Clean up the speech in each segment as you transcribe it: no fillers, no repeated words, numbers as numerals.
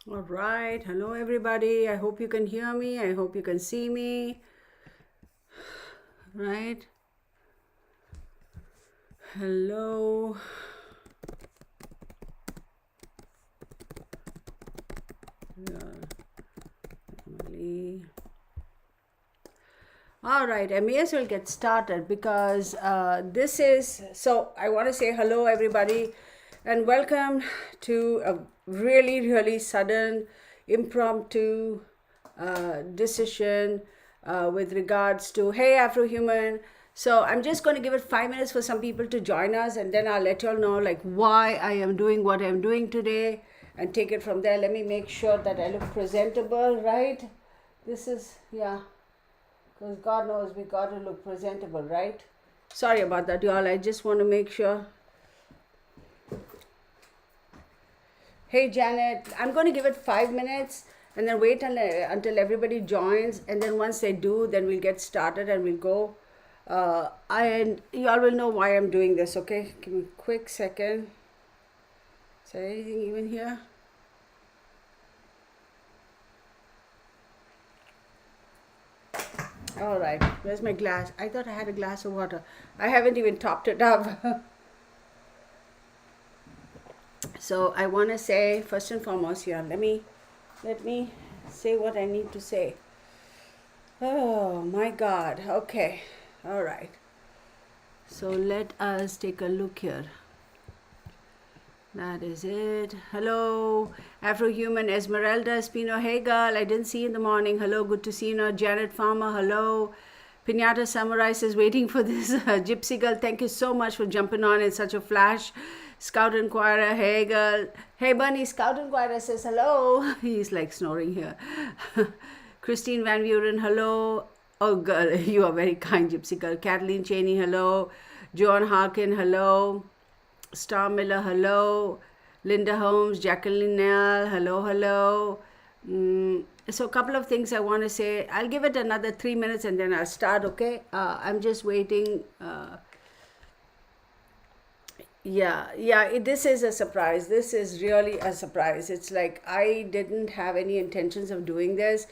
All right. Hello, everybody. I hope you can hear me. I hope you can see me. Right. Hello. Emily. All right. I may as well get started because this is. So, I want to say hello, everybody, and welcome to a really, really sudden, impromptu decision with regards to hey Afrohuman. So I'm just going to give it 5 minutes for some people to join us, and then I'll let you all know like why I am doing what I'm doing today, and take it from there. Let me make sure that I look presentable, right? This is because God knows we got to look presentable, right? Sorry about that, y'all. I just want to make sure. Hey Janet, I'm going to give it 5 minutes and then wait until everybody joins. And then once they do, then we'll get started and we'll go. And y'all will know why I'm doing this, okay? Give me a quick second. Is there anything even here? All right, where's my glass? I thought I had a glass of water. I haven't even topped it up. So I want to say first and foremost here, let me say what I need to say. Oh my God. Okay. All right. So let us take a look here. That is it. Hello, Afrohuman Esmeralda Espino. Hey girl, I didn't see you in the morning. Hello, good to see you now. Janet Farmer, hello. Pinata Samurai says waiting for this Gypsy girl. Thank you so much for jumping on in such a flash. Scout Inquirer, hey girl. Hey Bunny, Scout Inquirer says hello. He's like snoring here. Christine Van Buren, hello. Oh girl, you are very kind, Gypsy girl. Kathleen Cheney, hello. Joan Harkin, hello. Star Miller, hello. Linda Holmes, Jacqueline Nell, hello, hello. So a couple of things I want to say. I'll give it another 3 minutes and then I'll start, okay? I'm just waiting. This is a surprise. This is really a surprise. It's like I didn't have any intentions of doing this,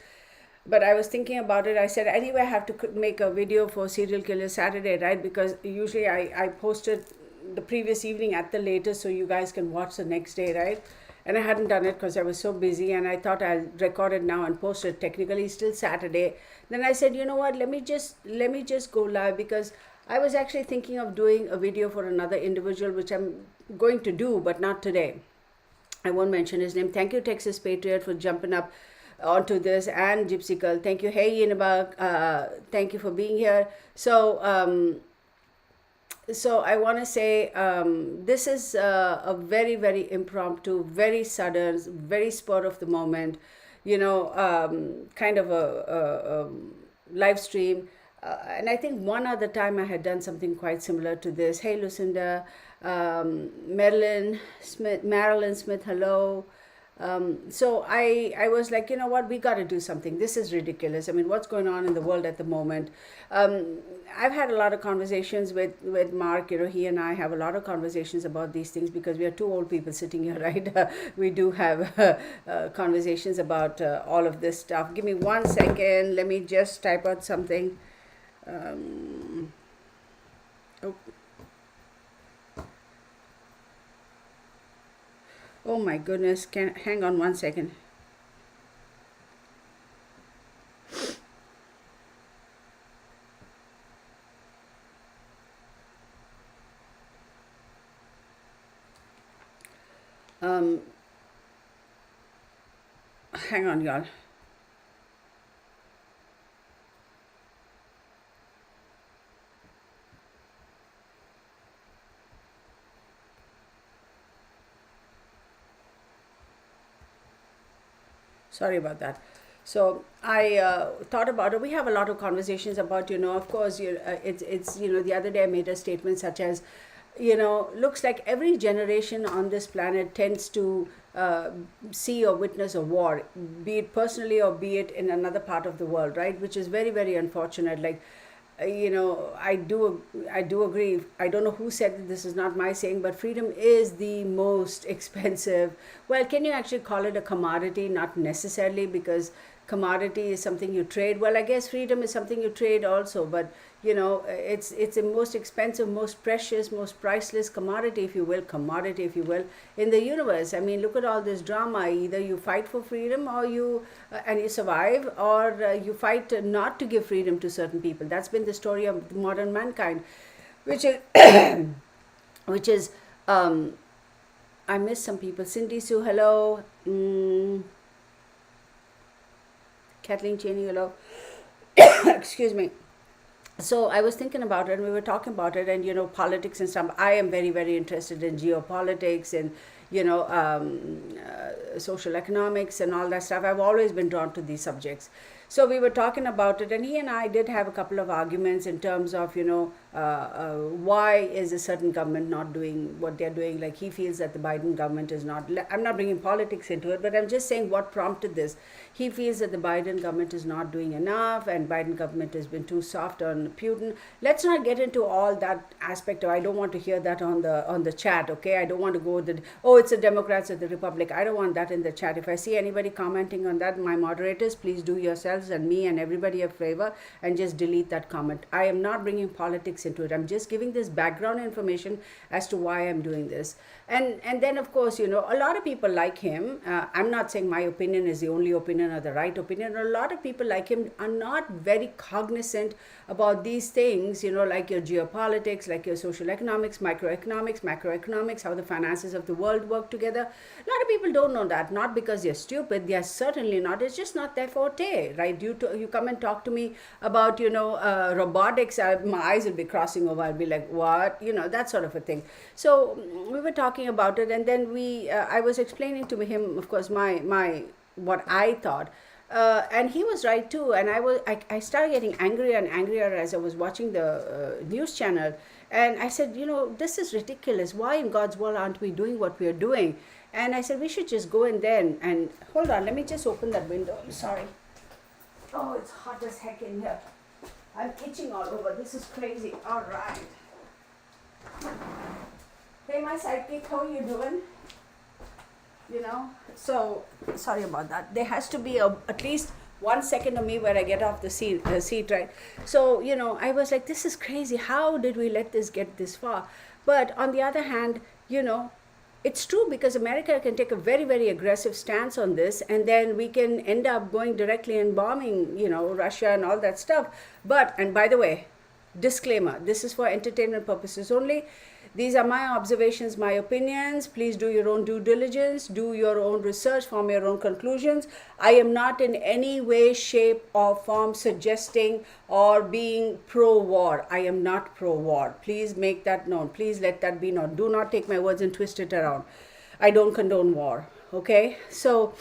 but I was thinking about it. I said, anyway, I have to make a video for Serial Killer Saturday, right? Because usually I post it the previous evening at the latest so you guys can watch the next day, right? And I hadn't done it because I was so busy, and I thought I'll record it now and post it. Technically still Saturday. Then I said, you know what, let me just go live, because I was actually thinking of doing a video for another individual, which I'm going to do, but not today. I won't mention his name. Thank you, Texas Patriot, for jumping up onto this, and Gypsy Girl. Thank you. Hey, Yinabag. Thank you for being here. So I want to say this is a very, very impromptu, very sudden, very spur of the moment, kind of a live stream. And I think one other time I had done something quite similar to this. Hey, Lucinda, Marilyn Smith, hello. So I was like, you know what, we got to do something. This is ridiculous. I mean, what's going on in the world at the moment? I've had a lot of conversations with Mark. He and I have a lot of conversations about these things because we are two old people sitting here, right? We do have conversations about all of this stuff. Give me 1 second. Let me just type out something. Oh, oh my goodness. Hang on 1 second. Um, Hang on, y'all. Sorry about that. So I thought about it. We have a lot of conversations about, of course, the other day I made a statement such as, looks like every generation on this planet tends to see or witness a war, be it personally or be it in another part of the world, right? Which is very, very unfortunate. Like, I do agree. I don't know who said it, this is not my saying, but freedom is the most expensive. Well, can you actually call it a commodity? Not necessarily, because commodity is something you trade. Well, I guess freedom is something you trade also, but it's the most expensive, most precious, most priceless commodity, if you will, in the universe. I mean, look at all this drama. Either you fight for freedom, or and you survive, or you fight not to give freedom to certain people. That's been the story of modern mankind, which is which is I miss some people. Cindy Sue, hello. Kathleen Cheney, hello. Excuse me. So I was thinking about it, and we were talking about it, and politics and stuff. I am very, very interested in geopolitics and social economics and all that stuff. I've always been drawn to these subjects. So we were talking about it, and he and I did have a couple of arguments in terms of why is a certain government not doing what they're doing. Like, he feels that the Biden government is not. I'm not bringing politics into it, but I'm just saying what prompted this. He feels that the Biden government is not doing enough, and Biden government has been too soft on Putin. Let's not get into all that aspect. I don't want to hear that on the chat. Okay, I don't want to go it's the Democrats or the Republic. I don't want that in the chat. If I see anybody commenting on that, my moderators, please do yourselves and me and everybody a favor and just delete that comment. I am not bringing politics into it. I'm just giving this background information as to why I'm doing this. And then, of course, a lot of people like him. I'm not saying my opinion is the only opinion or the right opinion. A lot of people like him are not very cognizant about these things, like your geopolitics, like your social economics, macroeconomics, how the finances of the world work together. A lot of people don't know that, not because they're stupid. They are certainly not. It's just not their forte, right? You come and talk to me about, robotics, my eyes will be crossing over. I'll be like, what? That sort of a thing. So we were talking about it, and then I was explaining to him, of course, my what I thought. And he was right too. And I started getting angrier and angrier as I was watching the news channel. And I said, this is ridiculous. Why in God's world aren't we doing what we are doing? And I said, we should just go in there and hold on. Let me just open that window. I'm sorry. Oh, it's hot as heck in here. I'm itching all over. This is crazy. All right. Hey, my sidekick, how are you doing? So sorry about that. There has to be at least 1 second of me where I get off the seat, right? So, I was like, this is crazy. How did we let this get this far? But on the other hand, it's true, because America can take a very, very aggressive stance on this, and then we can end up going directly and bombing, Russia and all that stuff. And by the way, disclaimer, this is for entertainment purposes only. These are my observations, my opinions. Please do your own due diligence, do your own research, form your own conclusions. I am not in any way, shape, or form suggesting or being pro-war. I am not pro-war. Please make that known. Please let that be known. Do not take my words and twist it around. I don't condone war. Okay? So,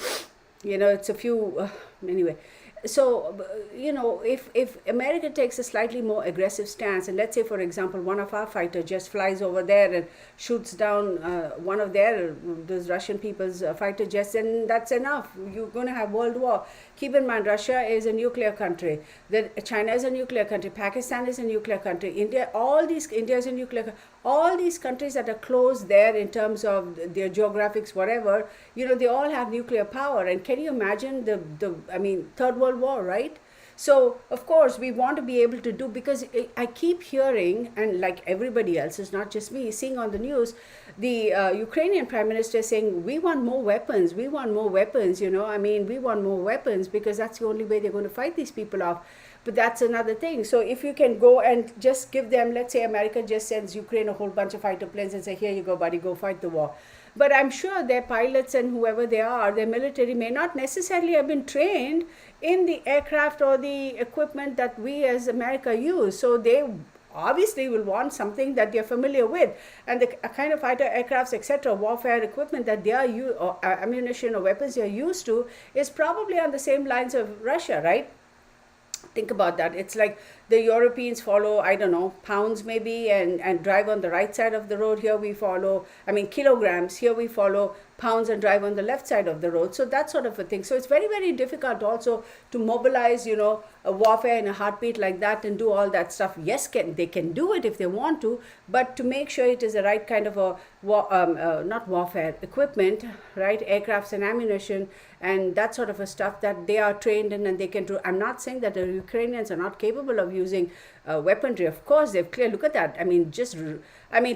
it's a few, anyway. So, if America takes a slightly more aggressive stance, and let's say, for example, one of our fighters just flies over there and shoots down one of those Russian people's fighter jets, and that's enough. You're going to have world war. Keep in mind, Russia is a nuclear country. China is a nuclear country. Pakistan is a nuclear country. India is a nuclear country. All these countries that are close there in terms of their geographics, whatever, they all have nuclear power. And can you imagine Third World War, right? So, of course, we want to be able to do, because I keep hearing, and like everybody else, it's not just me, seeing on the news, the Ukrainian Prime Minister saying, we want more weapons, we want more weapons, we want more weapons, because that's the only way they're going to fight these people off. But that's another thing. So if you can go and just give them, let's say America just sends Ukraine a whole bunch of fighter planes and say, here you go, buddy, go fight the war. But I'm sure their pilots and whoever they are, their military may not necessarily have been trained in the aircraft or the equipment that we as America use. So they obviously will want something that they're familiar with. And the kind of fighter aircrafts, etc., warfare equipment that they are or ammunition or weapons they are used to is probably on the same lines of Russia, right? Think about that. It's like the Europeans follow, I don't know, pounds maybe, and drive on the right side of the road. Here we follow, I mean, kilograms. Here we follow pounds and drive on the left side of the road. So that sort of a thing. So it's very, very difficult also to mobilize, a warfare in a heartbeat like that and do all that stuff. Yes, they can do it if they want to, but to make sure it is the right kind of a not warfare equipment, right? Aircrafts and ammunition and that sort of a stuff that they are trained in and they can do. I'm not saying that the Ukrainians are not capable of using weaponry. Of course, they've clear. Look at that. I mean,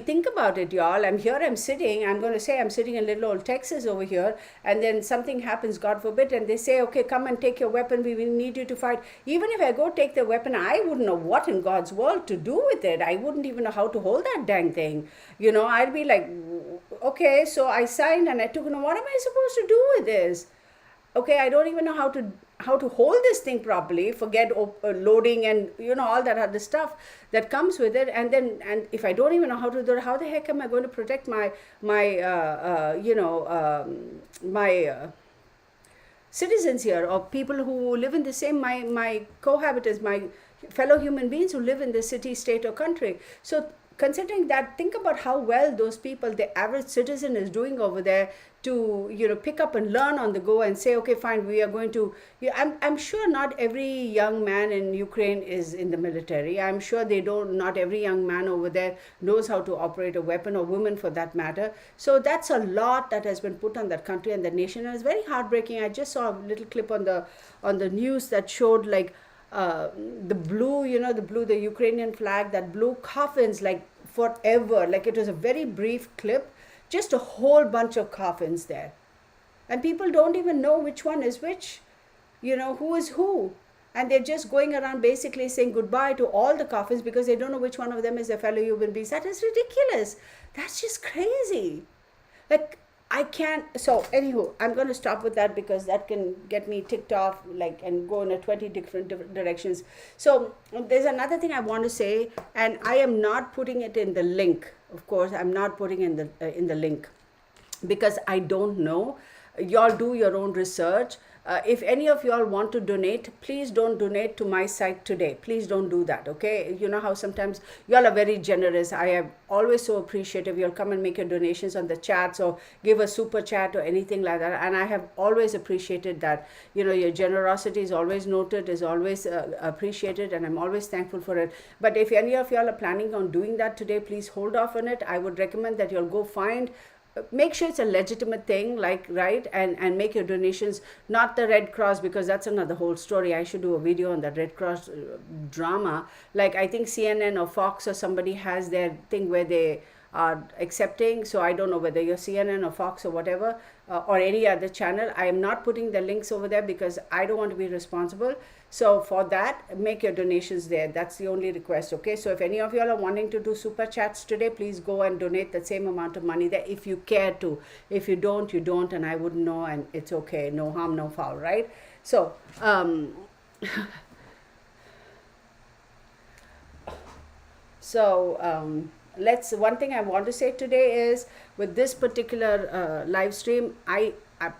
think about it, y'all. I'm sitting. I'm going to say I'm sitting in little old Texas over here, and then something happens, God forbid, and they say, okay, come and take your weapon. We will need you to fight. Even if I go take the weapon, I wouldn't know what in God's world to do with it. I wouldn't even know how to hold that dang thing. I'd be like, okay, so I signed and I took, what am I supposed to do with this? Okay, I don't even know how to hold this thing properly. Forget loading and all that other stuff that comes with it. And if I don't even know how to do it, how the heck am I going to protect my citizens here, or people who live in the same my cohabitants, my fellow human beings who live in the city, state, or country? So considering that, think about how well those people, the average citizen, is doing over there to pick up and learn on the go and say, okay, fine, we are going to. I'm sure not every young man in Ukraine is in the military. I'm sure not every young man over there knows how to operate a weapon, or woman for that matter. So that's a lot that has been put on that country and that nation, and it's very heartbreaking. I just saw a little clip on the news that showed like the blue, the Ukrainian flag, that blue coffins like forever. Like, it was a very brief clip, just a whole bunch of coffins there. And people don't even know which one is which, who is who. And they're just going around basically saying goodbye to all the coffins because they don't know which one of them is a fellow human being. That is ridiculous. That's just crazy. Like, I can't. So anywho, I'm going to stop with that because that can get me ticked off, and go in 20 different directions. So there's another thing I want to say, and I am not putting it in the link. Of course, I'm not putting in the link because I don't know. Y'all do your own research. If any of y'all want to donate, please don't donate to my site today. Please don't do that, okay? You know how sometimes y'all are very generous. I am always so appreciative. You'll come and make your donations on the chats or give a super chat or anything like that. And I have always appreciated that. Your generosity is always noted, is always appreciated, and I'm always thankful for it. But if any of y'all are planning on doing that today, please hold off on it. I would recommend that you'll go make sure it's a legitimate thing, right, and make your donations, not the Red Cross, because that's another whole story. I should do a video on that Red Cross drama. Like, I think CNN or Fox or somebody has their thing where they are accepting. So I don't know whether you're CNN or Fox or whatever, or any other channel. I am not putting the links over there because I don't want to be responsible. So for that, make your donations there. That's the only request, okay? So if any of y'all are wanting to do super chats today, please go and donate the same amount of money there if you care to. If you don't, you don't, and I wouldn't know, and it's okay. No harm, no foul, right? So, one thing I want to say today is, with this particular live stream,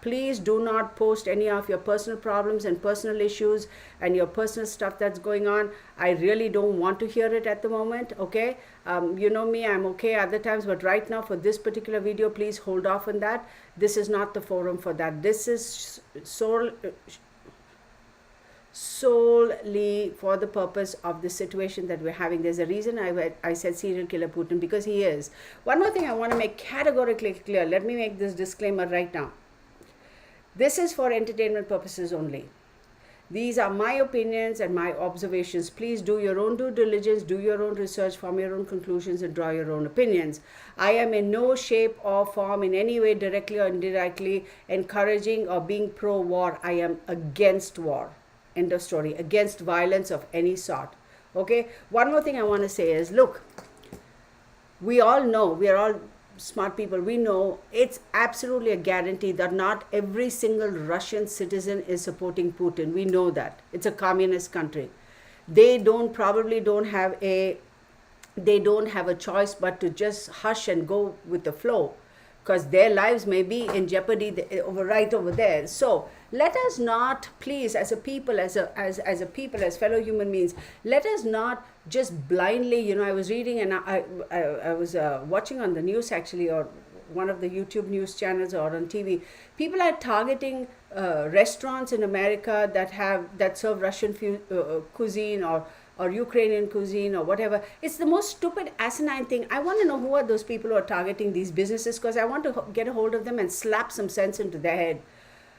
please do not post any of your personal problems and personal issues and your personal stuff that's going on. I really don't want to hear it at the moment, okay? You know me, I'm okay other times, but right now for this particular video, please hold off on that. This is not the forum for that. This is solely for the purpose of the situation that we're having. There's a reason I said serial killer Putin, because he is. One more thing I want to make categorically clear. Let me make this disclaimer right now. This is for entertainment purposes only. These are my opinions and my observations. Please do your own due diligence, do your own research, form your own conclusions, and draw your own opinions. I am in no shape or form, in any way, directly or indirectly, encouraging or being pro-war. I am against war. End of story. Against violence of any sort. Okay? One more thing I want to say is, look, we all know, we are all smart people, we know it's absolutely a guarantee that not every single Russian citizen is supporting Putin. We know that. It's a communist country. They probably don't have a choice but to just hush and go with the flow, because their lives may be in jeopardy right over there. So let us not, please, as a people, as a people, as fellow human beings, let us not just blindly, I was reading, and I was watching on the news actually, or one of the YouTube news channels or on TV. People are targeting restaurants in America that serve Russian cuisine, or Ukrainian cuisine, or whatever. It's the most stupid, asinine thing. I want to know who are those people who are targeting these businesses, because I want to get a hold of them and slap some sense into their head.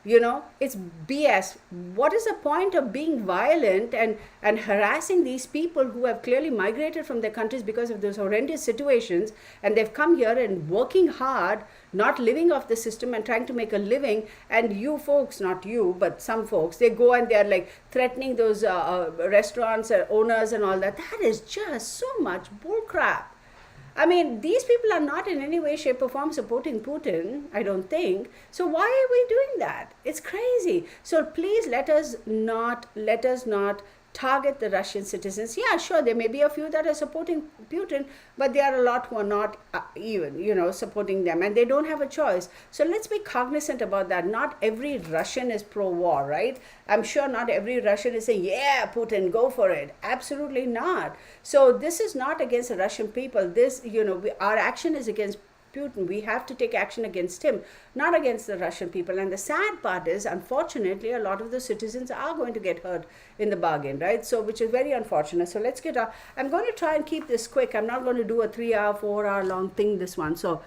It's BS. What is the point of being violent and harassing these people who have clearly migrated from their countries because of those horrendous situations, and they've come here and working hard, not living off the system and trying to make a living, and you folks, not you, but some folks, they go and they're like threatening those restaurants owners and all that. That is just so much bullcrap. I mean, these people are not in any way, shape, or form supporting Putin, I don't think. So why are we doing that? It's crazy. So please let us not target the Russian citizens. Yeah, sure, there may be a few that are supporting Putin, but there are a lot who are not even, supporting them, and they don't have a choice. So let's be cognizant about that. Not every Russian is pro-war, right? I'm sure not every Russian is saying, yeah, Putin, go for it. Absolutely not. So this is not against the Russian people. This, our action is against Putin. We have to take action against him, not against the Russian people. And the sad part is, unfortunately, a lot of the citizens are going to get hurt in the bargain, right? So, which is very unfortunate. So let's get on. I'm going to try and keep this quick. I'm not going to do a 3-hour, 4-hour long thing, this one. So,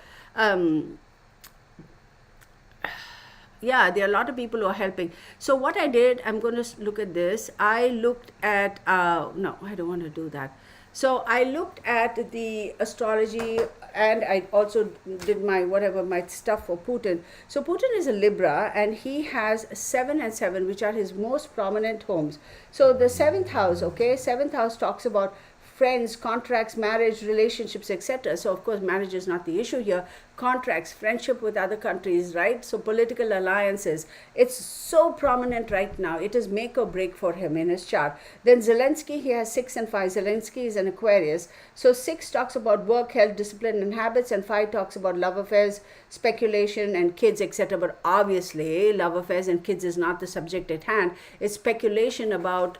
yeah, there are a lot of people who are helping. So what I did, I'm going to look at this. I looked at, no, I don't want to do that. So I looked at the astrology, and I also did my stuff for Putin. So Putin is a Libra, and he has 7 and 7, which are his most prominent homes. So the 7th house, okay, 7th house talks about friends, contracts, marriage, relationships, etc. So of course marriage is not the issue here. Contracts, friendship with other countries, right? So political alliances, it's so prominent right now. It is make or break for him in his chart. Then Zelensky, he has 6 and 5. Zelensky is an Aquarius. So 6 talks about work, health, discipline, and habits, and 5 talks about love affairs, speculation, and kids, etc. But obviously love affairs and kids is not the subject at hand. It's speculation about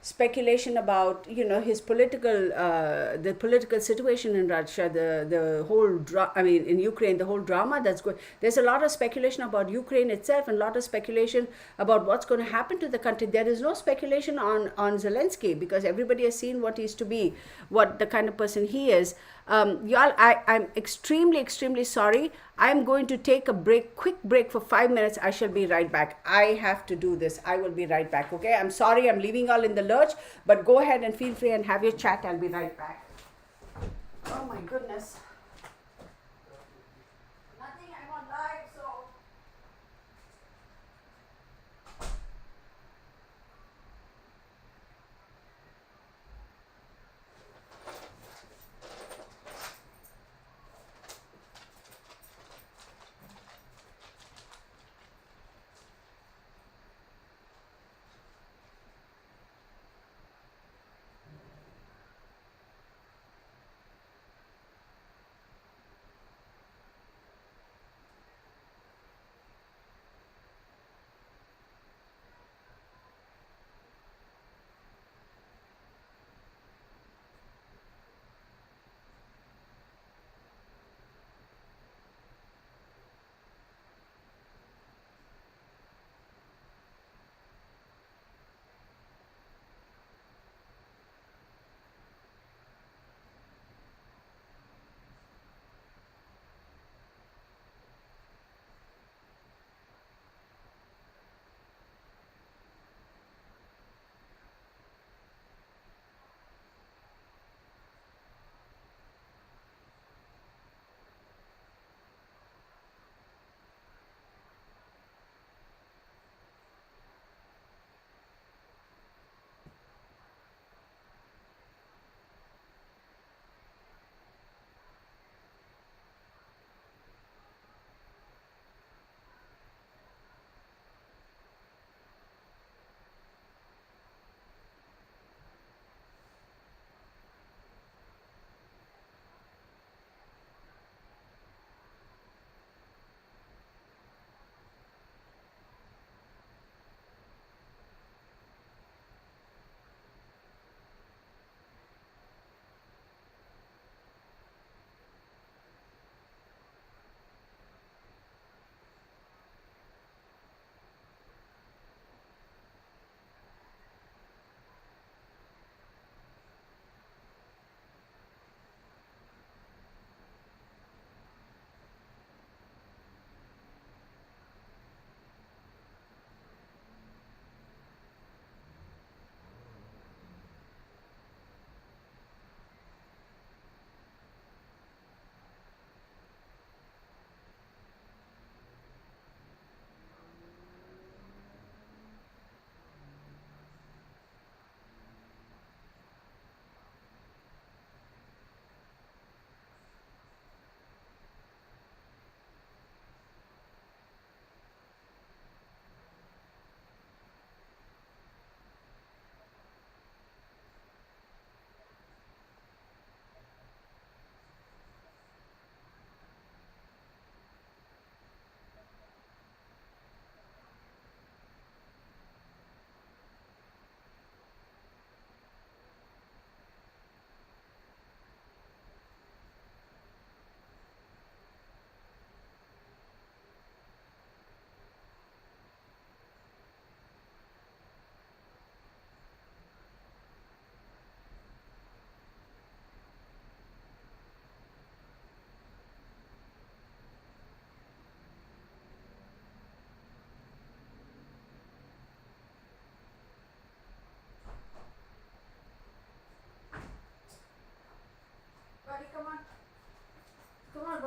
speculation about his the political situation in Russia, the whole in Ukraine, the whole drama that's going. There's a lot of speculation about Ukraine itself, and a lot of speculation about what's going to happen to the country. There is no speculation on Zelensky, because everybody has seen what he's to be, what the kind of person he is. Y'all, I'm extremely sorry. I'm going to take a quick break for 5 minutes. I shall be right back. I have to do this. I will be right back, okay? I'm sorry I'm leaving all in the lurch, but go ahead and feel free and have your chat. I'll be right back. Oh my goodness. Nothing, I'm on live, so...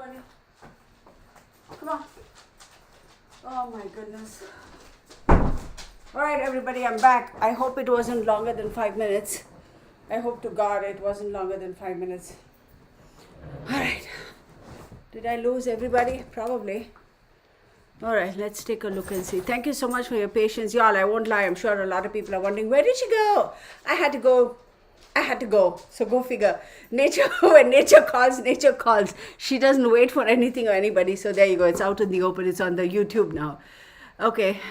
honey. Come on. Oh my goodness. All right, everybody, I'm back. I hope it wasn't longer than 5 minutes. I hope to God it wasn't longer than 5 minutes. All right. Did I lose everybody? Probably. All right, let's take a look and see. Thank you so much for your patience. Y'all, I won't lie. I'm sure a lot of people are wondering, where did she go? I had to go. So go figure. Nature, when nature calls. She doesn't wait for anything or anybody. So there you go. It's out in the open. It's on the YouTube now. Okay.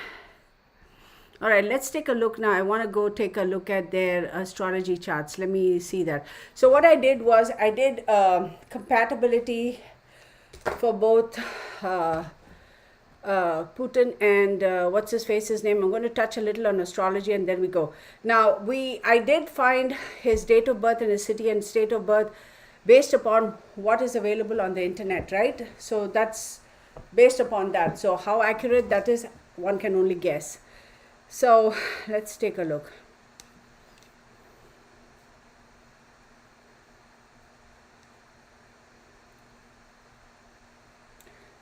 All right, let's take a look now. I want to go take a look at their astrology charts. Let me see that. So what I did was I did compatibility for both Putin and what's his name. I'm going to touch a little on astrology and then we go. Now, I did find his date of birth and his city and state of birth based upon what is available on the internet, right? So that's based upon that. So how accurate that is, one can only guess. So let's take a look.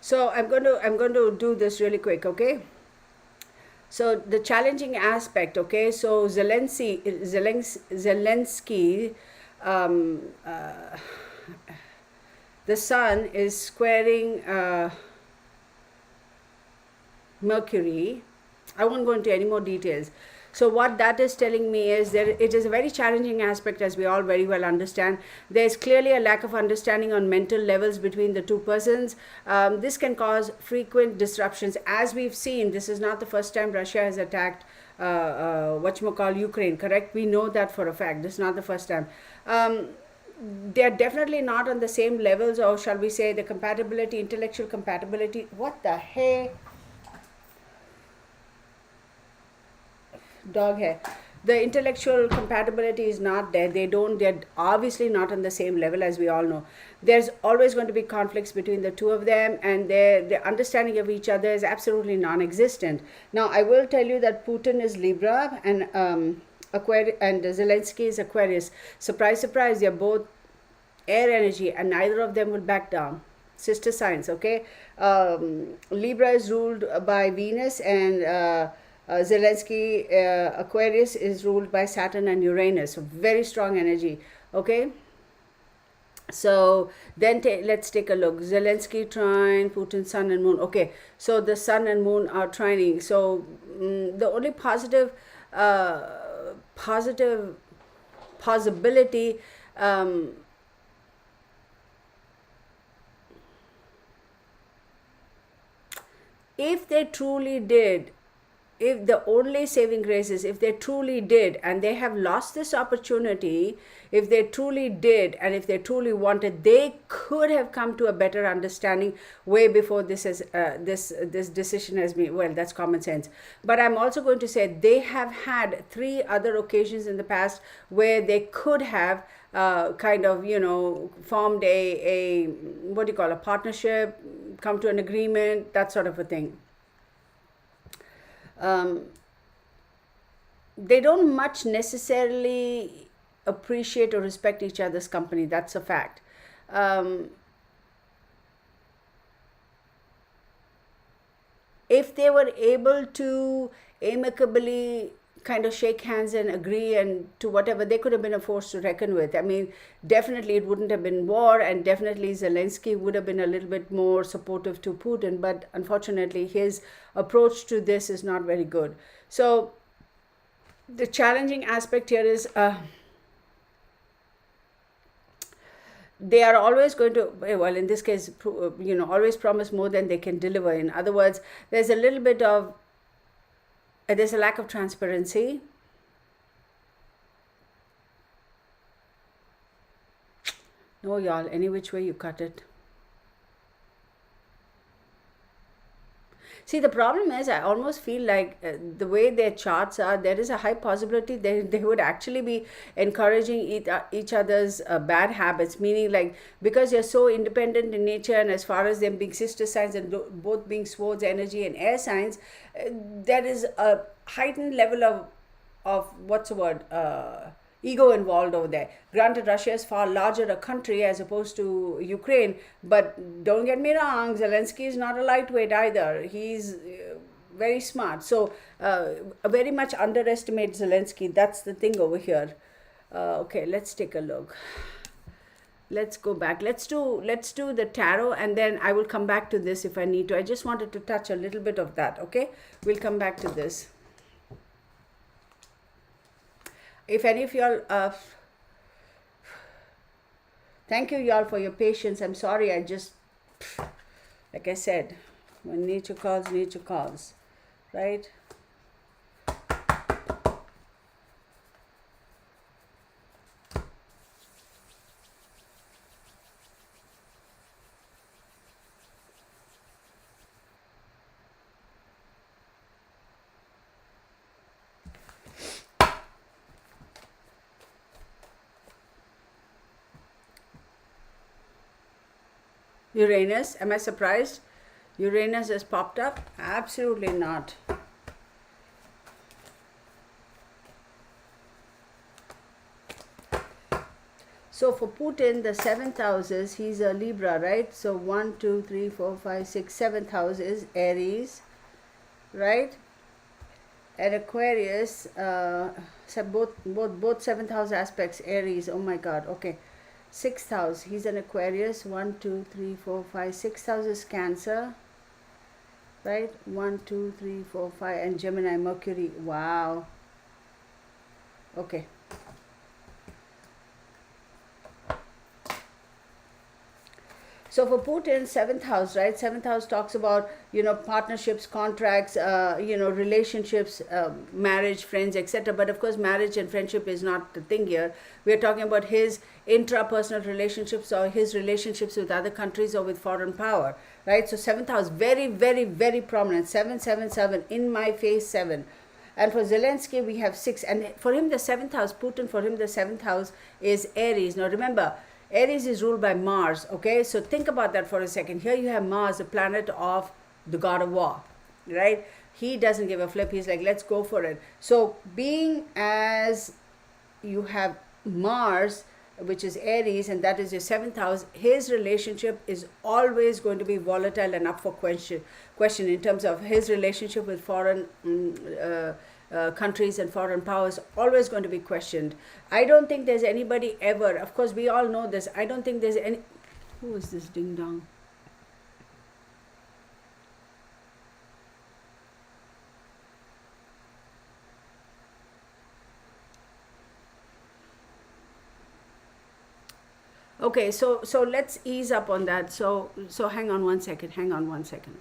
So I'm going to do this really quick, okay? So the challenging aspect, okay? So Zelensky, the sun is squaring Mercury. I won't go into any more details. So what that is telling me is that it is a very challenging aspect, as we all very well understand. There's clearly a lack of understanding on mental levels between the two persons. This can cause frequent disruptions. As we've seen, this is not the first time Russia has attacked Ukraine, correct? We know that for a fact. This is not the first time. They're definitely not on the same levels, or shall we say the compatibility, intellectual compatibility. What the heck? Dog hair. The intellectual compatibility is not there. They're obviously not on the same level, as we all know. There's always going to be conflicts between the two of them, and their understanding of each other is absolutely non-existent. Now, I will tell you that Putin is Libra and Aquarius, and Zelensky is Aquarius. Surprise, surprise, they're both air energy, and neither of them will back down. Sister signs, okay? Libra is ruled by Venus, and Zelensky, Aquarius, is ruled by Saturn and Uranus. So very strong energy, okay? So then let's take a look. Zelensky trine, Putin, sun and moon. Okay, so the sun and moon are trining. So the only positive possibility if they truly did, if the only saving grace is if they truly did, and they have lost this opportunity, if they truly did, and if they truly wanted, they could have come to a better understanding way before this decision has been. Well, that's common sense. But I'm also going to say they have had 3 other occasions in the past where they could have formed a partnership, come to an agreement, that sort of a thing. They don't much necessarily appreciate or respect each other's company. That's a fact. If they were able to amicably kind of shake hands and agree and to whatever, they could have been a force to reckon with. I mean, definitely it wouldn't have been war, and definitely Zelensky would have been a little bit more supportive to Putin, but unfortunately his approach to this is not very good. So the challenging aspect here is they are always going to, well, in this case, always promise more than they can deliver. In other words, there's a little bit of there's a lack of transparency. No, y'all, any which way you cut it. See, the problem is I almost feel like the way their charts are, there is a high possibility they would actually be encouraging each other's bad habits, meaning like because they're so independent in nature, and as far as them being sister signs and both being swords energy and air signs, there is a heightened level of what's the word, ego involved over there. Granted, Russia is far larger a country as opposed to Ukraine, but don't get me wrong, Zelensky is not a lightweight either. He's very smart. So very much underestimate Zelensky. That's the thing over here. Okay, let's take a look. Let's go back. Let's do the tarot, and then I will come back to this if I need to. I just wanted to touch a little bit of that. Okay, we'll come back to this. If any of y'all, thank you y'all for your patience. I'm sorry, I just, like I said, when nature calls, right? Uranus, am I surprised? Uranus has popped up? Absolutely not. So for Putin, the 7th house is, he's a Libra, right? So 1, 2, 3, 4, 5, 6, 7th house is Aries, right? And Aquarius, so both 7th house aspects, Aries, oh my God, okay. 6th house, he's an Aquarius, 1, 2, 3, 4, 5, 6th house is Cancer, right? 1, 2, 3, 4, 5, and Gemini, Mercury, wow. Okay. So for Putin, 7th house, right? 7th house talks about, partnerships, contracts, relationships, marriage, friends, etc. But of course, marriage and friendship is not the thing here. We are talking about his intrapersonal relationships or his relationships with other countries or with foreign power, right? So 7th house, very, very, very prominent. 7, 7, 7, in my face 7. And for Zelensky, we have 6. And for him, the 7th house, Putin, for him, the 7th house is Aries. Now remember, Aries is ruled by Mars, okay? So think about that for a second. Here you have Mars, the planet of the god of war, right? He doesn't give a flip. He's like, let's go for it. So being as you have Mars, which is Aries, and that is your 7th house, his relationship is always going to be volatile and up for question in terms of his relationship with foreign countries and foreign powers, always going to be questioned. I don't think there's anybody ever, of course we all know this, I don't think there's any, who is this ding dong? Okay, so let's ease up on that. So hang on one second. Hang on one second.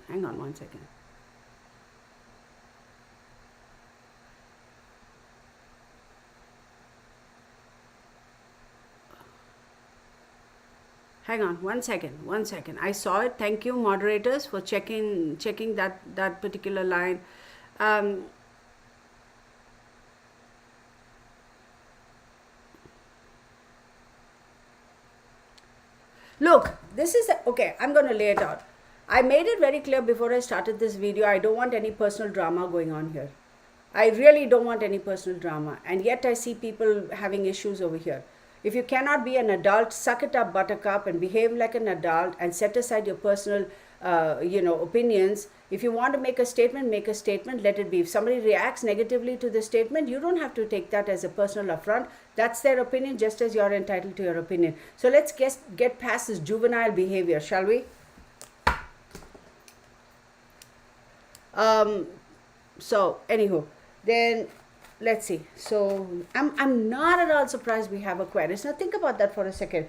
I saw it. Thank you, moderators, for checking that particular line. Look, this is okay, I'm going to lay it out. I made it very clear before I started this video, I don't want any personal drama going on here. I really don't want any personal drama, and yet I see people having issues over here. If you cannot be an adult, suck it up, buttercup, and behave like an adult and set aside your personal opinions. If you want to make a statement, let it be. If somebody reacts negatively to the statement, you don't have to take that as a personal affront. That's their opinion, just as you're entitled to your opinion. So let's get past this juvenile behavior, shall we? So anywho, then let's see. So I'm not at all surprised we have Aquarius. Now think about that for a second.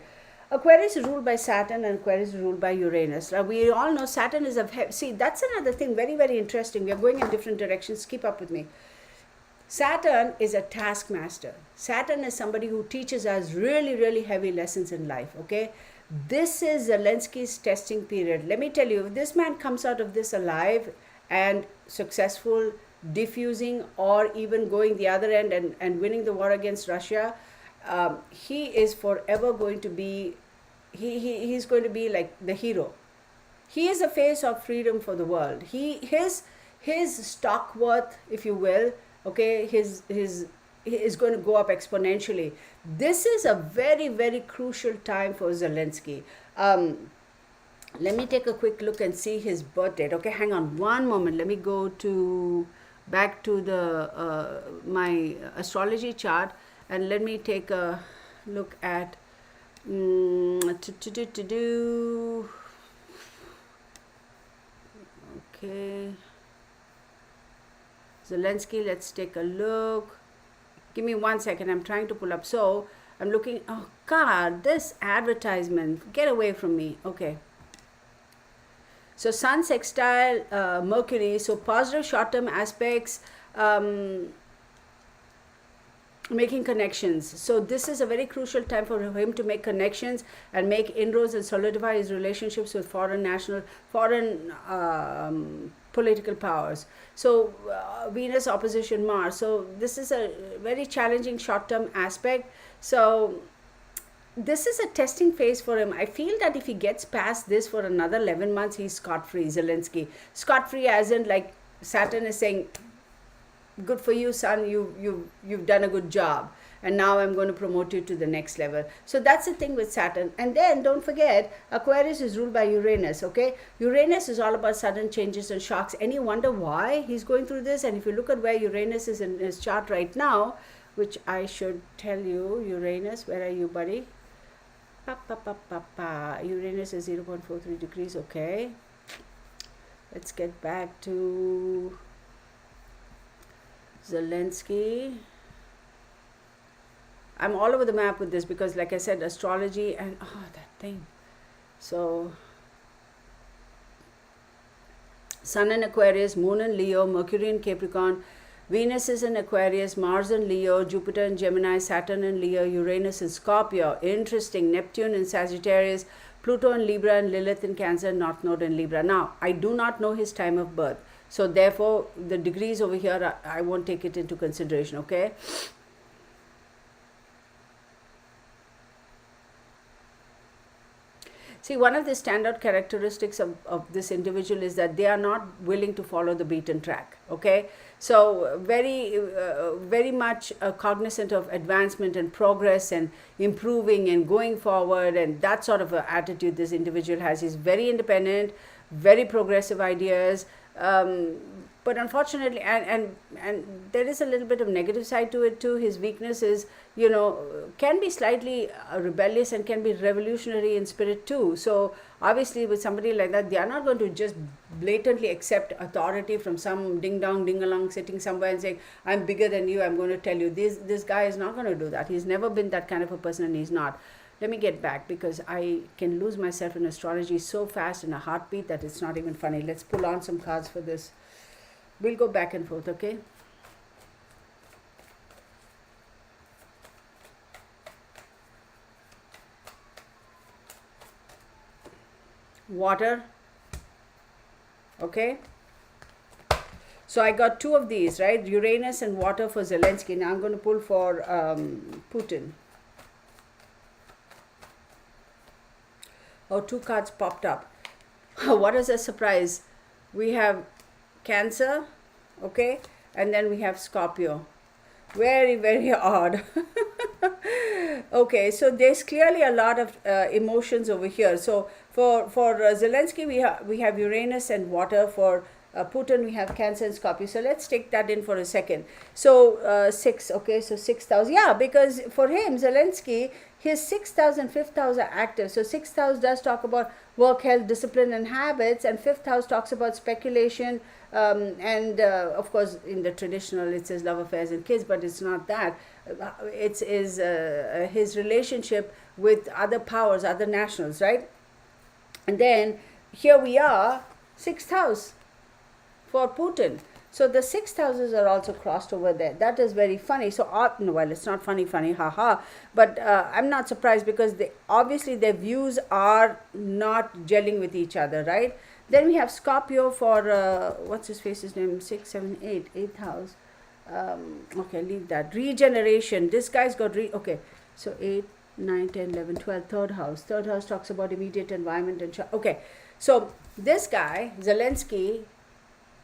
Aquarius is ruled by Saturn and Aquarius is ruled by Uranus. We all know Saturn is see, that's another thing, very, very interesting. We are going in different directions. Keep up with me. Saturn is a taskmaster. Saturn is somebody who teaches us really, really heavy lessons in life, okay? This is Zelensky's testing period. Let me tell you, if this man comes out of this alive and successful, diffusing, or even going the other end and winning the war against Russia, he is forever going to be, he's going to be like the hero. He is the face of freedom for the world. His stock worth, if you will, okay, his is going to go up exponentially. This is a very, very crucial time for Zelensky. Let me take a quick look and see his birth date. Okay, hang on one moment. Let me go to back to the my astrology chart, and let me take a look at okay, Zelensky. Let's take a look. Give me 1 second. I'm trying to pull up. So I'm looking. Oh God, this advertisement. Get away from me. Okay. So Sun sextile Mercury. So positive short-term aspects. Making connections. So this is a very crucial time for him to make connections and make inroads and solidify his relationships with foreign political powers. So Venus opposition Mars. So this is a very challenging short-term aspect. So this is a testing phase for him. I feel that if he gets past this for another 11 months, he's scot-free, Zelensky. Scot-free as in like Saturn is saying, good for you, son, you've done a good job, and now I'm going to promote you to the next level. So that's the thing with Saturn. And then don't forget, Aquarius is ruled by Uranus. Okay, Uranus is all about sudden changes and shocks. Any wonder why he's going through this? And if you look at where Uranus is in his chart right now, which I should tell you, Uranus, where are you, buddy? Uranus is 0.43 degrees. Okay, let's get back to Zelensky. I'm all over the map with this because, like I said, astrology and that thing. So Sun in Aquarius, Moon in Leo, Mercury in Capricorn, Venus is in Aquarius, Mars in Leo, Jupiter in Gemini, Saturn in Leo, Uranus in Scorpio. Interesting. Neptune in Sagittarius, Pluto in Libra, and Lilith in Cancer, North Node in Libra. Now, I do not know his time of birth. So therefore, the degrees over here, I won't take it into consideration, okay? See, one of the standout characteristics of this individual is that they are not willing to follow the beaten track, okay? So very much cognizant of advancement and progress and improving and going forward, and that sort of a attitude this individual has. He's very independent, very progressive ideas, but unfortunately, and there is a little bit of negative side to it too. His weakness is, can be slightly rebellious and can be revolutionary in spirit too. So obviously with somebody like that, they are not going to just blatantly accept authority from some ding-dong, ding-along sitting somewhere and saying, I'm bigger than you, I'm going to tell you. This guy is not going to do that. He's never been that kind of a person, and he's not. Let me get back because I can lose myself in astrology so fast in a heartbeat that it's not even funny. Let's pull on some cards for this. We'll go back and forth, okay? Water. Okay. So I got two of these, right? Uranus and water for Zelensky. Now I'm going to pull for Putin. Oh, two cards popped up. What is a surprise? We have Cancer, okay, and then we have Scorpio. Very, very odd. Okay, so there's clearly a lot of emotions over here. So for Zelensky, we have Uranus and water. For Putin, we have Cancer and Scorpio. So let's take that in for a second. So 6, okay, so 6,000. Yeah, because for him, Zelensky, his 6th and 5th house are active. So 6th house does talk about work, health, discipline, and habits, and 5th house talks about speculation, and of course in the traditional it says love affairs and kids, but it's not that. It is his relationship with other powers, other nationals, right? And then here we are, 6th house for Putin. So the 6th houses are also crossed over there. That is very funny. So, no, well, it's not funny, haha. But I'm not surprised because obviously their views are not gelling with each other, right? Then we have Scorpio for, what's his face's name? 6, 7, 8, 8th house. Okay, leave that. Regeneration. This guy's got, okay. So 8, 9, 10, 11, 12, 3rd house. 3rd house talks about immediate environment and, okay. So this guy, Zelensky,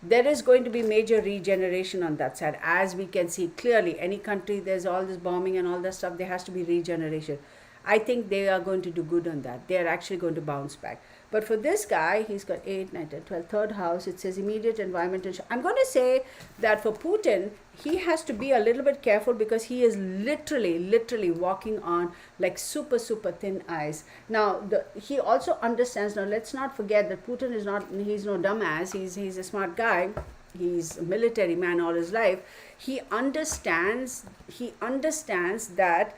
there is going to be major regeneration on that side. As we can see clearly, any country, there's all this bombing and all that stuff, there has to be regeneration. I think they are going to do good on that. They are actually going to bounce back. But for this guy, he's got 8, 9, 10, 12, third house. It says immediate environmental. I'm going to say that for Putin, he has to be a little bit careful because he is literally walking on like super thin ice. Now, he also understands. Now, let's not forget that Putin is not, he's no dumbass. He's a smart guy. He's a military man all his life. He understands that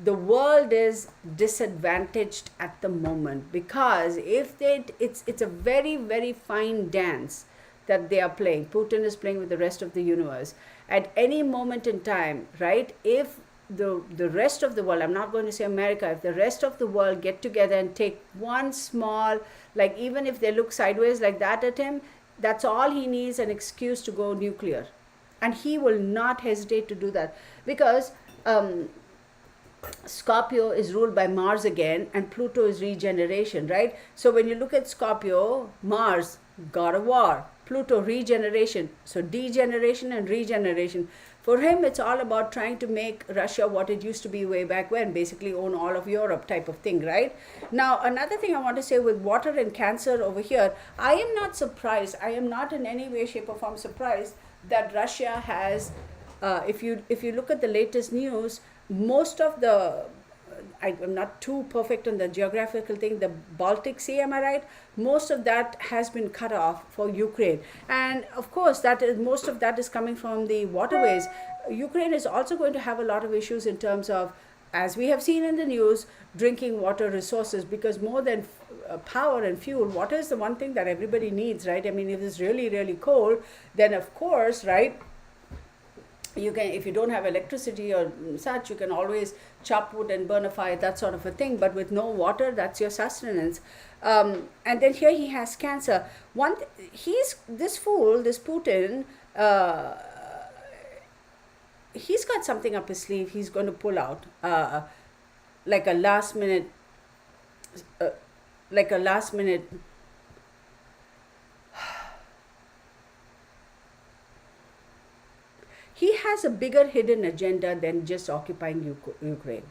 the world is disadvantaged at the moment, because if it's a very fine dance that they are playing. Putin is playing with the rest of the universe at any moment in time, right? If the rest of the world, I'm not going to say America, if the rest of the world get together and take one small, like even if they look sideways like that at him, that's all he needs, an excuse to go nuclear. And he will not hesitate to do that, because Scorpio is ruled by Mars again, and Pluto is regeneration, right? So when you look at Scorpio, Mars, God of War, Pluto, regeneration. So degeneration and regeneration. For him, it's all about trying to make Russia what it used to be way back when, basically own all of Europe type of thing, right? Now, another thing I want to say with water and Cancer over here, I am not surprised. I am not in any way, shape or form surprised that Russia has, if you look at the latest news, most of the, I'm not too perfect on the geographical thing, the Baltic Sea, am I right? Most of that has been cut off for Ukraine. And of course, most of that is coming from the waterways. Ukraine is also going to have a lot of issues in terms of, as we have seen in the news, drinking water resources, because more than power and fuel, water is the one thing that everybody needs, right? I mean, if it's really cold, then of course, right, you can, if you don't have electricity or such, you can always chop wood and burn a fire, that sort of a thing. But with no water, that's your sustenance. And then here he has Cancer. This fool, this Putin, he's got something up his sleeve. He's going to pull out like a last minute. He has a bigger hidden agenda than just occupying Ukraine.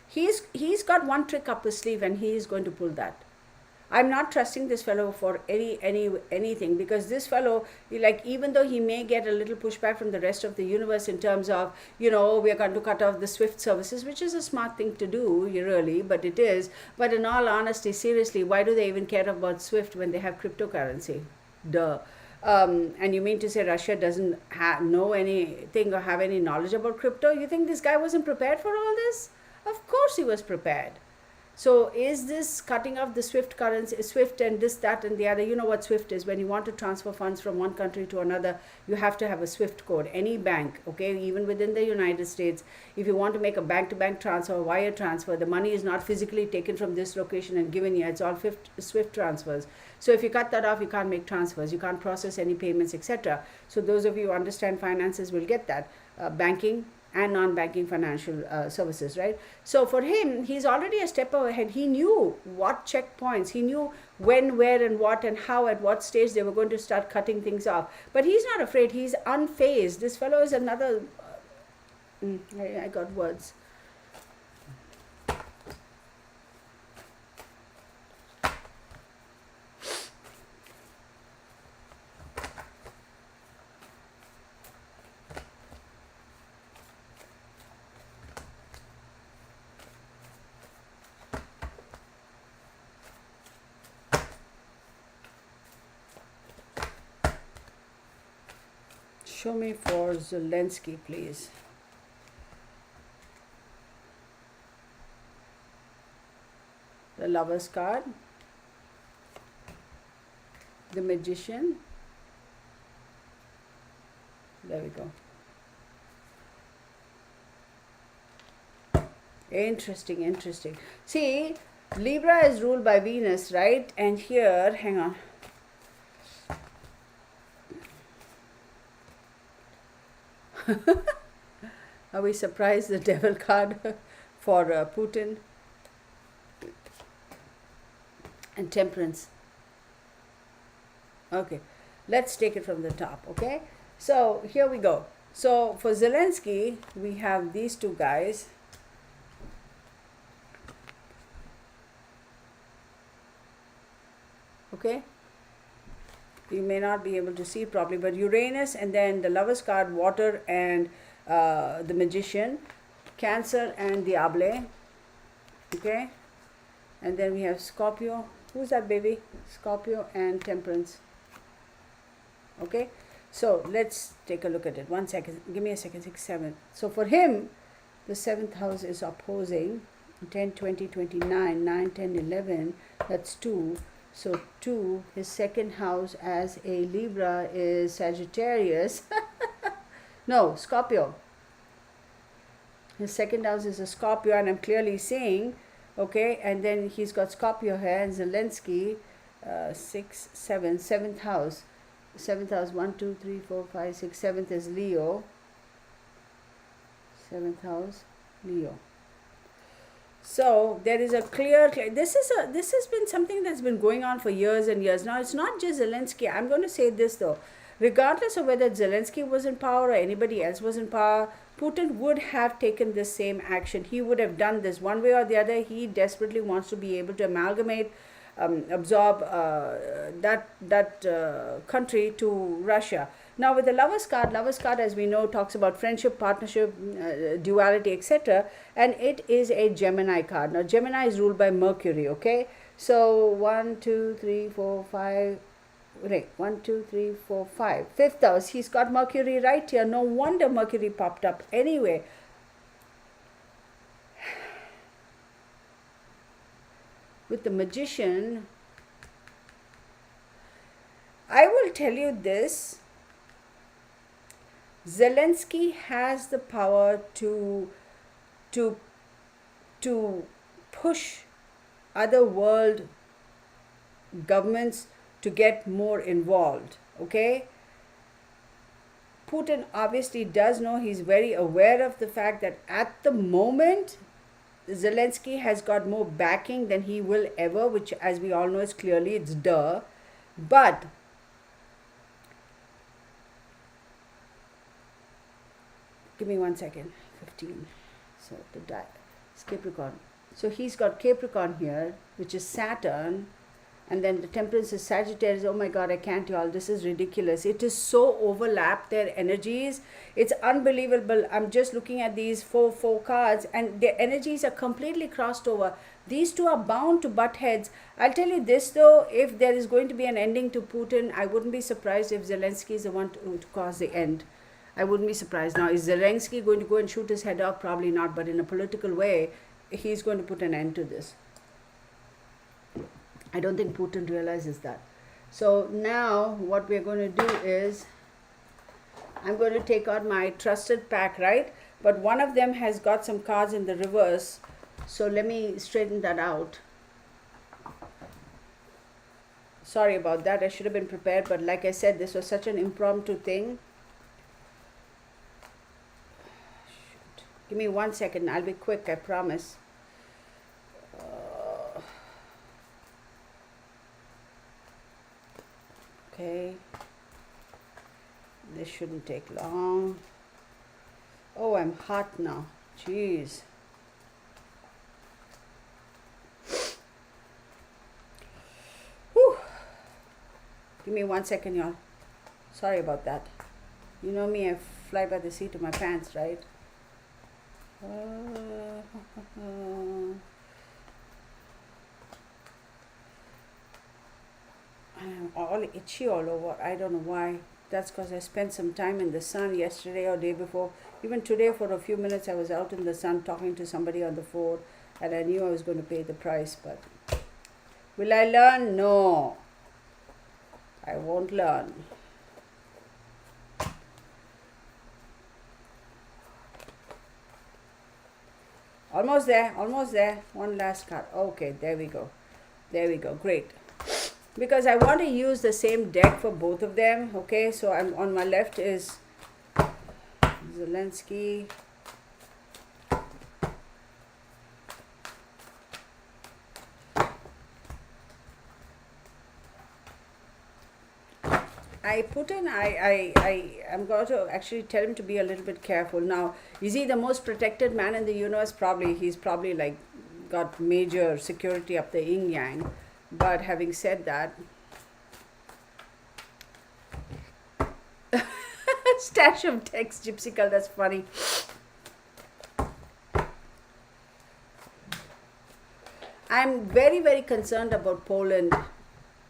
He's got one trick up his sleeve, and he is going to pull that. I'm not trusting this fellow for anything, because this fellow, like, even though he may get a little pushback from the rest of the universe in terms of, we are going to cut off the SWIFT services, which is a smart thing to do, really, but it is. But in all honesty, seriously, why do they even care about SWIFT when they have cryptocurrency? Duh. And you mean to say Russia doesn't know anything or have any knowledge about crypto? You think this guy wasn't prepared for all this? Of course he was prepared. So is this cutting off the SWIFT currency, SWIFT and this, that, and the other? You know what SWIFT is? When you want to transfer funds from one country to another, you have to have a SWIFT code. Any bank, okay, even within the United States, if you want to make a bank-to-bank transfer, wire transfer, the money is not physically taken from this location and given you. It's all SWIFT transfers. So if you cut that off, you can't make transfers, you can't process any payments, etc. So those of you who understand finances will get that. Banking and non-banking financial services, right? So for him, he's already a step ahead. He knew what checkpoints, he knew when, where, and what, and how, at what stage they were going to start cutting things off. But he's not afraid. He's unfazed. This fellow is another. I got words. Show me for Zelensky, please. The Lover's card. The Magician. There we go. Interesting. See, Libra is ruled by Venus, right? And here, hang on. Are we surprised? The Devil card for Putin. And Temperance. Okay. Let's take it from the top, okay? So here we go. So for Zelensky, we have these two guys. Okay, you may not be able to see properly, but Uranus, and then the Lover's card, water, and the Magician, Cancer and Diable. Okay, and then we have Scorpio. Who's that baby? Scorpio and Temperance. Okay, so let's take a look at it. 1 second, give me a second. 6, 7. So for him, the 7th house is opposing 10, 20, 29, 9, 10, 11. That's 2. So 2, his second house as a Libra is Sagittarius. No, Scorpio. His second house is a Scorpio, and I'm clearly seeing, okay, and then he's got Scorpio here, and Zelensky, 6, 7, 7th house. 7th house, 1, 2, 3, 4, 5, 6, 7th is Leo. 7th house, Leo. So there is a clear, this has been something that's been going on for years and years. Now it's not just Zelensky. I'm going to say this though, regardless of whether Zelensky was in power or anybody else was in power, Putin would have taken the same action. He would have done this one way or the other. He desperately wants to be able to amalgamate, absorb that country to Russia. Now with the Lover's card as we know talks about friendship, partnership, duality, etc. And it is a Gemini card. Now Gemini is ruled by Mercury, okay? So 1, 2, 3, 4, 5, right, 1, 2, 3, 4, 5. 5th house, he's got Mercury right here. No wonder Mercury popped up. Anyway, with the Magician, I will tell you this. Zelensky has the power to push other world governments to get more involved, okay? Putin obviously does know, he's very aware of the fact that at the moment Zelensky has got more backing than he will ever, which as we all know is clearly, it's duh. But give me 1 second. 15. So it's Capricorn. So he's got Capricorn here, which is Saturn, and then the Temperance is Sagittarius. Oh my God, I can't, y'all. This is ridiculous. It is so overlapped, their energies. It's unbelievable. I'm just looking at these four cards, and their energies are completely crossed over. These two are bound to butt heads. I'll tell you this though, if there is going to be an ending to Putin, I wouldn't be surprised if Zelensky is the one to cause the end. I wouldn't be surprised. Now, is Zelensky going to go and shoot his head off? Probably not, but in a political way, he's going to put an end to this. I don't think Putin realizes that. So now what we're going to do is, I'm going to take out my trusted pack, right? But one of them has got some cards in the reverse. So let me straighten that out. Sorry about that. I should have been prepared. But like I said, this was such an impromptu thing. Give me 1 second. I'll be quick, I promise. Okay. This shouldn't take long. Oh, I'm hot now. Jeez. Whew. Give me 1 second, y'all. Sorry about that. You know me, I fly by the seat of my pants, right? I'm all itchy all over. I don't know why. That's because I spent some time in the sun yesterday or day before. Even today for a few minutes I was out in the sun talking to somebody on the phone, and I knew I was going to pay the price. But will I learn? No. I won't learn. Almost there, almost there. One last card. Okay, there we go. There we go. Great. Because I want to use the same deck for both of them. Okay, so I'm on my left is Zelensky. I'm going to actually tell him to be a little bit careful. Now, is he the most protected man in the universe? Probably. He's probably like got major security up the yin yang. But having said that, stash of text, Gypsical, that's funny. I'm very, very concerned about Poland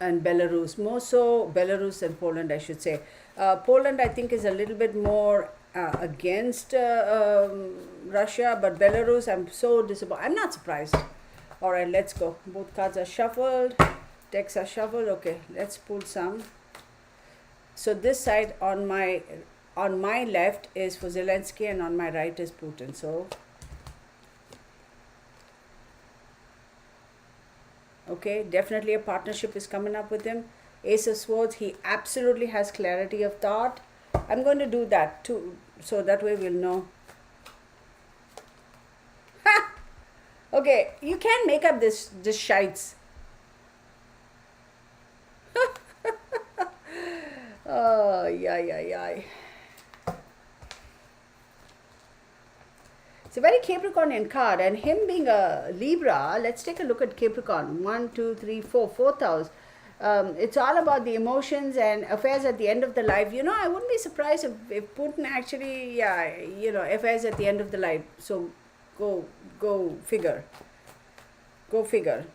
and Belarus, more so Belarus and Poland, I should say. Poland, I think, is a little bit more against Russia, but Belarus, I'm so disappointed. I'm not surprised. All right, let's go. Both cards are shuffled, decks are shuffled. Okay, let's pull some. So this side on my left is for Zelensky, and on my right is Putin. So okay, definitely a partnership is coming up with him. Ace of Swords, he absolutely has clarity of thought. I'm going to do that too, so that way we'll know. Ha! Okay, you can't make up this shites. Oh, yeah. It's a very Capricornian card, and him being a Libra, let's take a look at Capricorn. 1, 2, 3, 4, fourth house. It's all about the emotions and affairs at the end of the life. I wouldn't be surprised if Putin actually, affairs at the end of the life. So go figure. Go figure.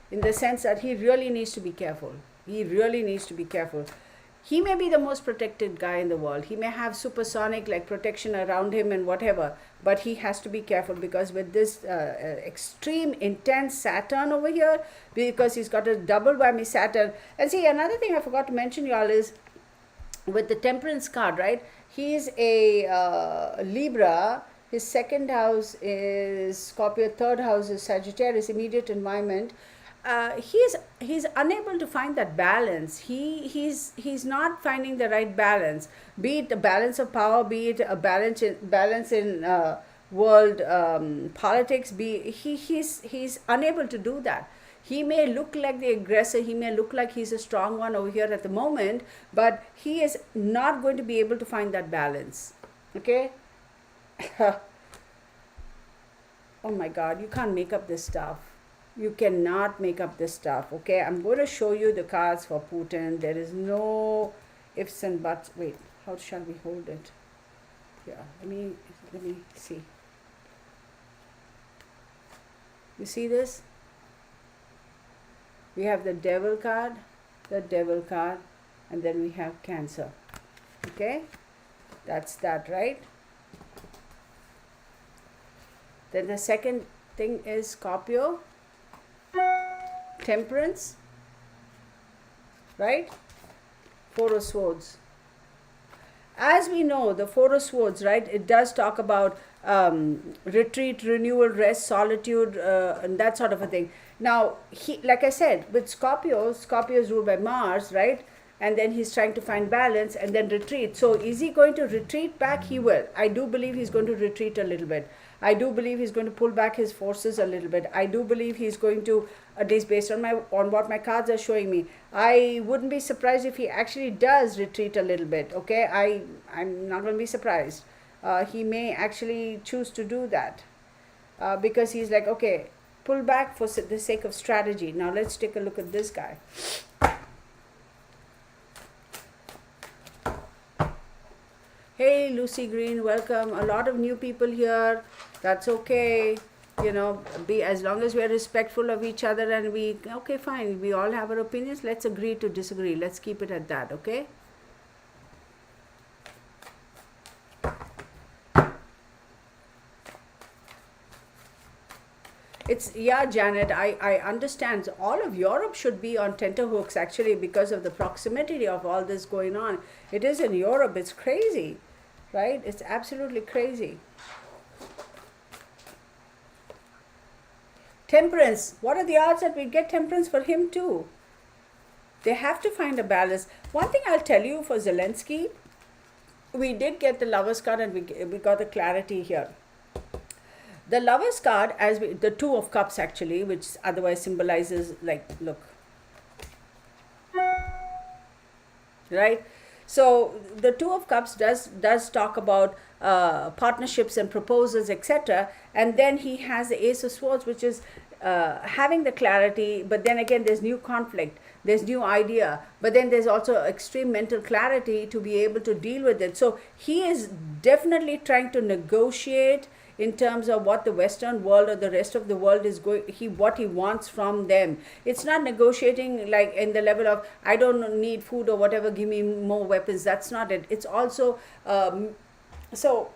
In the sense that he really needs to be careful. He may be the most protected guy in the world. He may have supersonic like protection around him and whatever, but he has to be careful, because with this extreme intense Saturn over here, because he's got a double whammy Saturn. And see, another thing I forgot to mention, y'all, is with the Temperance card, right? He's a Libra. His second house is Scorpio, third house is Sagittarius, immediate environment. He's unable to find that balance. He's not finding the right balance, be it a balance of power, be it a balance in world politics. He's unable to do that. He may look like the aggressor, he may look like he's a strong one over here at the moment, but he is not going to be able to find that balance. Okay. Oh my God, you can't make up this stuff. You cannot make up this stuff. Okay, I'm going to show you the cards for Putin. There is no ifs and buts. Wait, how shall we hold it? Yeah, let me see. You see this? We have the Devil card, and then we have Cancer. Okay, that's that, right? Then the second thing is Scorpio, Temperance, right? Four of Swords. As we know, the Four of Swords, right, it does talk about retreat, renewal, rest, solitude, and that sort of a thing. Now, like I said, with Scorpio is ruled by Mars, right? And then he's trying to find balance and then retreat. So is he going to retreat back? He will. I do believe he's going to retreat a little bit. I do believe he's going to pull back his forces a little bit. I do believe he's going to, at least based on what my cards are showing me, I wouldn't be surprised if he actually does retreat a little bit. Okay, I'm not going to be surprised. He may actually choose to do that because he's like, okay, pull back for the sake of strategy. Now let's take a look at this guy. Hey Lucy Green, welcome. A lot of new people here. That's okay. Be as long as we are respectful of each other and okay, fine. We all have our opinions. Let's agree to disagree. Let's keep it at that, okay? Janet, I understand. All of Europe should be on tenterhooks actually because of the proximity of all this going on. It is in Europe. It's crazy, right? It's absolutely crazy. Temperance. What are the odds that we get Temperance for him too? They have to find a balance. One thing I'll tell you for Zelensky, we did get the Lovers card and we got the clarity here. The Lovers card, the Two of Cups actually, which otherwise symbolizes, like, look. right? So the Two of Cups does talk about partnerships and proposals, etc. And then he has the Ace of Swords, which is having the clarity, but then again there's new conflict, there's new idea, but then there's also extreme mental clarity to be able to deal with it. So he is definitely trying to negotiate in terms of what the Western world or the rest of the world is going, what he wants from them. It's not negotiating like in the level of I don't need food or whatever, give me more weapons. That's not it. It's also so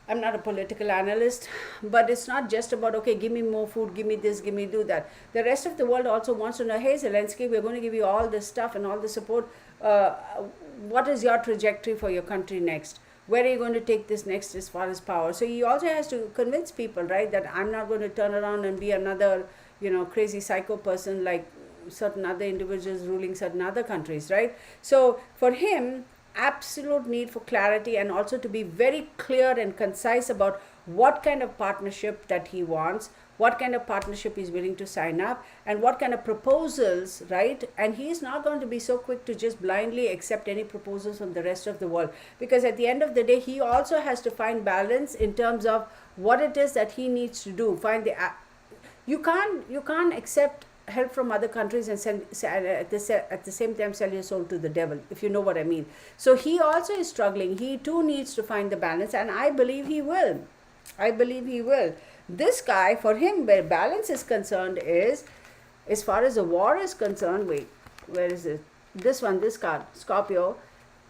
I'm not a political analyst, but it's not just about, okay, give me more food, give me this, give me do that. The rest of the world also wants to know, hey, Zelensky, we're going to give you all this stuff and all the support. What is your trajectory for your country next? Where are you going to take this next as far as power? So he also has to convince people, right, that I'm not going to turn around and be another, crazy psycho person like certain other individuals ruling certain other countries, right? So for him, absolute need for clarity and also to be very clear and concise about what kind of partnership that he wants, what kind of partnership he's willing to sign up, and what kind of proposals, right? And he's not going to be so quick to just blindly accept any proposals from the rest of the world, because at the end of the day, he also has to find balance in terms of what it is that he needs to do. You can't accept help from other countries and at the same time sell your soul to the devil, if you know what I mean. So he also is struggling. He too needs to find the balance, and I believe he will. This guy, for him, where balance is concerned is, as far as the war is concerned, wait, where is it? This card, Scorpio,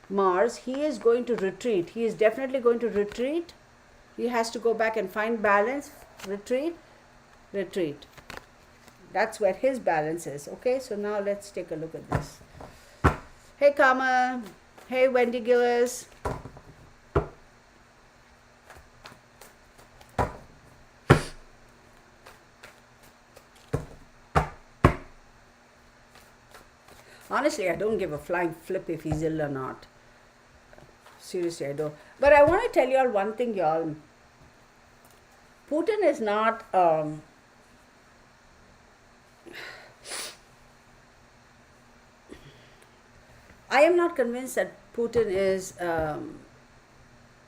Mars, he is going to retreat. He is definitely going to retreat. He has to go back and find balance. Retreat. That's where his balance is. Okay, so now let's take a look at this. Hey, Kama. Hey, Wendy Gillis. Honestly, I don't give a flying flip if he's ill or not. Seriously, I don't. But I want to tell you all one thing, y'all. Putin is not... I am not convinced that Putin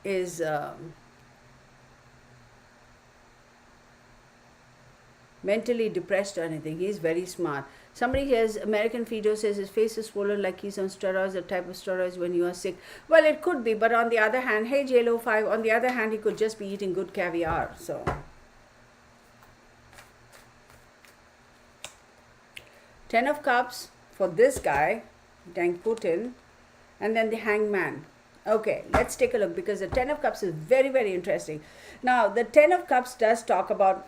is mentally depressed or anything. He's very smart. Somebody here, American Fido says his face is swollen like he's on steroids, the type of steroids when you are sick. Well, it could be, but on the other hand, hey JLo5, on the other hand, he could just be eating good caviar. So, Ten of Cups for this guy, thank Putin, and then the Hangman. Okay, let's take a look, because the Ten of Cups is very, very interesting. Now, the Ten of Cups does talk about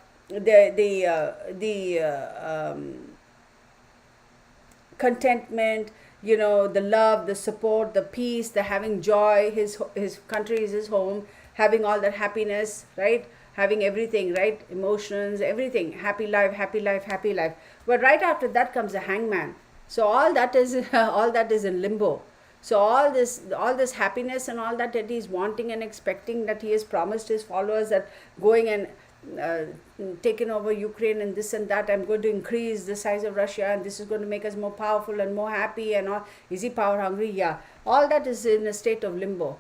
contentment, the love, the support, the peace, the having joy. His country is his home, having all that happiness, right? Having everything, right? Emotions, everything. Happy life, happy life, happy life. But right after that comes the Hangman. So all that is in limbo. So all this happiness and all that he's wanting and expecting, that he has promised his followers, that going and taking over Ukraine and this and that, I'm going to increase the size of Russia and this is going to make us more powerful and more happy and all. Is he power hungry? Yeah. All that is in a state of limbo.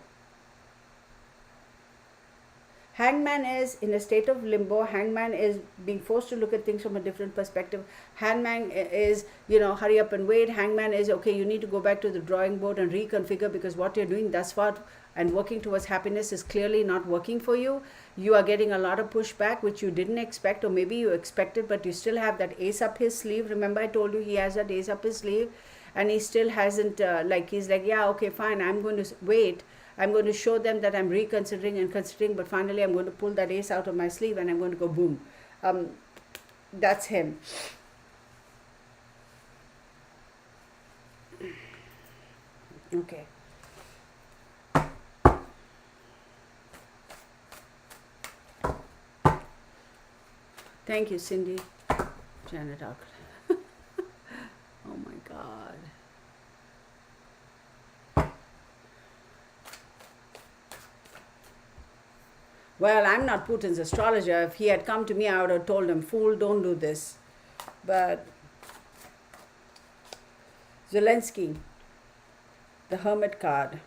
Hangman is in a state of limbo. Hangman is being forced to look at things from a different perspective. Hangman is, hurry up and wait. Hangman is, okay, you need to go back to the drawing board and reconfigure, because what you're doing thus far and working towards happiness is clearly not working for you. You are getting a lot of pushback, which you didn't expect, or maybe you expected, but you still have that ace up his sleeve. Remember I told you he has that ace up his sleeve, and he still hasn't, he's like, yeah, okay, fine, I'm going to wait. I'm going to show them that I'm reconsidering and considering, but finally I'm going to pull that ace out of my sleeve and I'm going to go boom. That's him. Okay. Thank you, Cindy. Janet Ark. Oh my God. Well, I'm not Putin's astrologer. If he had come to me, I would have told him, fool, don't do this. But, Zelensky, the Hermit card.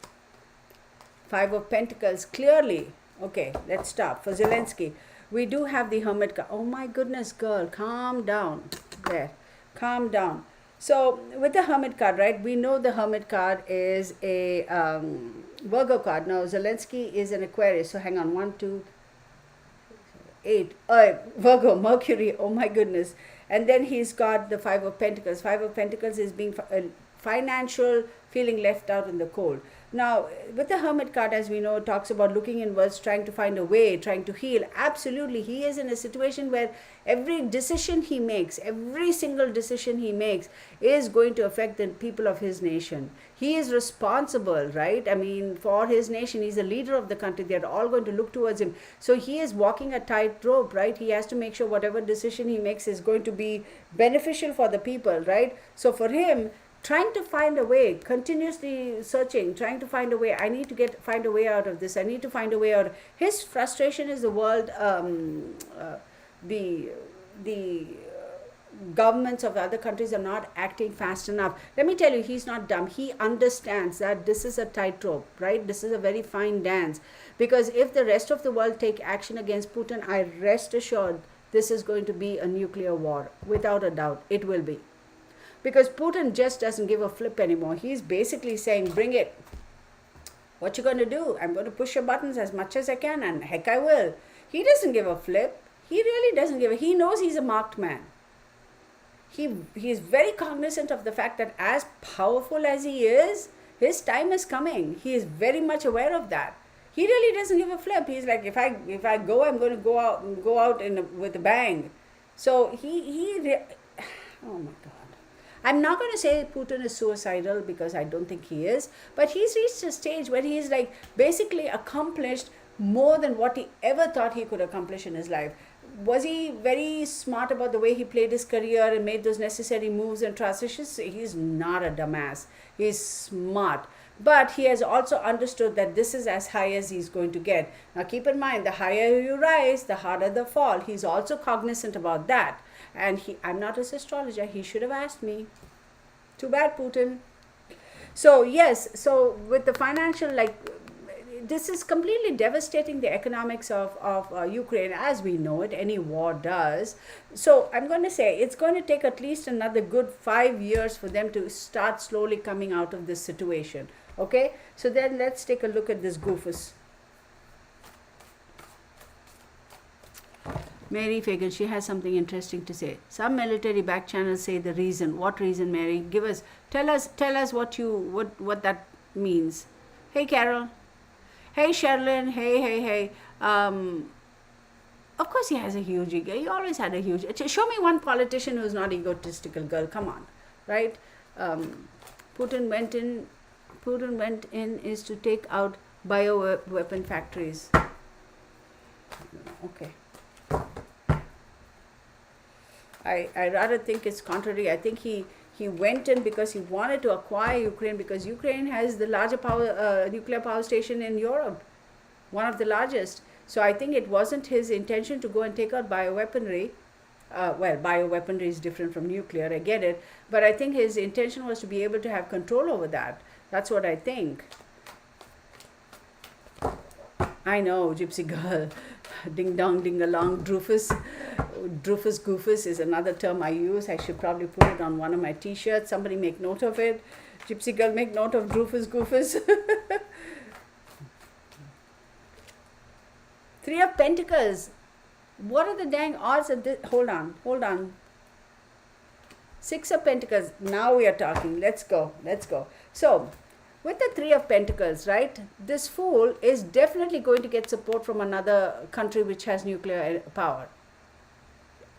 Five of Pentacles, clearly. Okay, let's stop. For Zelensky, we do have the Hermit card. Oh my goodness, girl, calm down. There, calm down. So with the Hermit card, right, we know the Hermit card is a Virgo card. Now Zelensky is an Aquarius. So hang on, 1, 2, 8. Virgo, Mercury. Oh my goodness. And then he's got the Five of Pentacles. Five of Pentacles is being financial, feeling left out in the cold. Now, with the Hermit card, as we know, it talks about looking inwards, trying to find a way, trying to heal. Absolutely, he is in a situation where every decision he makes, every single decision he makes is going to affect the people of his nation. He is responsible, right? I mean, for his nation, he's the leader of the country. They're all going to look towards him. So he is walking a tightrope, right? He has to make sure whatever decision he makes is going to be beneficial for the people, right? So for him, trying to find a way, continuously searching, trying to find a way. I need to find a way out of this. I need to find a way out. His frustration is the world, the governments of other countries are not acting fast enough. Let me tell you, he's not dumb. He understands that this is a tightrope, right? This is a very fine dance. Because if the rest of the world take action against Putin, I rest assured this is going to be a nuclear war. Without a doubt, it will be. Because Putin just doesn't give a flip anymore. He's basically saying, bring it. What you going to do? I'm going to push your buttons as much as I can, and heck I will. He doesn't give a flip. He really doesn't give a... He knows he's a marked man. He is very cognizant of the fact that as powerful as he is, his time is coming. He is very much aware of that. He really doesn't give a flip. He's like, if I go, I'm going to go out with a bang. So oh my God. I'm not going to say Putin is suicidal because I don't think he is, but he's reached a stage where he is like basically accomplished more than what he ever thought he could accomplish in his life. Was he very smart about the way he played his career and made those necessary moves and transitions? He's not a dumbass. He's smart. But he has also understood that this is as high as he's going to get. Now keep in mind, the higher you rise, the harder the fall. He's also cognizant about that. And I'm not his astrologer. He should have asked me. Too bad, Putin. So yes, so with the financial, this is completely devastating the economics of Ukraine as we know it. Any war does. So I'm going to say it's going to take at least another good 5 years for them to start slowly coming out of this situation. Okay, so then let's take a look at this goofus. Mary Fagan, she has something interesting to say. Some military back channels say the reason. What reason, Mary? Tell us what that means. Hey, Carol. Hey, Sherilyn. Hey. Of course he has a huge ego. He always had a huge... Show me one politician who's not egotistical, girl. Come on. Right? Putin went in is to take out bioweapon factories. Okay. I rather think it's contrary. I think he went in because he wanted to acquire Ukraine, because Ukraine has the larger nuclear power station in Europe, one of the largest. So I think it wasn't his intention to go and take out bioweaponry. Bioweaponry is different from nuclear, I get it. But I think his intention was to be able to have control over that. That's what I think. I know, Gypsy girl. Ding dong, ding along, Drufus. Drufus goofus is another term I use. I should probably put it on one of my t-shirts. Somebody make note of it. Gypsy girl, make note of Drufus goofus. Three of Pentacles. What are the dang odds of this? Hold on. Six of Pentacles. Now we are talking. Let's go. So, with the Three of Pentacles, right, this fool is definitely going to get support from another country which has nuclear power.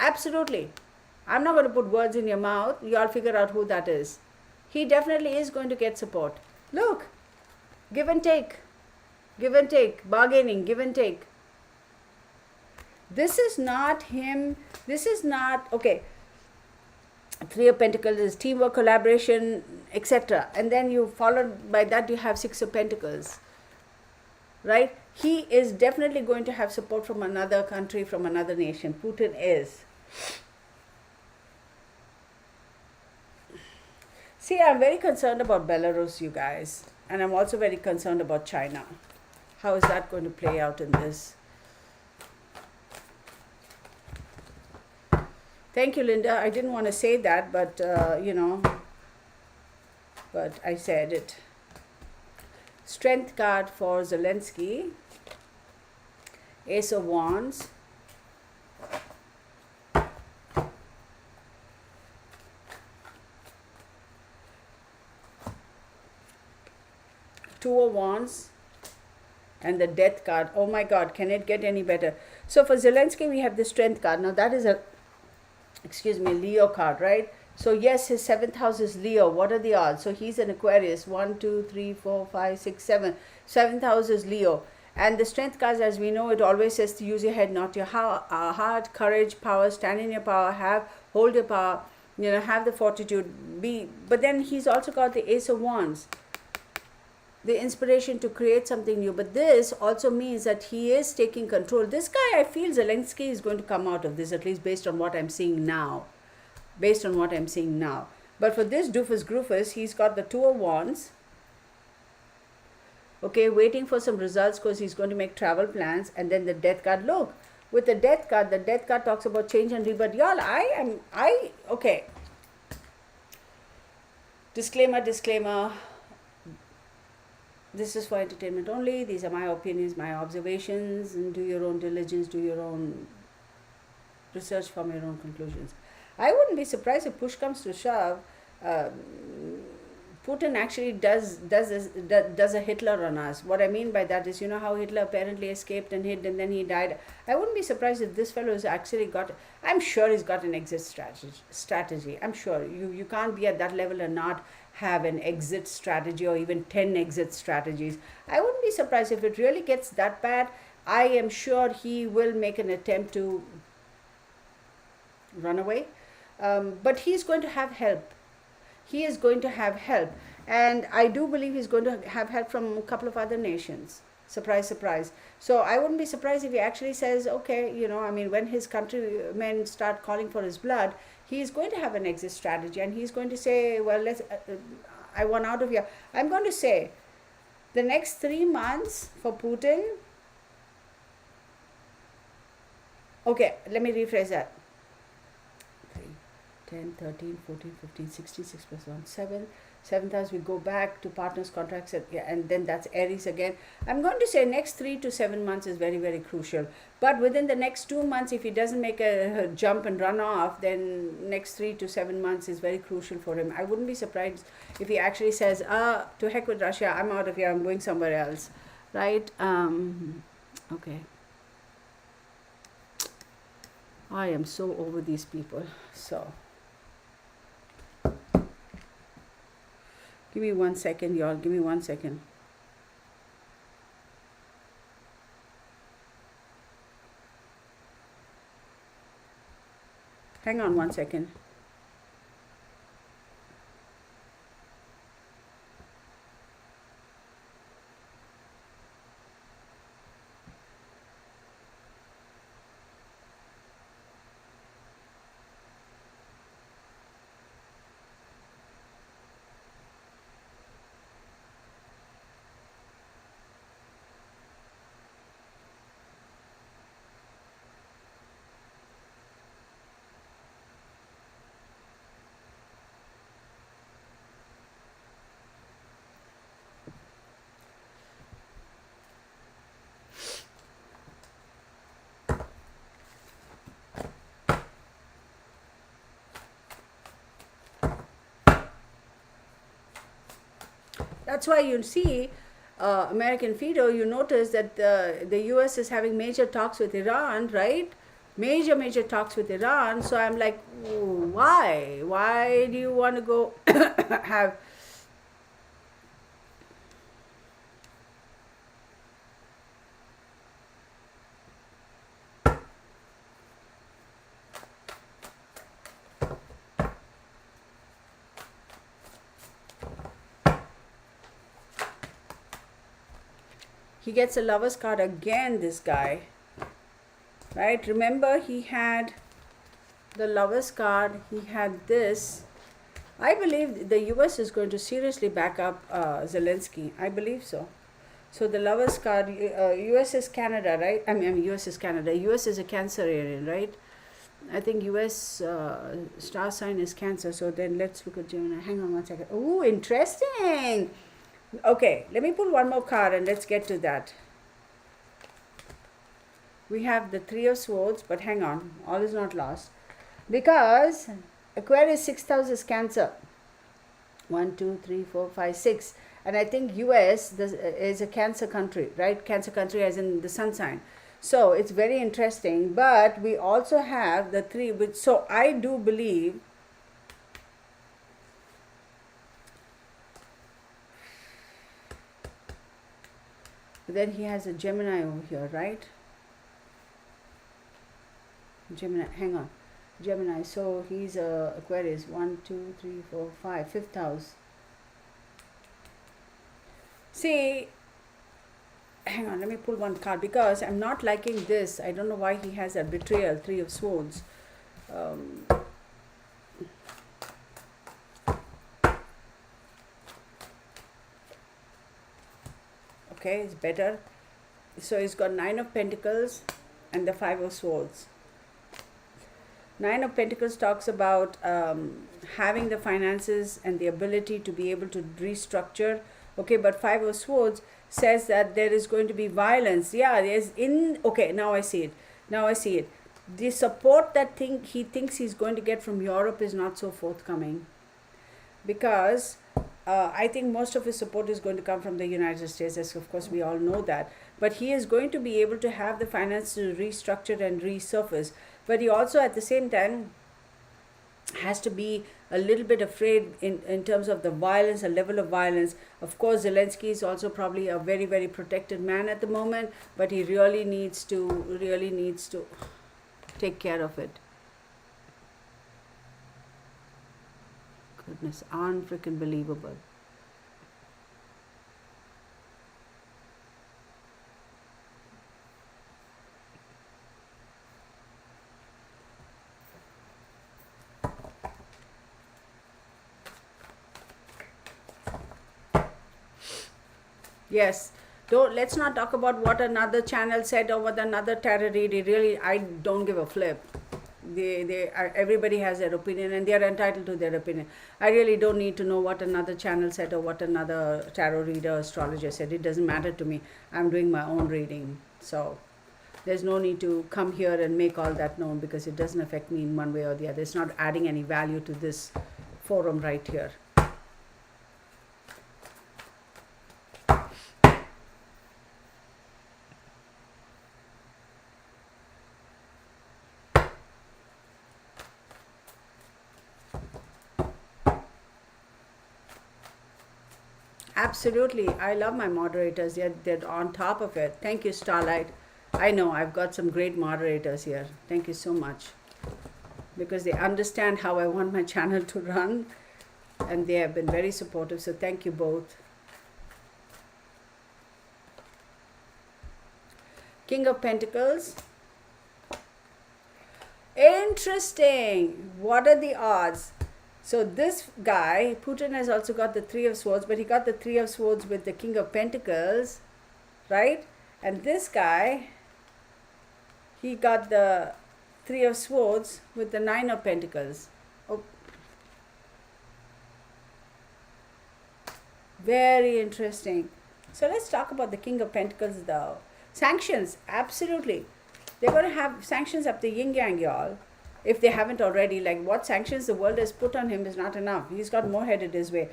Absolutely. I'm not going to put words in your mouth. You all figure out who that is. He definitely is going to get support. Look, give and take, bargaining, give and take. This is not him. This is not, okay. Three of Pentacles is teamwork, collaboration, etc. And then you followed by that you have Six of Pentacles, right? He is definitely going to have support from another country, from another nation. Putin is. See, I'm very concerned about Belarus, you guys. And I'm also very concerned about China. How is that going to play out in this? Thank you, Linda. I didn't want to say that, but, but I said it. Strength card for Zelensky. Ace of Wands. Two of Wands. And the Death card. Oh my God, can it get any better? So for Zelensky, we have the Strength card. Now that is a, Leo card, right? So yes, his 7th house is Leo. What are the odds? So he's an Aquarius. 1, 2, 3, 4, 5, 6, 7. 7th house is Leo. And the Strength cards, as we know, it always says to use your head, not your heart, courage, power, stand in your power, hold your power, have the fortitude, be. But then he's also got the Ace of Wands, the inspiration to create something new. But this also means that he is taking control. This guy, I feel Zelensky is going to come out of this, at least based on what I'm seeing now. But for this doofus groofus, he's got the Two of Wands. Okay, waiting for some results because he's going to make travel plans. And then the Death card. Look, with the Death card talks about change and rebirth. Y'all, okay. Disclaimer. This is for entertainment only. These are my opinions, my observations, and do your own diligence, do your own research, form your own conclusions. I wouldn't be surprised if push comes to shove. Putin actually does a Hitler on us. What I mean by that is, how Hitler apparently escaped and hid and then he died. I wouldn't be surprised if this fellow has actually I'm sure he's got an exit strategy. I'm sure. You can't be at that level and not have an exit strategy or even 10 exit strategies. I wouldn't be surprised if it really gets that bad. I am sure he will make an attempt to run away. But he's going to have help. He is going to have help. And I do believe he's going to have help from a couple of other nations. Surprise, surprise. So I wouldn't be surprised if he actually says, okay, when his countrymen start calling for his blood, he's going to have an exit strategy. And he's going to say, well, I want out of here. I'm going to say the next 3 months for Putin. Okay, let me rephrase that. 10, 13, 14, 15, 16, 6 plus 1, 7. 7th house, we go back to partners, contracts, and then that's Aries again. I'm going to say next 3 to 7 months is very, very crucial. But within the next 2 months, if he doesn't make a jump and run off, then next 3 to 7 months is very crucial for him. I wouldn't be surprised if he actually says, to heck with Russia, I'm out of here, I'm going somewhere else. Right? Okay. I am so over these people. So. Give me 1 second, y'all. Give me 1 second. Hang on 1 second. That's why you see American Fido, you notice that the US is having major talks with Iran, right? Major talks with Iran. So I'm like, why? Why do you want to go have... He gets a Lover's card again, this guy. Right? Remember, he had the Lover's card. He had this. I believe the US is going to seriously back up Zelensky. I believe so. So the lovers card, US is Canada, right? I mean, US is Canada. US is a Cancerian, right? I think US star sign is Cancer. So then let's look at Gemini. Hang on one second. Oh, interesting. Okay, let me pull one more card and let's get to that. We have the Three of Swords, but hang on, all is not lost. Because Aquarius 6th house is Cancer. 1, 2, 3, 4, 5, 6. And I think US is a Cancer country, right? Cancer country as in the sun sign. So it's very interesting. But we also have the three, which, so I do believe then he has a Gemini over here, right? Gemini, hang on. Gemini, so he's Aquarius. 1, 2, 3, 4, 5, 5th house. See, hang on, let me pull one card because I'm not liking this. I don't know why he has a betrayal, Three of Swords. Okay, it's better. So he's got 9 of Pentacles and the 5 of Swords. 9 of Pentacles talks about having the finances and the ability to be able to restructure. Okay, but 5 of Swords says that there is going to be violence. Yeah, there's okay, now I see it. Now I see it. The support that he thinks he's going to get from Europe is not so forthcoming. Because I think most of his support is going to come from the United States, as of course we all know that. But he is going to be able to have the finance to restructure and resurface. But he also at the same time has to be a little bit afraid in terms of the violence, a level of violence. Of course, Zelensky is also probably a very, very protected man at the moment, but he really needs to take care of it. Goodness, unfreaking believable. Yes, let's not talk about what another channel said or what another tarot reader. Really, I don't give a flip. Everybody has their opinion and they are entitled to their opinion. I really don't need to know what another channel said or what another tarot reader, astrologer said. It doesn't matter to me. I'm doing my own reading. So there's no need to come here and make all that known because it doesn't affect me in one way or the other. It's not adding any value to this forum right here. Absolutely. I love my moderators. They're on top of it. Thank you, Starlight. I know I've got some great moderators here. Thank you so much. Because they understand how I want my channel to run. And they have been very supportive. So thank you both. King of Pentacles. Interesting. What are the odds? So this guy, Putin, has also got the Three of Swords, but he got the Three of Swords with the King of Pentacles, right? And this guy, he got the Three of Swords with the Nine of Pentacles. Oh. Very interesting. So let's talk about the King of Pentacles though. Sanctions, absolutely. They're going to have sanctions up the yin-yang, y'all. If they haven't already, like what sanctions the world has put on him is not enough. He's got more headed his way.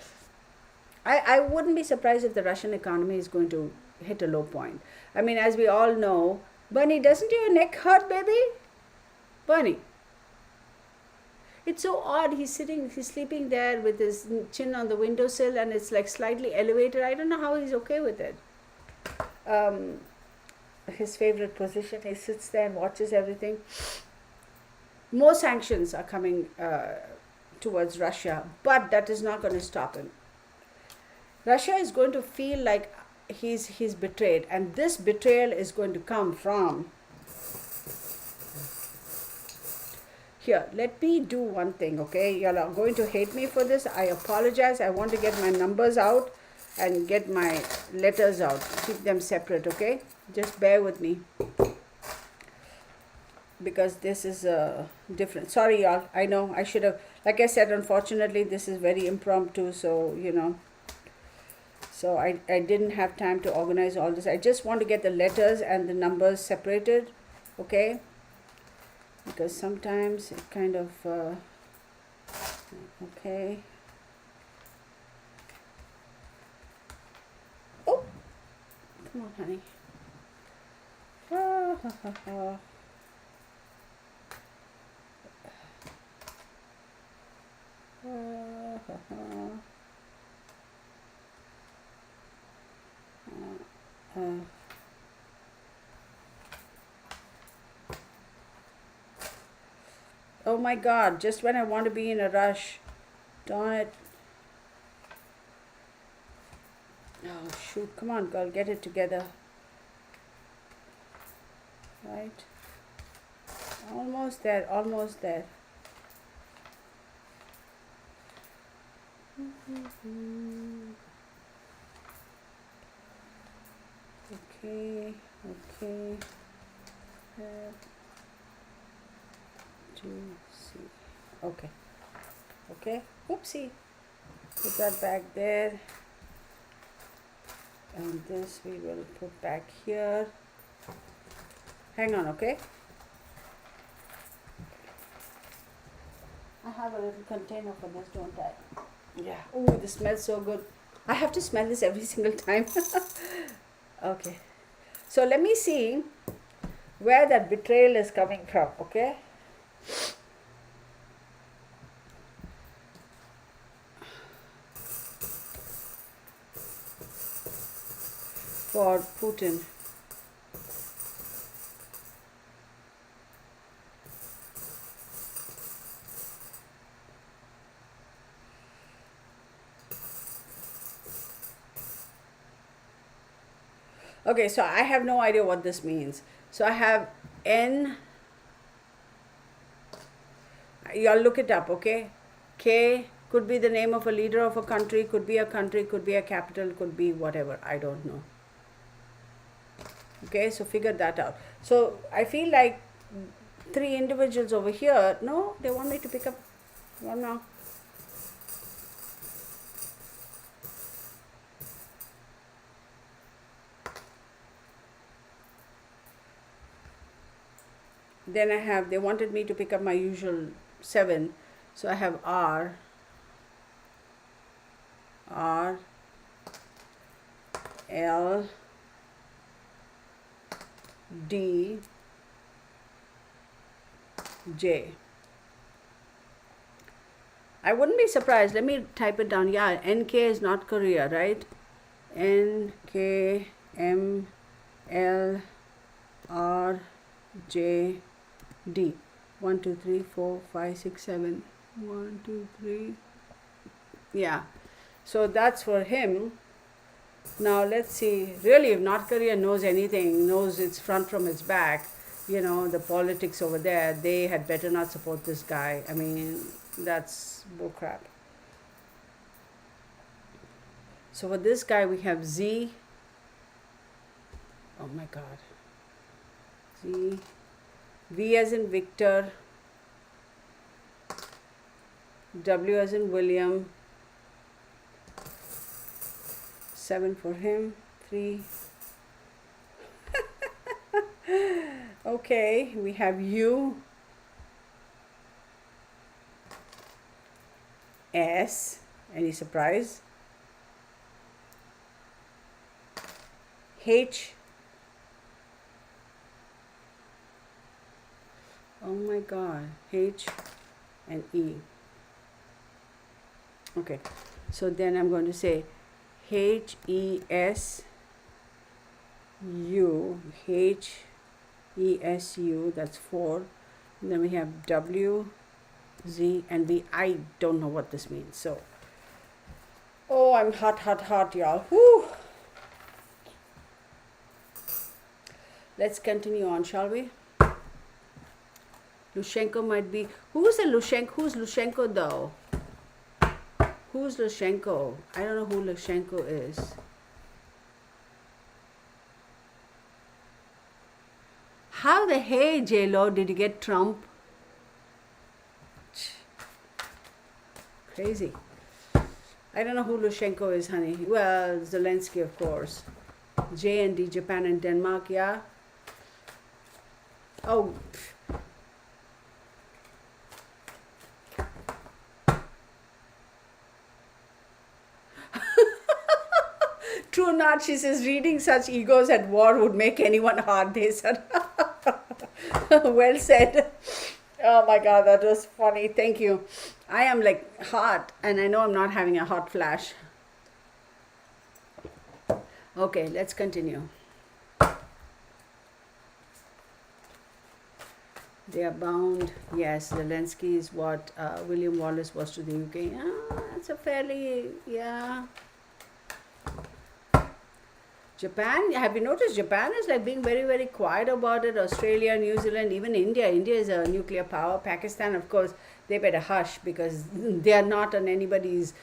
I wouldn't be surprised if the Russian economy is going to hit a low point. I mean, as we all know, Bunny, doesn't your neck hurt, baby? Bunny. It's so odd. He's sleeping there with his chin on the windowsill and it's like slightly elevated. I don't know how he's okay with it. His favorite position, he sits there and watches everything. More sanctions are coming towards Russia, but that is not going to stop him. Russia is going to feel like he's betrayed, and this betrayal is going to come from Here, let me do one thing, okay? Y'all are going to hate me for this. I apologize. I want to get my numbers out and get my letters out. Keep them separate, okay? Just bear with me. Because this is different. Sorry, y'all. I know I should have, like I said, unfortunately, this is very impromptu. So, you know, so I didn't have time to organize all this. I just want to get the letters and the numbers separated, okay? Because sometimes it kind of, okay. Oh, come on, honey. Ah, ha, ha, ha. Oh my God, just when I want to be in a rush. Darn it. Oh shoot, come on girl, get it together. Right? Almost there, almost there. Okay, okay. To see. Okay. Okay. Oopsie. Put that back there. And this we will put back here. Hang on, okay? I have a little container for this, don't I? Yeah. Oh, this smells so good. I have to smell this every single time. Okay. So let me see where that betrayal is coming from, okay? For Putin. Okay, so I have no idea what this means. So I have N, y'all look it up, okay? K could be the name of a leader of a country, could be a capital, could be whatever, I don't know. Okay, so figure that out. So I feel like 3 individuals over here, no, they want me to pick up one now. Then I have, they wanted me to pick up my usual 7. So I have R, L, D, J. I wouldn't be surprised. Let me type it down. Yeah, NK is not Korea, right? N, K, M, L, R, J, D. 1, 2, 3, 4, 5, 6, 7. 1, 2, 3. Yeah. So that's for him. Now let's see. Really, if North Korea knows anything, knows its front from its back, you know, the politics over there, they had better not support this guy. I mean, that's bullcrap. So for this guy, we have Z. Oh my God. Z. V as in Victor. W as in William. 7 for him. 3. Okay, we have U. S. Any surprise? H. Oh my God. H and E. Okay. So then I'm going to say H, E, S, U. H, E, S, U. That's 4. And then we have W, Z, and V. I don't know what this means. So, oh, I'm hot, y'all. Whew. Let's continue on, shall we? Lushenko might be. Who's Lushenko though? Who's Lushenko? I don't know who Lushenko is. How the hey J-Lo did you get Trump? Crazy. I don't know who Lushenko is, honey. Well, Zelensky, of course. J&D, Japan and Denmark, yeah. Oh. True not, she says, reading such egos at war would make anyone hard, they said. Well said. Oh my God, that was funny. Thank you. I am like hot, and I know I'm not having a hot flash. Okay, let's continue. They are bound. Yes, Zelensky is what William Wallace was to the UK. That's a fairly, yeah. Japan, have you noticed Japan is like being very, very quiet about it? Australia, New Zealand, even India. India is a nuclear power. Pakistan, of course, they better hush because they are not on anybody's,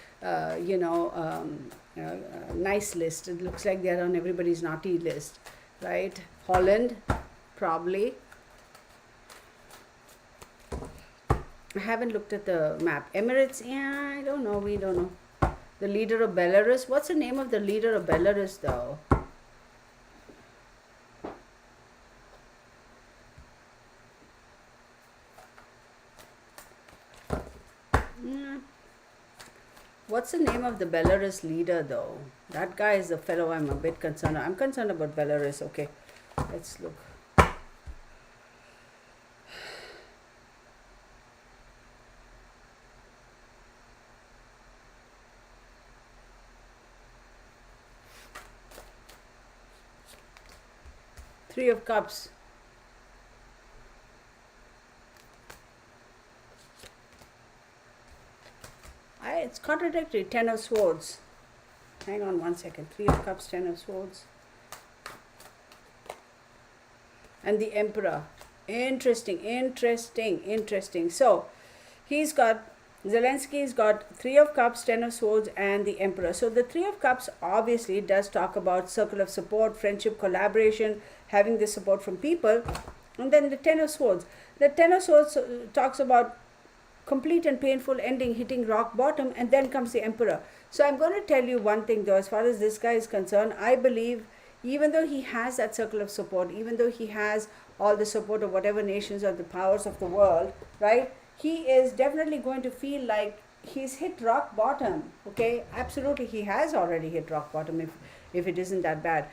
nice list. It looks like they're on everybody's naughty list, right? Holland, probably. I haven't looked at the map. Emirates, yeah, I don't know. We don't know. The leader of Belarus. What's the name of the leader of Belarus, though? What's the name of the Belarus leader, though? That guy is the fellow I'm a bit concerned. I'm concerned about Belarus. Okay, let's look. Three of Cups. It's contradictory. Ten of Swords. Hang on one second. Three of Cups, Ten of Swords. And the Emperor. Interesting. So, Zelensky's got Three of Cups, Ten of Swords, and the Emperor. So, the Three of Cups obviously does talk about circle of support, friendship, collaboration, having this support from people. And then the Ten of Swords. The Ten of Swords talks about complete and painful ending, hitting rock bottom, and then comes the Emperor. So I'm going to tell you one thing though, as far as this guy is concerned, I believe even though he has that circle of support, even though he has all the support of whatever nations or the powers of the world, right, he is definitely going to feel like he's hit rock bottom. Okay, absolutely, he has already hit rock bottom if it isn't that bad.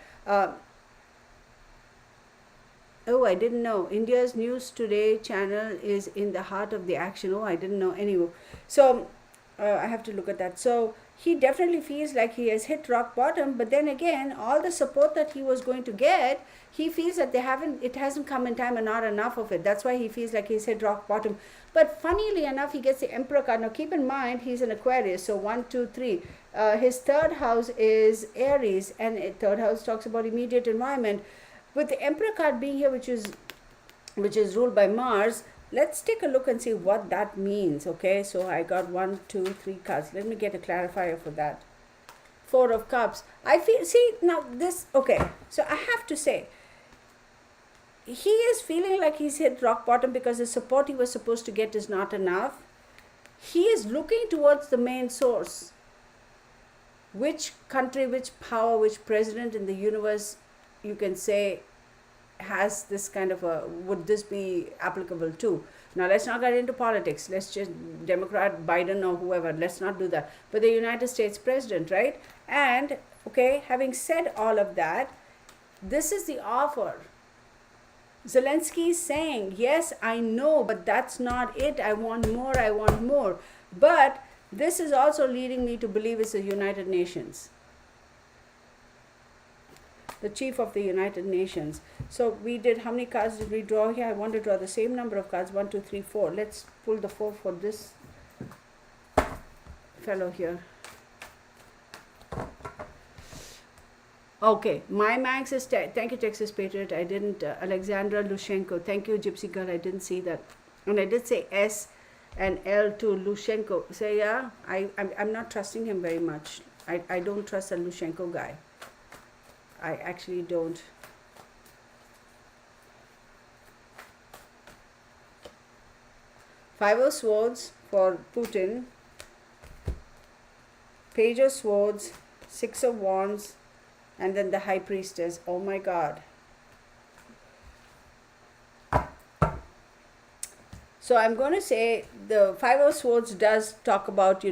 Oh, I didn't know. India's News Today channel is in the heart of the action. Oh, I didn't know. Anyway, so I have to look at that. So he definitely feels like he has hit rock bottom. But then again, all the support that he was going to get, he feels that it hasn't come in time and not enough of it. That's why he feels like he's hit rock bottom. But funnily enough, he gets the Emperor card. Now keep in mind, he's an Aquarius. So 1, 2, 3. His third house is Aries, and third house talks about immediate environment. With the Emperor card being here, which is ruled by Mars, let's take a look and see what that means. Okay, so I got 1, 2, 3 cards. Let me get a clarifier for that. Four of Cups. I feel, see, now this, okay, so I have to say, he is feeling like he's hit rock bottom because the support he was supposed to get is not enough. He is looking towards the main source. Which country, which power, which president in the universe, you can say, has this kind of would this be applicable to? Now let's not get into politics. Let's just Democrat, Biden or whoever, let's not do that. But the United States president, right? And, okay, having said all of that, this is the offer. Zelensky is saying, yes, I know, but that's not it. I want more. But this is also leading me to believe it's the United Nations. The chief of the United Nations. So we did, how many cards did we draw here? I want to draw the same number of cards, 1, 2, 3, 4. Let's pull the 4 for this fellow here. Okay, my max is, thank you Texas Patriot. I didn't, Alexandra Lushenko. Thank you Gypsy Girl, I didn't see that. And I did say S and L to Lushenko. So yeah, I'm not trusting him very much. I don't trust a Lushenko guy. I actually don't. Five of Swords for Putin. Page of Swords, Six of Wands, and then the High Priestess. Oh my God. So I'm going to say the Five of Swords does talk about,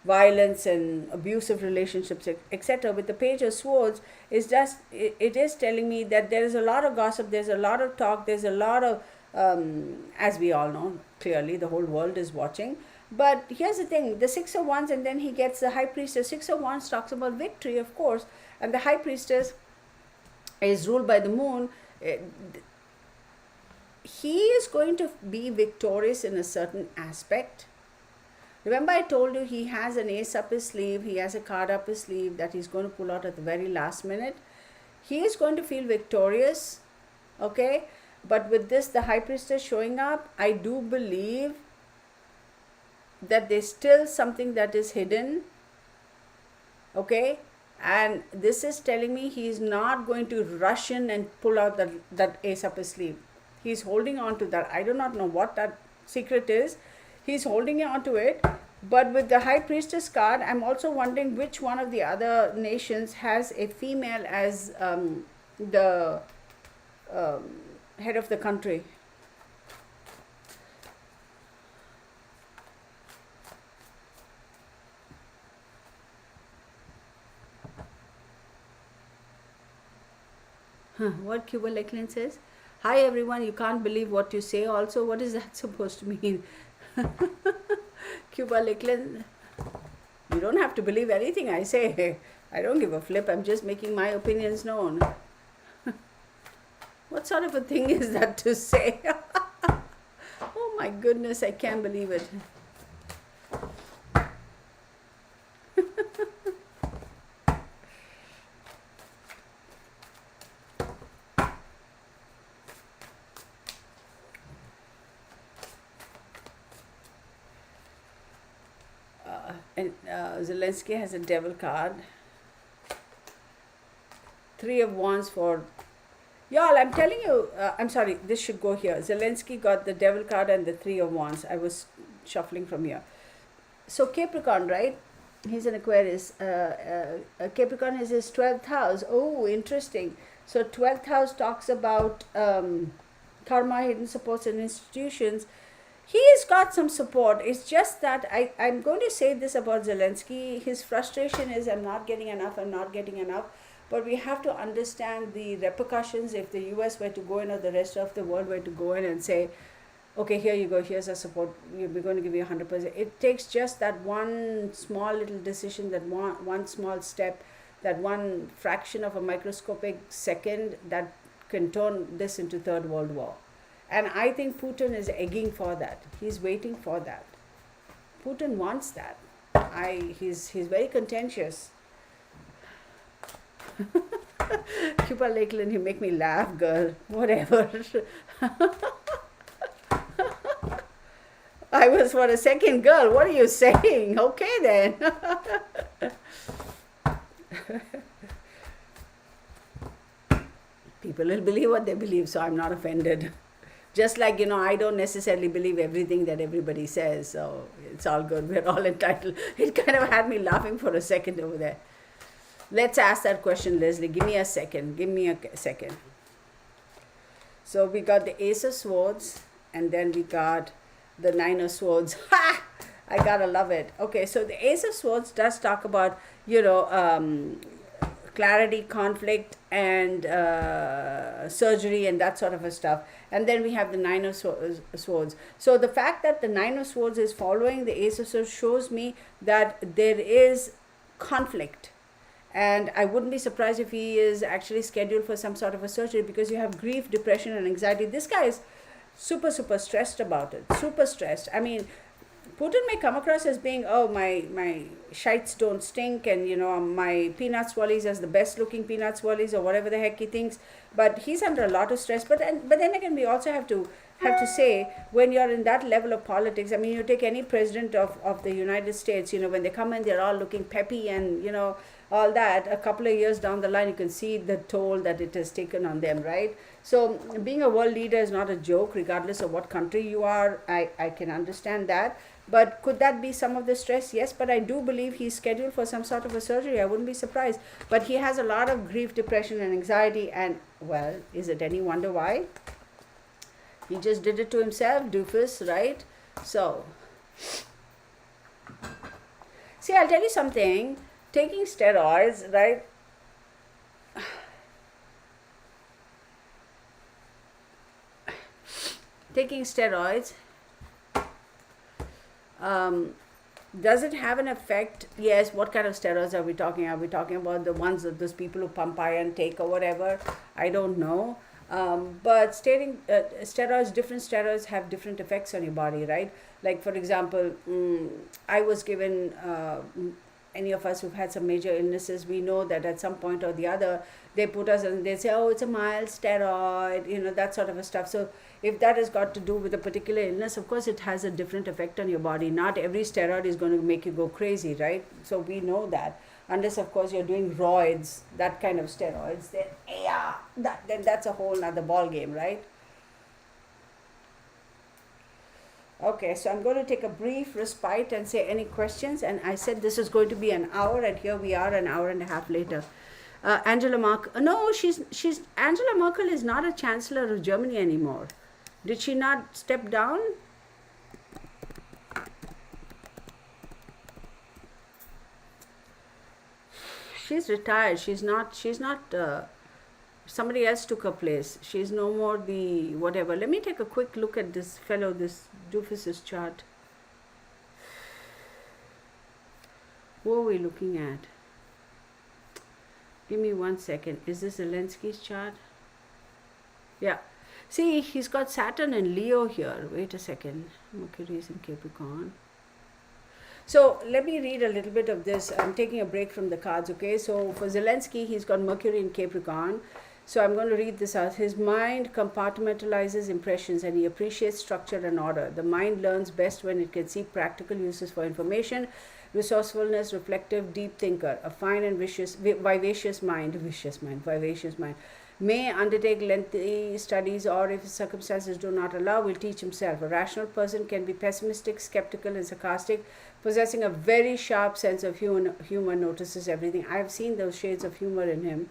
violence and abusive relationships, etc. With the Page of Swords, it is telling me that there is a lot of gossip, there's a lot of talk, there's a lot of, as we all know, clearly the whole world is watching. But here's the thing, the Six of Wands, and then he gets the High Priestess. Six of Wands talks about victory, of course, and the High Priestess is ruled by the moon. He is going to be victorious in a certain aspect. Remember I told you he has an ace up his sleeve, he has a card up his sleeve that he's going to pull out at the very last minute. He is going to feel victorious, okay? But with this, the High Priestess showing up, I do believe that there's still something that is hidden, okay? And this is telling me he's not going to rush in and pull out that ace up his sleeve. He's holding on to that. I do not know what that secret is. He's holding on to it. But with the High Priestess card, I'm also wondering which one of the other nations has a female as the head of the country. What Cuba Lakeland says? Hi everyone, you can't believe what you say. Also, what is that supposed to mean? Cuba Lakeland, you don't have to believe anything I say. I don't give a flip. I'm just making my opinions known. What sort of a thing is that to say? Oh my goodness, I can't believe it. And Zelensky has a devil card. Three of Wands for y'all. I'm telling you, I'm sorry, this should go here. Zelensky got the devil card and the Three of Wands. I was shuffling from here. So Capricorn, right? He's an Aquarius. Capricorn is his 12th house. Oh, interesting. So 12th house talks about karma, hidden supports and institutions. He's got some support. It's just that I'm going to say this about Zelensky. His frustration is I'm not getting enough. But we have to understand the repercussions if the US were to go in or the rest of the world were to go in and say, okay, here you go, here's our support, we're going to give you 100%. It takes just that one small little decision, that one small step, that one fraction of a microscopic second that can turn this into Third World War. And I think Putin is egging for that. He's waiting for that. Putin wants that. He's very contentious. Cuba Lakeland, you make me laugh, girl. Whatever. I was for a second, girl. What are you saying? Okay then. People will believe what they believe, so I'm not offended. Just like, I don't necessarily believe everything that everybody says, so it's all good. We're all entitled. It kind of had me laughing for a second over there. Let's ask that question, Leslie. Give me a second. So we got the Ace of Swords, and then we got the Nine of Swords. Ha! I gotta love it. Okay, so the Ace of Swords does talk about, clarity, conflict, and surgery and that sort of a stuff. And then we have the Nine of Swords. So the fact that the Nine of Swords is following the Ace of Swords shows me that there is conflict. And I wouldn't be surprised if he is actually scheduled for some sort of a surgery, because you have grief, depression, and anxiety. This guy is super, super stressed about it. Super stressed. I mean, Putin may come across as being, oh, my shites don't stink, and my peanut swirlies as the best looking peanut swirlies, or whatever the heck he thinks. But he's under a lot of stress. But then again, we also have to have to say, when you're in that level of politics, I mean, you take any president of the United States, when they come in, they're all looking peppy and, all that. A couple of years down the line, you can see the toll that it has taken on them, right? So being a world leader is not a joke, regardless of what country you are. I can understand that. But could that be some of the stress? Yes, but I do believe he's scheduled for some sort of a surgery. I wouldn't be surprised. But he has a lot of grief, depression, and anxiety. And, well, is it any wonder why? He just did it to himself, doofus, right? So, see, I'll tell you something. Taking steroids, right? Taking steroids, does it have an effect? Yes. What kind of steroids are we talking? Are we talking about the ones that those people who pump iron take or whatever? I don't know. But steroids, different steroids have different effects on your body, right? Like, for example, I was given, any of us who've had some major illnesses, we know that at some point or the other, they put us and they say, oh, it's a mild steroid, that sort of a stuff. So if that has got to do with a particular illness, of course, it has a different effect on your body. Not every steroid is going to make you go crazy, right? So we know that. Unless, of course, you're doing roids, that kind of steroids, then that's a whole nother ball game, right? Okay, so I'm going to take a brief respite and say any questions. And I said this is going to be an hour, and here we are, an hour and a half later. Angela Merkel. No, Angela Merkel is not a chancellor of Germany anymore. Did she not step down? She's retired. She's not. Somebody else took her place. She's no more the whatever. Let me take a quick look at this fellow, this doofus's chart. What are we looking at? Give me 1 second. Is this Zelensky's chart? Yeah. See, he's got Saturn and Leo here. Wait a second. Mercury is in Capricorn. So let me read a little bit of this. I'm taking a break from the cards, okay? So for Zelensky, he's got Mercury in Capricorn. So I'm going to read this out. His mind compartmentalizes impressions and he appreciates structure and order. The mind learns best when it can see practical uses for information. Resourcefulness, reflective, deep thinker, a fine and vivacious mind, may undertake lengthy studies or, if circumstances do not allow, will teach himself. A rational person can be pessimistic, skeptical, and sarcastic, possessing a very sharp sense of humor, notices everything. I've seen those shades of humor in him.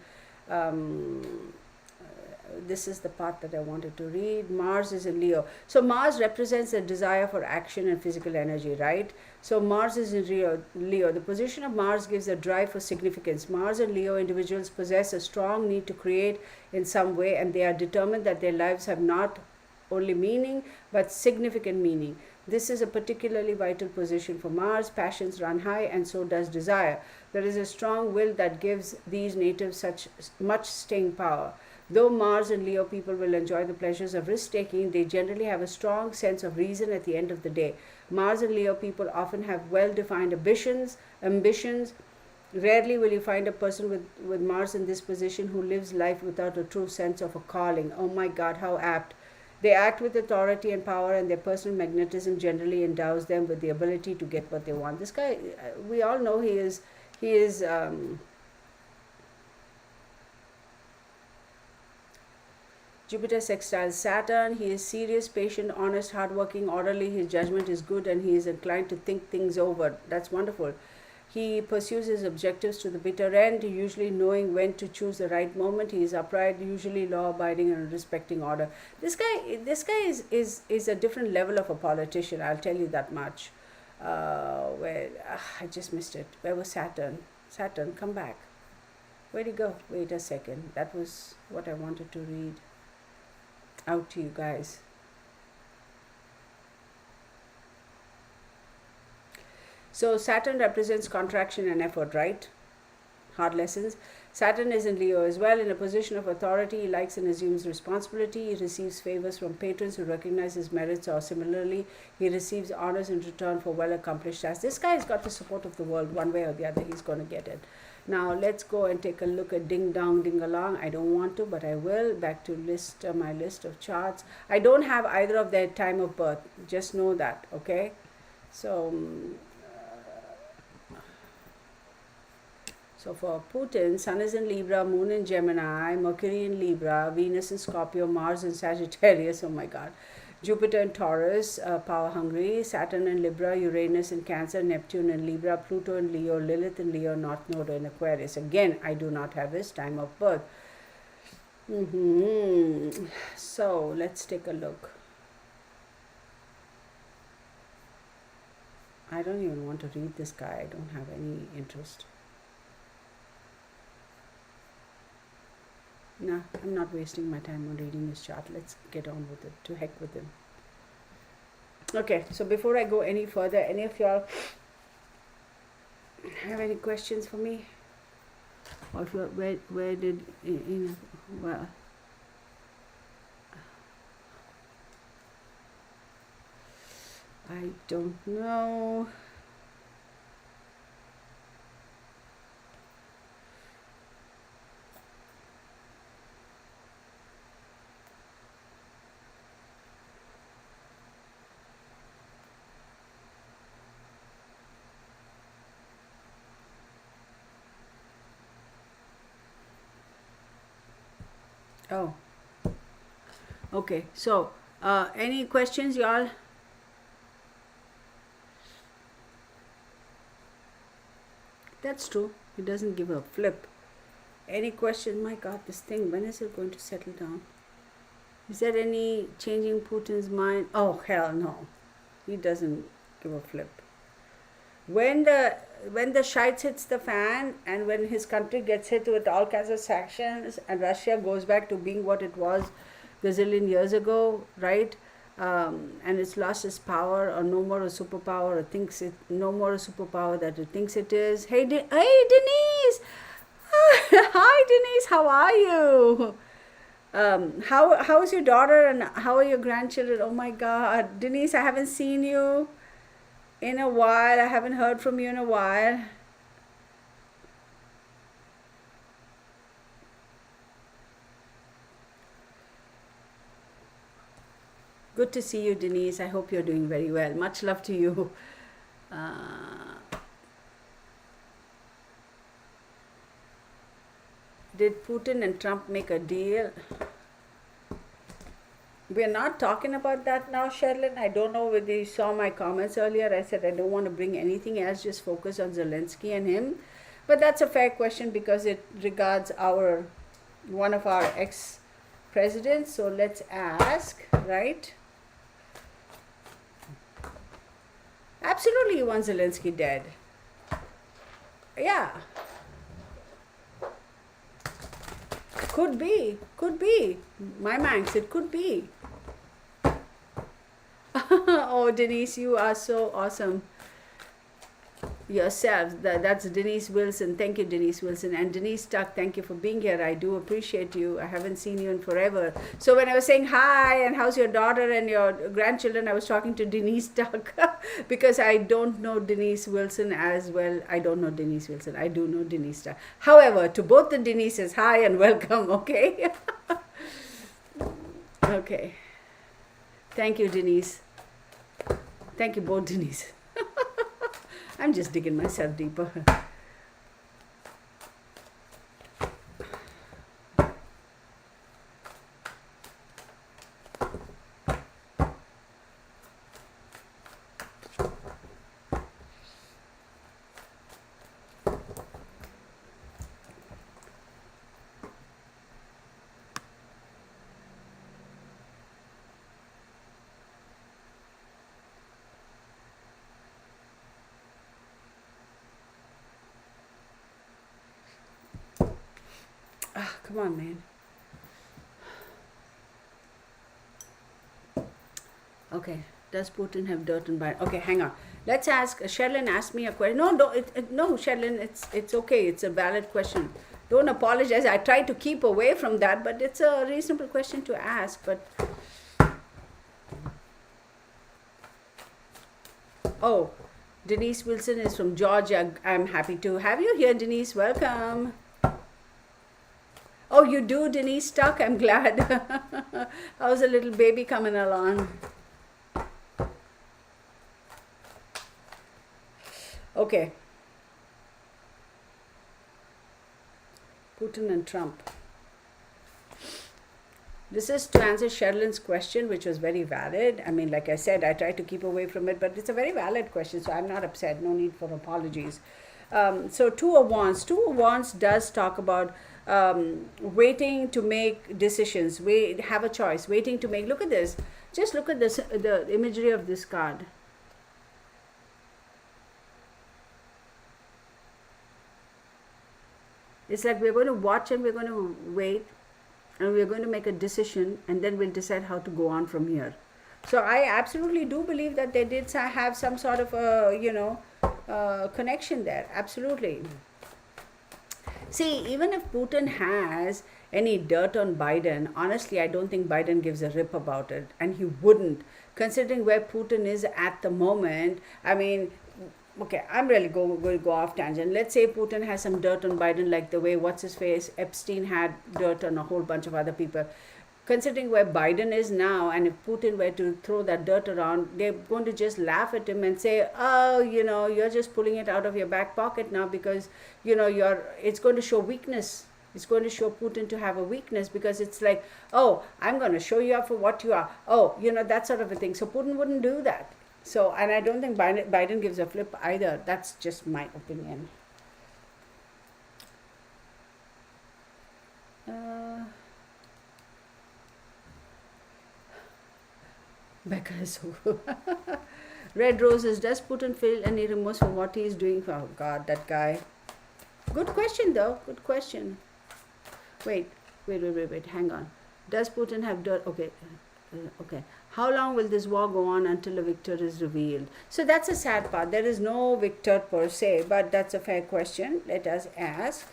This is the part that I wanted to read. Mars is in Leo. So Mars represents a desire for action and physical energy, right? So Mars is in Leo. The position of Mars gives a drive for significance. Mars and Leo individuals possess a strong need to create in some way, and they are determined that their lives have not only meaning but significant meaning. This is a particularly vital position for Mars. Passions run high, and so does desire. There is a strong will that gives these natives such much staying power. Though Mars and Leo people will enjoy the pleasures of risk-taking, they generally have a strong sense of reason at the end of the day. Mars and Leo people often have well-defined ambitions. Rarely will you find a person with Mars in this position who lives life without a true sense of a calling. Oh my God, how apt. They act with authority and power, and their personal magnetism generally endows them with the ability to get what they want. This guy, we all know he is Jupiter sextiles Saturn. He is serious, patient, honest, hardworking, orderly. His judgment is good and he is inclined to think things over. That's wonderful. He pursues his objectives to the bitter end, usually knowing when to choose the right moment. He is upright, usually law-abiding and respecting order. This guy is a different level of a politician, I'll tell you that much. I just missed it. Where was Saturn? Saturn, come back. Where'd he go? Wait a second. That was what I wanted to read out to you guys. So Saturn represents contraction and effort, right? hard lessons. Saturn is in Leo as well. In a position of authority, he likes and assumes responsibility. He receives favors from patrons who recognize his merits, or similarly, he receives honors in return for well accomplished tasks. This guy has got the support of the world, one way or the other. He's going to get it. Now let's go and take a look at Ding Dong Ding Along. I don't want to, but I will. Back to my list of charts. I don't have either of their time of birth. Just know that, okay? So for Putin, Sun is in Libra, Moon in Gemini, Mercury in Libra, Venus in Scorpio, Mars in Sagittarius, oh my God. Jupiter in Taurus, power hungry, Saturn in Libra, Uranus in Cancer, Neptune in Libra, Pluto in Leo, Lilith in Leo, North Node in Aquarius. Again, I do not have his time of birth. So let's take a look. I don't even want to read this guy. I don't have any interest. No, I'm not wasting my time on reading his chart. Let's get on with it. To heck with him. Okay, so before I go any further, any of y'all have any questions for me? Or if where did, well, I don't know. Oh, okay. So, any questions, y'all? That's true. He doesn't give a flip. Any questions? My God, this thing, when is it going to settle down? Is there any changing Putin's mind? Oh, hell no. He doesn't give a flip. When the shite hits the fan, and when his country gets hit with all kinds of sanctions, and Russia goes back to being what it was gazillion years ago, right? And it's lost its power, or no more a superpower, or thinks it no more a superpower that it thinks it is. Hey, hey Denise! Hi Denise, how are you? How's your daughter, and how are your grandchildren? Oh my God, Denise, I haven't seen you in a while. I haven't heard from you in a while. Good to see you, Denise. I hope you're doing very well. Much love to you. Did Putin and Trump make a deal? We're not talking about that now, Sherlyn. I don't know whether you saw my comments earlier. I said I don't want to bring anything else, just focus on Zelensky and him. But that's a fair question because it regards one of our ex-presidents. So let's ask, right? Absolutely, you want Zelensky dead. Yeah. Could be. My Manx, it could be. Oh, Denise, you are so awesome yourself. That's Denise Wilson. Thank you, Denise Wilson. And Denise Tuck, thank you for being here. I do appreciate you. I haven't seen you in forever. So when I was saying hi and how's your daughter and your grandchildren, I was talking to Denise Tuck because I don't know Denise Wilson as well. I don't know Denise Wilson. I do know Denise Tuck. However, to both the Denises, hi and welcome, okay? Okay. Thank you, Denise. Thank you both, Denise. I'm just digging myself deeper. Come on, man. Okay, Does Putin have dirt on Biden? Okay, hang on. Let's ask. Sherlyn asked me a question. No, no, Sherlyn, it's okay. It's a valid question. Don't apologize. I try to keep away from that, but it's a reasonable question to ask. But oh, Denise Wilson is from Georgia. I'm happy to have you here, Denise. Welcome. Oh, you do, Denise Stuck? I'm glad. How's a little baby coming along? Okay. Putin and Trump. This is to answer Sherlyn's question, which was very valid. I mean, like I said, I try to keep away from it, but it's a very valid question, so I'm not upset. No need for apologies. So Two of Wands does talk about waiting to make decisions. Have a choice, waiting to make. Look at this. Just look at this, the imagery of this card. It's like we're going to watch and we're going to wait and we're going to make a decision and then we'll decide how to go on from here. So I absolutely do believe that they did have some sort of a, connection there. Absolutely. See, even if Putin has any dirt on Biden, honestly, I don't think Biden gives a rip about it. And he wouldn't, considering where Putin is at the moment. I mean, okay, I'm really going to go off tangent. Let's say Putin has some dirt on Biden, like the way what's-his-face Epstein had dirt on a whole bunch of other people. Considering where Biden is now, and if Putin were to throw that dirt around, they're going to just laugh at him and say, oh, you're just pulling it out of your back pocket now because, it's going to show weakness. It's going to show Putin to have a weakness because it's like, oh, I'm going to show you up for what you are. Oh, that sort of a thing. So Putin wouldn't do that. So, and I don't think Biden gives a flip either. That's just my opinion. Becca is so Red Roses, does Putin feel any remorse for what he is doing? Oh God, that guy. Good question though, good question. Wait, hang on. Does Putin have dirt? Okay. Okay. How long will this war go on until a victor is revealed? So that's a sad part. There is no victor per se, but that's a fair question. Let us ask.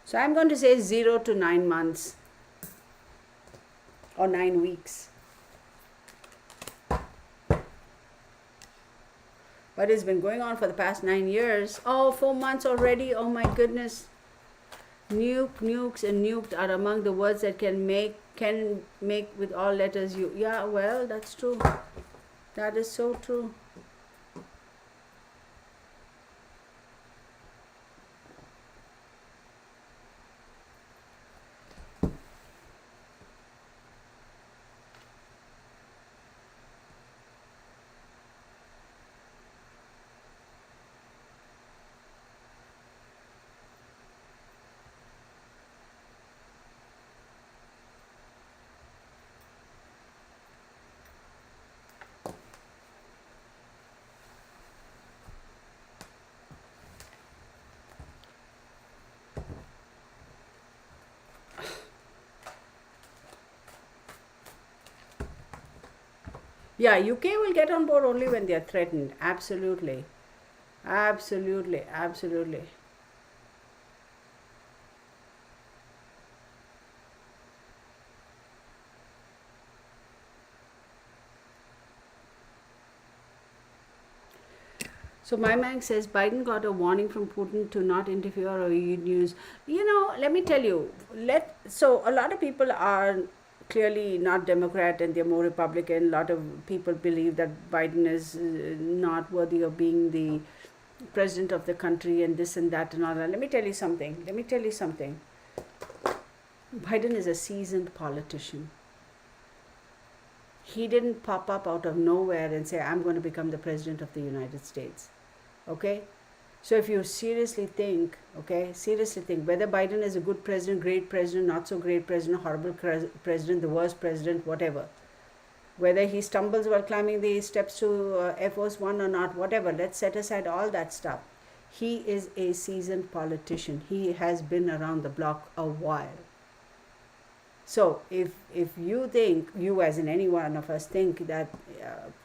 So I'm going to say 0 to 9 months or 9 weeks. But it's been going on for the past 9 years. Oh, 4 months already. Oh my goodness. Nukes and nuked are among the words that can make with all letters you. Yeah, well, that's true. That is so true. Yeah, UK will get on board only when they are threatened. Absolutely. Absolutely. So my man says Biden got a warning from Putin to not interfere or use. Let me tell you. So a lot of people are clearly not Democrat and they're more Republican. A lot of people believe that Biden is not worthy of being the president of the country and this and that and all that. Let me tell you something. Biden is a seasoned politician. He didn't pop up out of nowhere and say, I'm going to become the president of the United States. Okay? So if you seriously think, whether Biden is a good president, great president, not so great president, horrible president, the worst president, whatever, whether he stumbles while climbing the steps to Air Force One or not, whatever, let's set aside all that stuff. He is a seasoned politician. He has been around the block a while. So if you think, you as in any one of us think that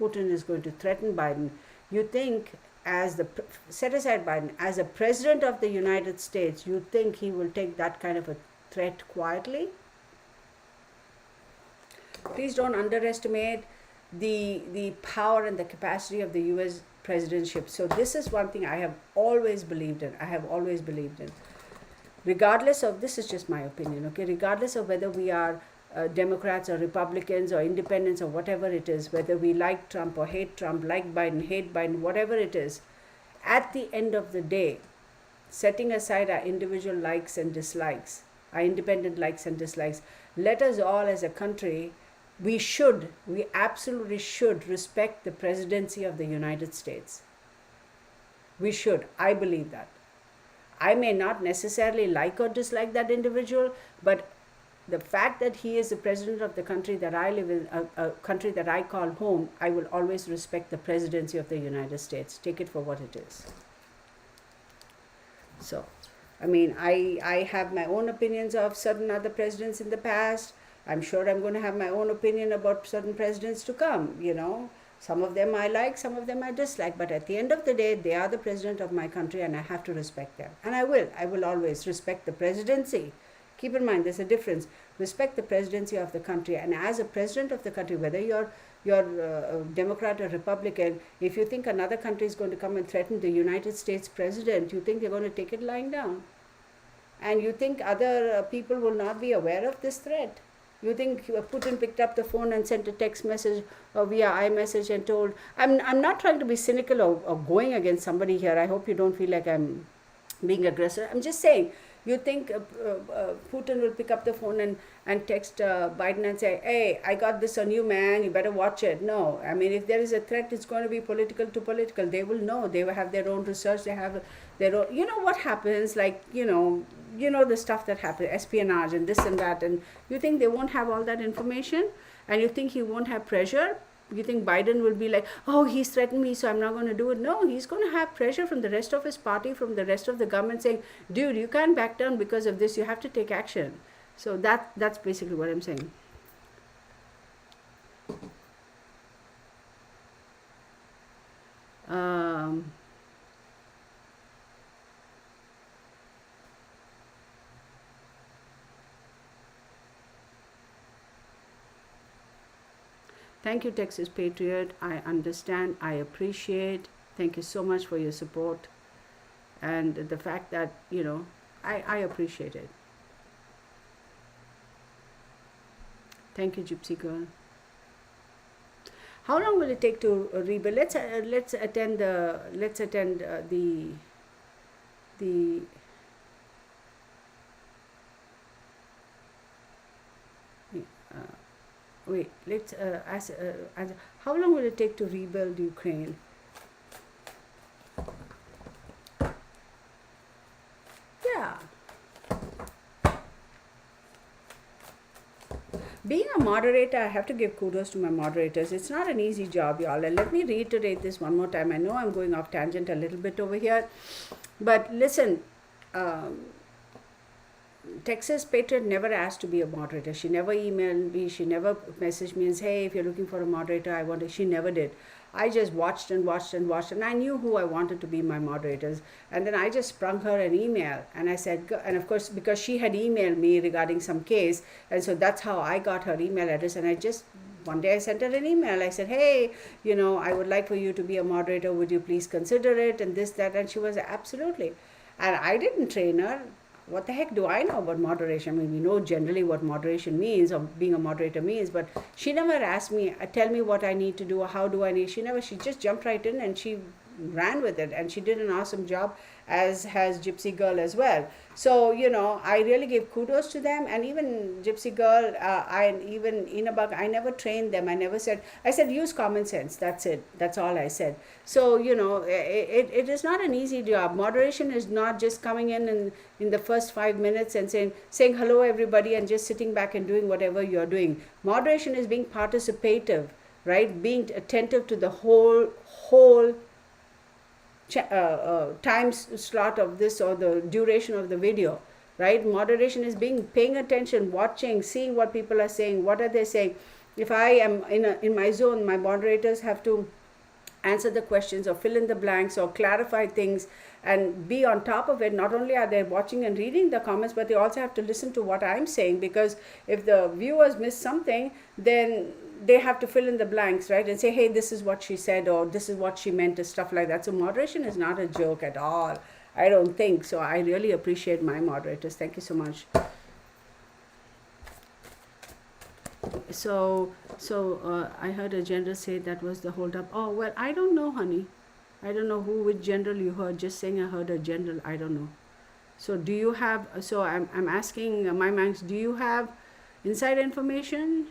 Putin is going to threaten Biden, you think set aside Biden, as a president of the United States, you think he will take that kind of a threat quietly? Please don't underestimate the power and the capacity of the US presidentship. So this is one thing I have always believed in. Regardless of, this is just my opinion, okay, regardless of whether we are Democrats or Republicans or independents or whatever it is, whether we like Trump or hate Trump, like Biden, hate Biden, whatever it is, at the end of the day, setting aside our individual likes and dislikes, our independent likes and dislikes, let us all as a country, we absolutely should respect the presidency of the United States. We should. I believe that. I may not necessarily like or dislike that individual, but the fact that he is the president of the country that I live in, a country that I call home, I will always respect the presidency of the United States. Take it for what it is. So, I mean, I have my own opinions of certain other presidents in the past. I'm sure I'm going to have my own opinion about certain presidents to come, you know. Some of them I like, some of them I dislike. But at the end of the day, they are the president of my country and I have to respect them. And I will always respect the presidency. Keep in mind, there's a difference. Respect the presidency of the country. And as a president of the country, whether you're Democrat or Republican, if you think another country is going to come and threaten the United States president, you think they're going to take it lying down. And you think other people will not be aware of this threat. You think Putin picked up the phone and sent a text message or via iMessage and told, I'm not trying to be cynical or going against somebody here. I hope you don't feel like I'm being aggressive. I'm just saying, you think Putin will pick up the phone and text Biden and say, hey, I got this on you, man, you better watch it. No, I mean, if there is a threat, it's going to be political to political. They will know. They will have their own research. They have their own, you know what happens, like, you know the stuff that happens, espionage and this and that. And you think they won't have all that information? And you think he won't have pressure? You think Biden will be like, oh, he's threatened me, so I'm not going to do it? No, he's going to have pressure from the rest of his party, from the rest of the government saying, dude, you can't back down because of this. You have to take action. So that's basically what I'm saying. Thank you, Texas Patriot. I understand. I appreciate. Thank you so much for your support. And the fact that, I appreciate it. Thank you, Gypsy Girl. How long will it take to rebuild? Let's attend the wait, let's ask, how long will it take to rebuild Ukraine? Yeah. Being a moderator, I have to give kudos to my moderators. It's not an easy job, y'all. And let me reiterate this one more time. I know I'm going off tangent a little bit over here. But listen, Texas Patriot never asked to be a moderator. She never emailed me. She never messaged me and said, hey, if you're looking for a moderator, she never did. I just watched and watched and watched, and I knew who I wanted to be my moderators. And then I just sprung her an email, and I said, and of course, because she had emailed me regarding some case, and so that's how I got her email address. And one day I sent her an email. I said, hey, I would like for you to be a moderator. Would you please consider it? And this, that, and she was absolutely. And I didn't train her. What the heck do I know about moderation? I mean, we know generally what moderation means or being a moderator means, but she never asked me, tell me what I need to do or how do I need. She just jumped right in and she ran with it, and she did an awesome job, as has Gypsy Girl as well. So I really give kudos to them. And even Gypsy Girl, even Inabak, I never trained them. I said use common sense. That's it. That's all I said. So it is not an easy job. Moderation is not just coming in the first 5 minutes and saying hello everybody and just sitting back and doing whatever you're doing. Moderation is being participative, right? Being attentive to the whole time slot of this, or the duration of the video, right? Moderation is paying attention, watching, seeing what people are saying, what are they saying. If I am in my zone, my moderators have to answer the questions or fill in the blanks or clarify things and be on top of it. Not only are they watching and reading the comments, but they also have to listen to what I'm saying, because if the viewers miss something, then they have to fill in the blanks, right? And say, hey, this is what she said, or this is what she meant, and stuff like that. So moderation is not a joke at all. I don't think so. I really appreciate my moderators. Thank you so much. So I heard a general say that was the hold up. Oh, well, I don't know, honey. I don't know which general you heard. Just saying I heard a general. I don't know. So do you have, so I'm asking my minds, do you have inside information?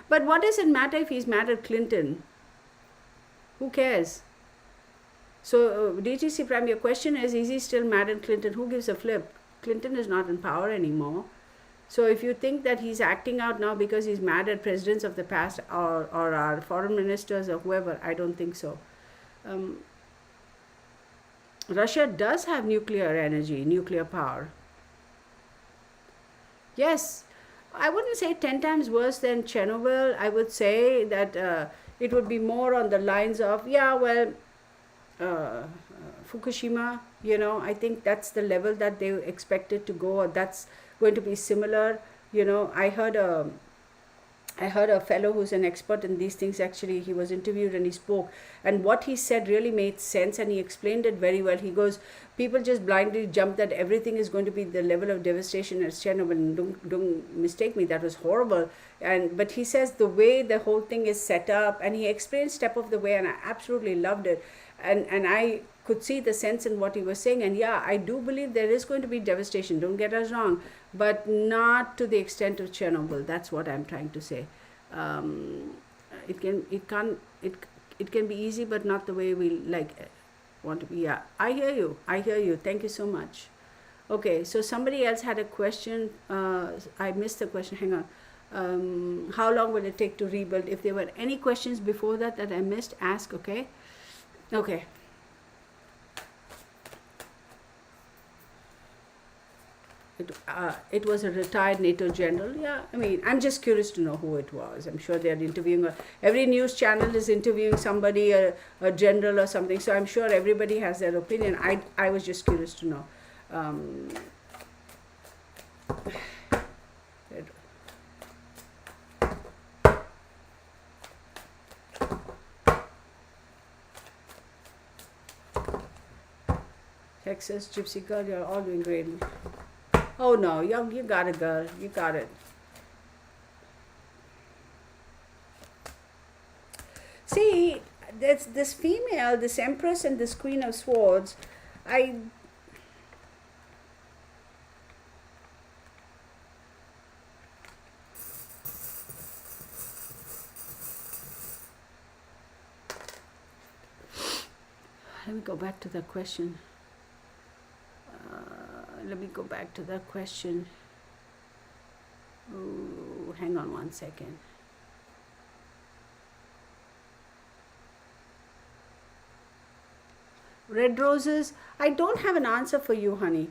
But what does it matter if he's mad at Clinton? Who cares? So DTC Prime, your question is he still mad at Clinton? Who gives a flip? Clinton is not in power anymore. So if you think that he's acting out now because he's mad at presidents of the past, or our foreign ministers or whoever, I don't think so. Russia does have nuclear energy, nuclear power. Yes, I wouldn't say 10 times worse than Chernobyl. I would say that it would be more on the lines of, Fukushima, I think that's the level that they expected to go, or that's going to be similar. I heard a fellow who's an expert in these things. Actually, he was interviewed and he spoke, and what he said really made sense, and he explained it very well. He goes, people just blindly jump that everything is going to be the level of devastation as Chernobyl. Don't mistake me, that was horrible. But he says the way the whole thing is set up, and he explained step of the way, and I absolutely loved it. And I could see the sense in what he was saying. And yeah, I do believe there is going to be devastation, don't get us wrong, but not to the extent of Chernobyl. That's what I'm trying to say. It can be easy, but not the way we want to be. Yeah, I hear you. Thank you so much. Okay, so somebody else had a question. I missed the question. Hang on. How long will it take to rebuild? If there were any questions before that I missed, ask. Okay. It was a retired NATO general. Yeah, I mean, I'm just curious to know who it was. I'm sure they're interviewing, every news channel is interviewing somebody, a general or something. So I'm sure everybody has their opinion. I was just curious to know. Texas, Gypsy Girl, you're all doing great. Oh no, you got it, girl. You got it. See, this female, this Empress and this Queen of Swords, let me go back to the question. Ooh, hang on one second. Red roses, I don't have an answer for you, honey,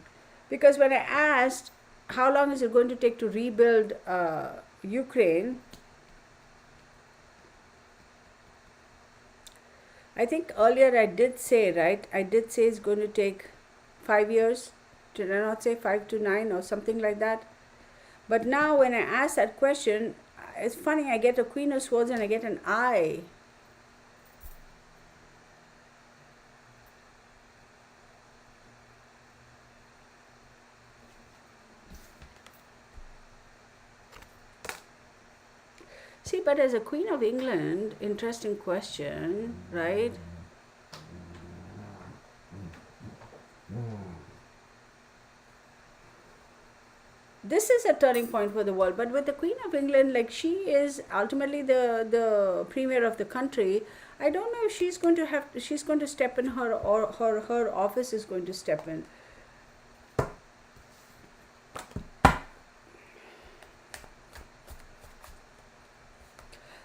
because when I asked how long is it going to take to rebuild Ukraine, I think earlier I did say, right? I did say it's going to take 5 years. Did I not say 5 to 9 or something like that? But now when I ask that question, it's funny, I get a Queen of Swords and I get an eye. See, but as a Queen of England, interesting question, right? this is a turning point for the world. But with the Queen of England, like, she is ultimately the premier of the country. I don't know if she's going to step in, her office is going to step in.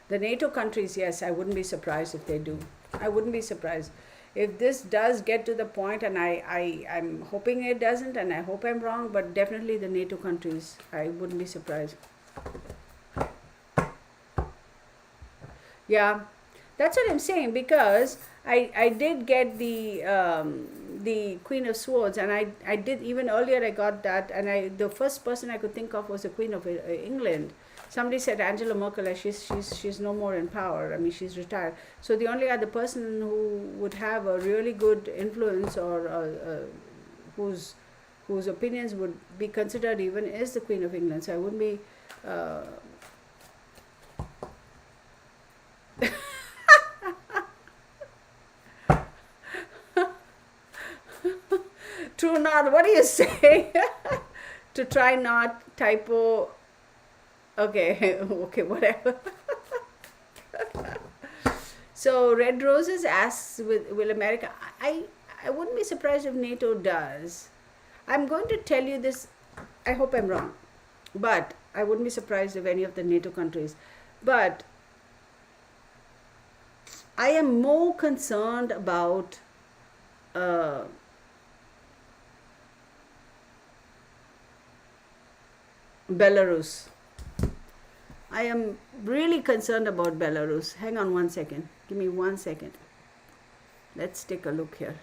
The NATO countries, yes, I wouldn't be surprised if they do. I wouldn't be surprised if this does get to the point, and I'm hoping it doesn't, and I hope I'm wrong, but definitely the NATO countries, I wouldn't be surprised. Yeah, that's what I'm saying, because I did get the Queen of Swords, and I did, even earlier I got that, and the first person I could think of was the Queen of England. Somebody said Angela Merkel, she's no more in power. I mean, she's retired. So the only other person who would have a really good influence, or whose opinions would be considered even, is the Queen of England. So I wouldn't be. True not. What do you say? To try not typo. Okay, okay, whatever. So Red Roses asks, will America? I wouldn't be surprised if NATO does. I'm going to tell you this. I hope I'm wrong, but I wouldn't be surprised if any of the NATO countries. But I am more concerned about Belarus. I am really concerned about Belarus. Hang on one second. Give me 1 second. Let's take a look here.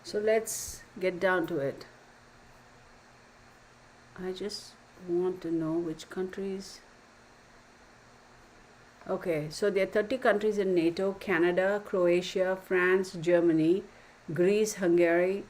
So let's get down to it. I just want to know which countries. Okay, so there are 30 countries in NATO: Canada, Croatia, France, Germany, Greece, Hungary,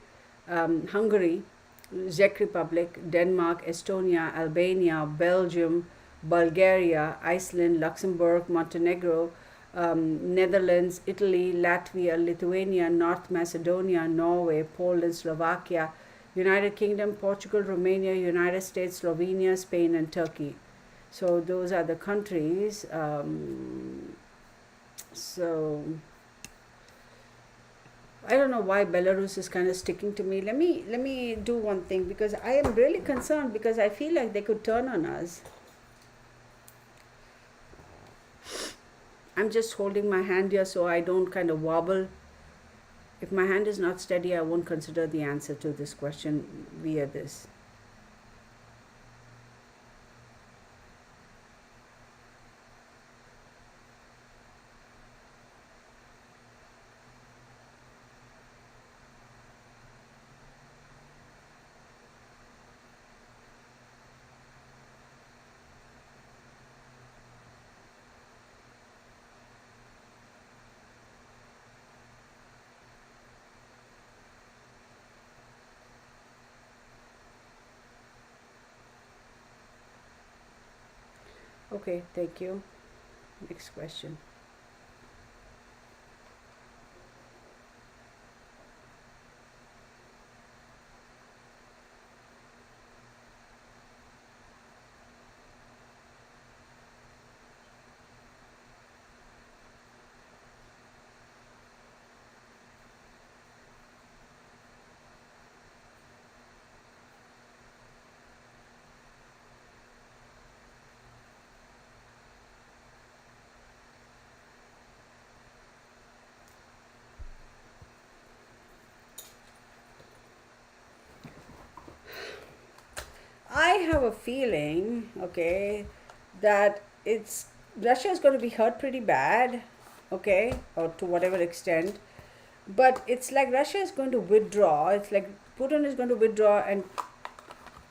Czech Republic, Denmark, Estonia, Albania, Belgium, Bulgaria, Iceland, Luxembourg, Montenegro, Netherlands, Italy, Latvia, Lithuania, North Macedonia, Norway, Poland, Slovakia, United Kingdom, Portugal, Romania, United States, Slovenia, Spain, and Turkey. So those are the countries. So I don't know why Belarus is kind of sticking to me. Let me do one thing, because I am really concerned, because I feel like they could turn on us. I'm just holding my hand here so I don't kind of wobble. If my hand is not steady, I won't consider the answer to this question via this. Okay, thank you. Next question. I have a feeling, okay, that Russia is going to be hurt pretty bad, okay, or to whatever extent. But it's like Russia is going to withdraw. It's like Putin is going to withdraw and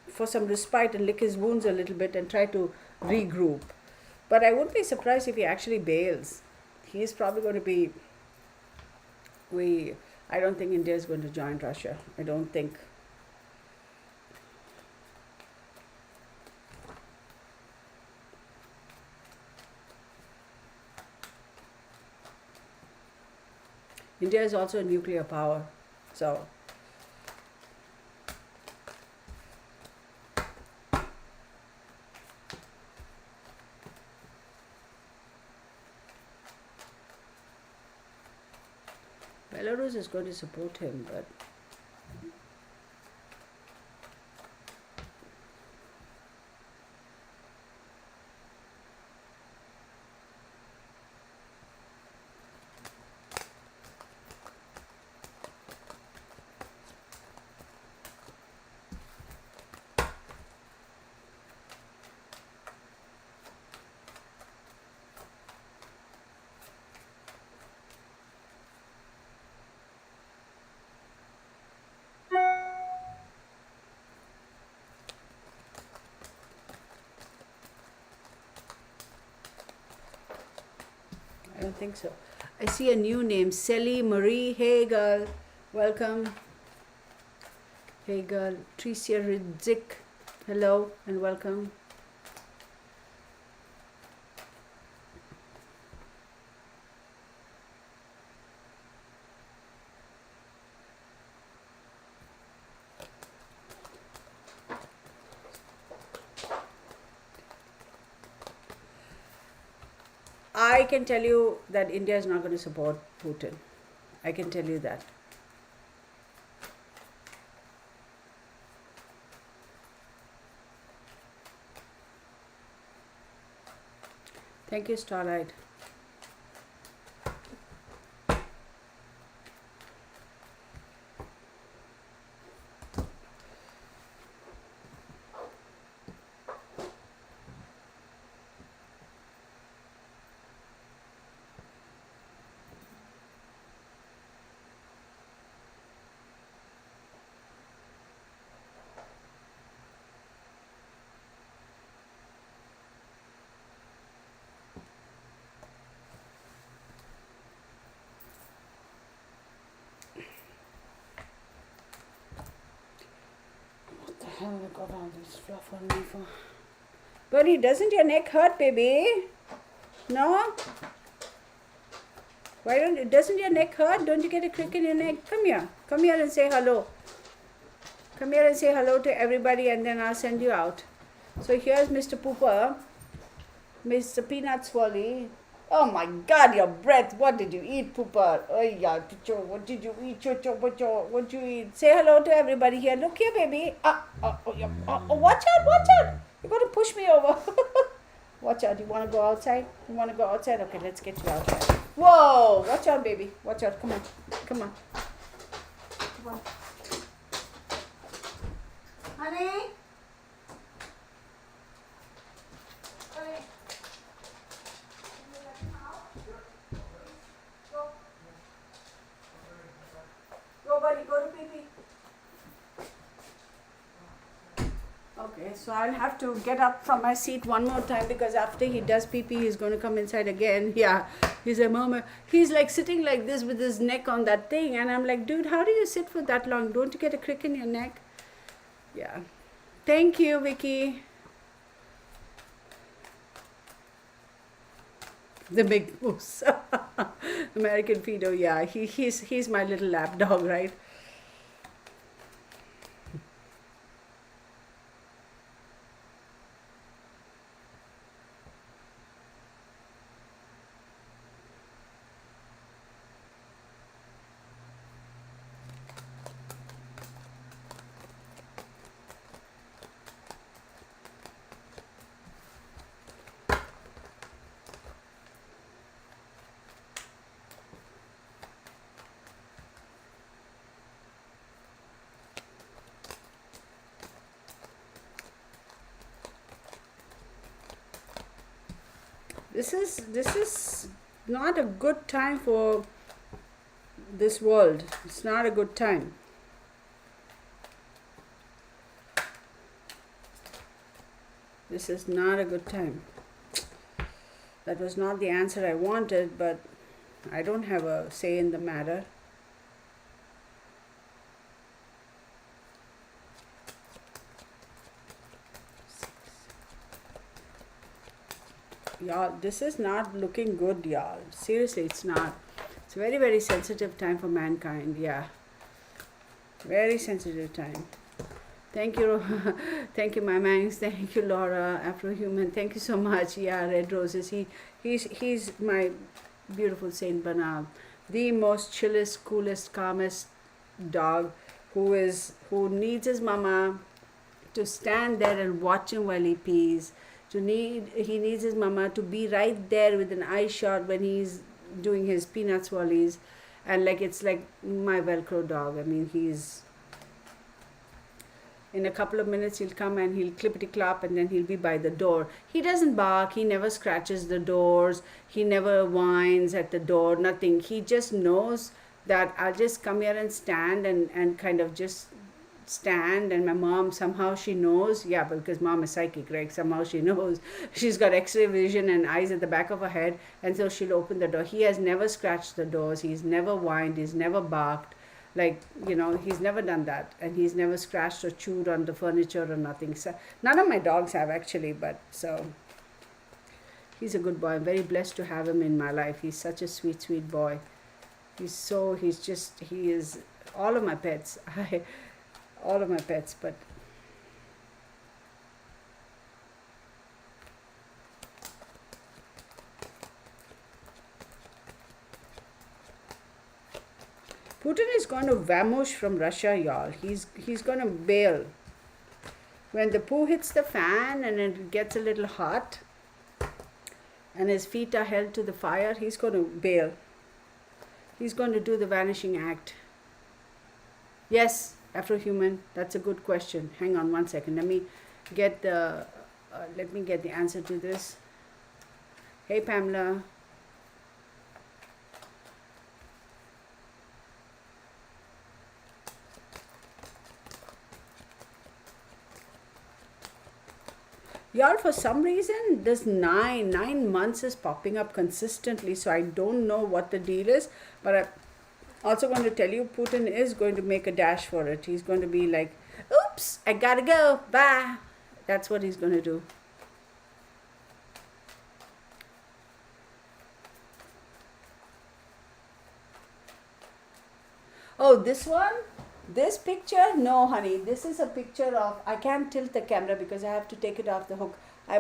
for some respite and lick his wounds a little bit and try to regroup. But I wouldn't be surprised if he actually bails. He's probably going to be. I don't think India is going to join Russia. I don't think. India is also a nuclear power. So Belarus is going to support him, but I don't think so. I see a new name, Sally Marie. Hey girl, welcome. Hey girl, Tricia Ridzik. Hello and welcome. I can tell you that India is not going to support Putin. I can tell you that. Thank you, Starlight. What the hell have I got all this fluff on me for? Bernie, doesn't your neck hurt, baby? No? Doesn't your neck hurt? Don't you get a crick in your neck? Come here. Come here and say hello. Come here and say hello to everybody and then I'll send you out. So here's Mr. Pooper, Mr. Peanut Swally. Oh my God, your breath. What did you eat, Pooper? Oh yeah, what did you eat? What did you eat? Say hello to everybody here. Look here, baby. Watch out. You're going to push me over. Watch out. You want to go outside? You want to go outside? Okay, let's get you outside. Whoa! Watch out, baby. Watch out. Come on. Come on. Honey? Go, buddy. Go to pee-pee. Okay, so I'll have to get up from my seat one more time because after he does pee-pee, he's going to come inside again. Yeah, he's a mama. He's like sitting like this with his neck on that thing. And I'm like, dude, how do you sit for that long? Don't you get a crick in your neck? Yeah. Thank you, Vicky. The big moose. American Fido, yeah. He's my little lap dog, right? This is not a good time for this world. It's not a good time. This is not a good time. That was not the answer I wanted, but I don't have a say in the matter. Y'all, this is not looking good, y'all. Seriously, it's not. It's very, very sensitive time for mankind. Yeah. Very sensitive time. Thank you. Thank you, my mangs. Thank you, Laura, Afro-Human. Thank you so much. Yeah, Red Roses. He's my beautiful Saint Bernard. The most chillest, coolest, calmest dog who needs his mama to stand there and watch him while he pees. He needs his mama to be right there with an eye shot when he's doing his peanut swallies, and like it's like my Velcro dog. I mean, he's in a couple of minutes he'll come and he'll clippity clop and then he'll be by the door. He doesn't bark, he never scratches the doors, he never whines at the door, nothing. He just knows that I'll just come here and stand and kind of just stand, and my mom somehow she knows, yeah, because mom is psychic, right? Somehow she knows, she's got x-ray vision and eyes at the back of her head, and so she'll open the door. He has never scratched the doors, he's never whined, he's never barked, like, you know, he's never done that, and he's never scratched or chewed on the furniture or nothing. So none of my dogs have actually, but so he's a good boy. I'm very blessed to have him in my life. He's such a sweet boy. He is all of my pets. All of my pets, but Putin is going to vamoosh from Russia, y'all. He's going to bail. When the poo hits the fan and it gets a little hot and his feet are held to the fire, he's going to bail. He's going to do the vanishing act. Yes, Afro-Human, that's a good question. Hang on one second. Let me get the answer to this. Hey, Pamela. Y'all, for some reason, this 9 months is popping up consistently, so I don't know what the deal is, but I'm also going to tell you, Putin is going to make a dash for it. He's going to be like, oops, I gotta go, bye. That's what he's going to do. Oh, this one? This picture? No, honey. This is a picture of, I can't tilt the camera because I have to take it off the hook. I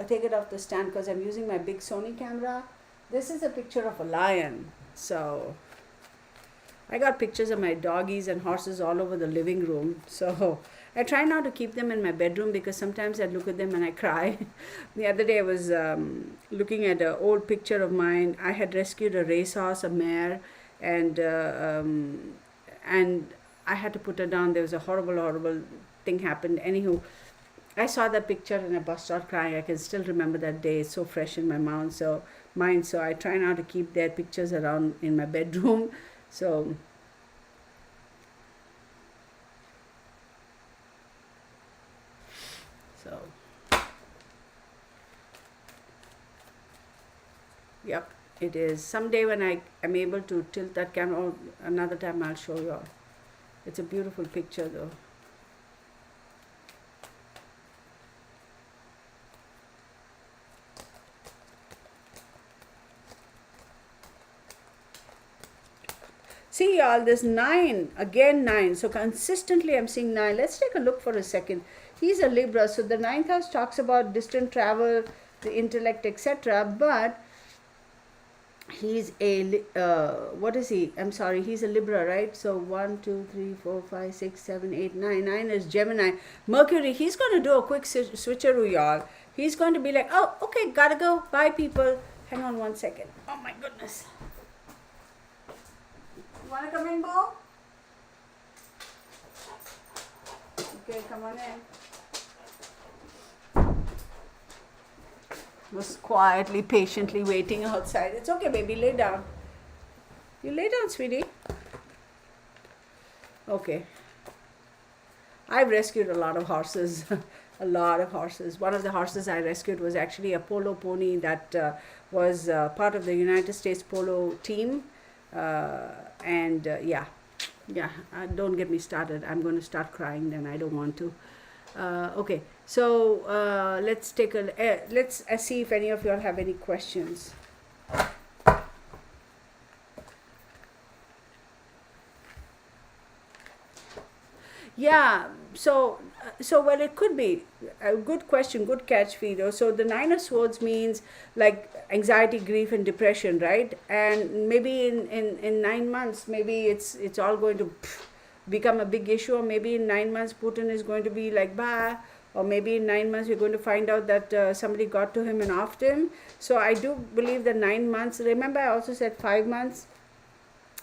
take it off the stand because I'm using my big Sony camera. This is a picture of a lion. So I got pictures of my doggies and horses all over the living room. So I try not to keep them in my bedroom because sometimes I look at them and I cry. The other day I was looking at an old picture of mine. I had rescued a racehorse, a mare, and I had to put her down. There was a horrible thing happened. Anywho, I saw that picture and I burst out crying. I can still remember that day. It's so fresh in my mind. So I try not to keep their pictures around in my bedroom. So yep, it is. Someday when I am able to tilt that camera, or another time I'll show you all. It's a beautiful picture though. See y'all, there's 9, again 9. So consistently I'm seeing 9. Let's take a look for a second. He's a Libra, so the 9th house talks about distant travel, the intellect, etc. But he's a, what is he? I'm sorry, he's a Libra, right? So 1, 2, 3, 4, 5, 6, 7, 8, 9. 9 is Gemini. Mercury, he's going to do a quick switcheroo, y'all. He's going to be like, oh, okay, gotta go. Bye, people. Hang on one second. Oh, my goodness. You want to come in, Bo? Okay, come on in. Was quietly, patiently waiting outside. It's okay, baby. Lay down. You lay down, sweetie. Okay. I've rescued a lot of horses. A lot of horses. One of the horses I rescued was actually a polo pony that was part of the United States polo team. Yeah, don't get me started. I'm going to start crying then. I don't want to. Okay, so let's see if any of you all have any questions. Yeah, so well, it could be a good question, good catch, Fido. So the Nine of Swords means like anxiety, grief, and depression, right? And maybe in 9 months, maybe it's all going to become a big issue, or maybe in 9 months Putin is going to be like bah, or maybe in 9 months we're going to find out that somebody got to him and offed him. So I do believe that 9 months. Remember, I also said 5 months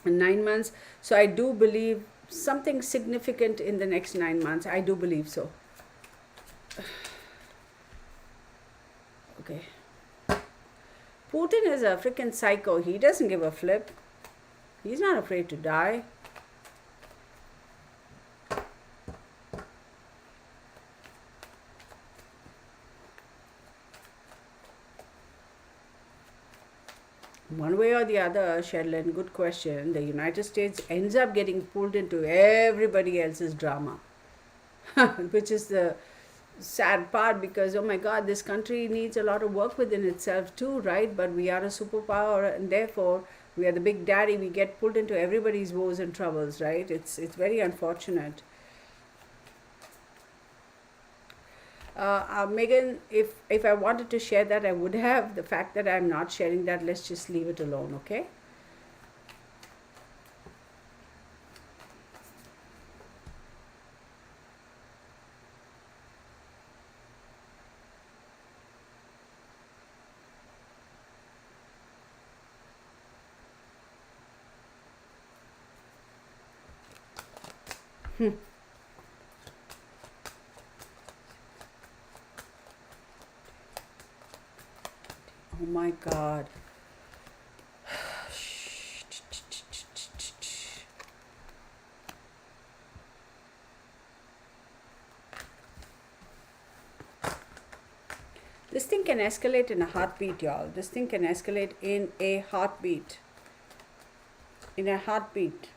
and 9 months. So I do believe something significant in the next 9 months. I do believe so. Okay. Putin is a freaking psycho. He doesn't give a flip. He's not afraid to die. One way or the other, Sherilyn, good question. The United States ends up getting pulled into everybody else's drama, which is the sad part, because oh my god, this country needs a lot of work within itself too, right? But we are a superpower, and therefore we are the big daddy. We get pulled into everybody's woes and troubles, right? It's very unfortunate. Megan, if I wanted to share that, I would have. The fact that I'm not sharing that, let's just leave it alone, okay? Oh my god. This thing can escalate in a heartbeat, y'all. This thing can escalate in a heartbeat. In a heartbeat.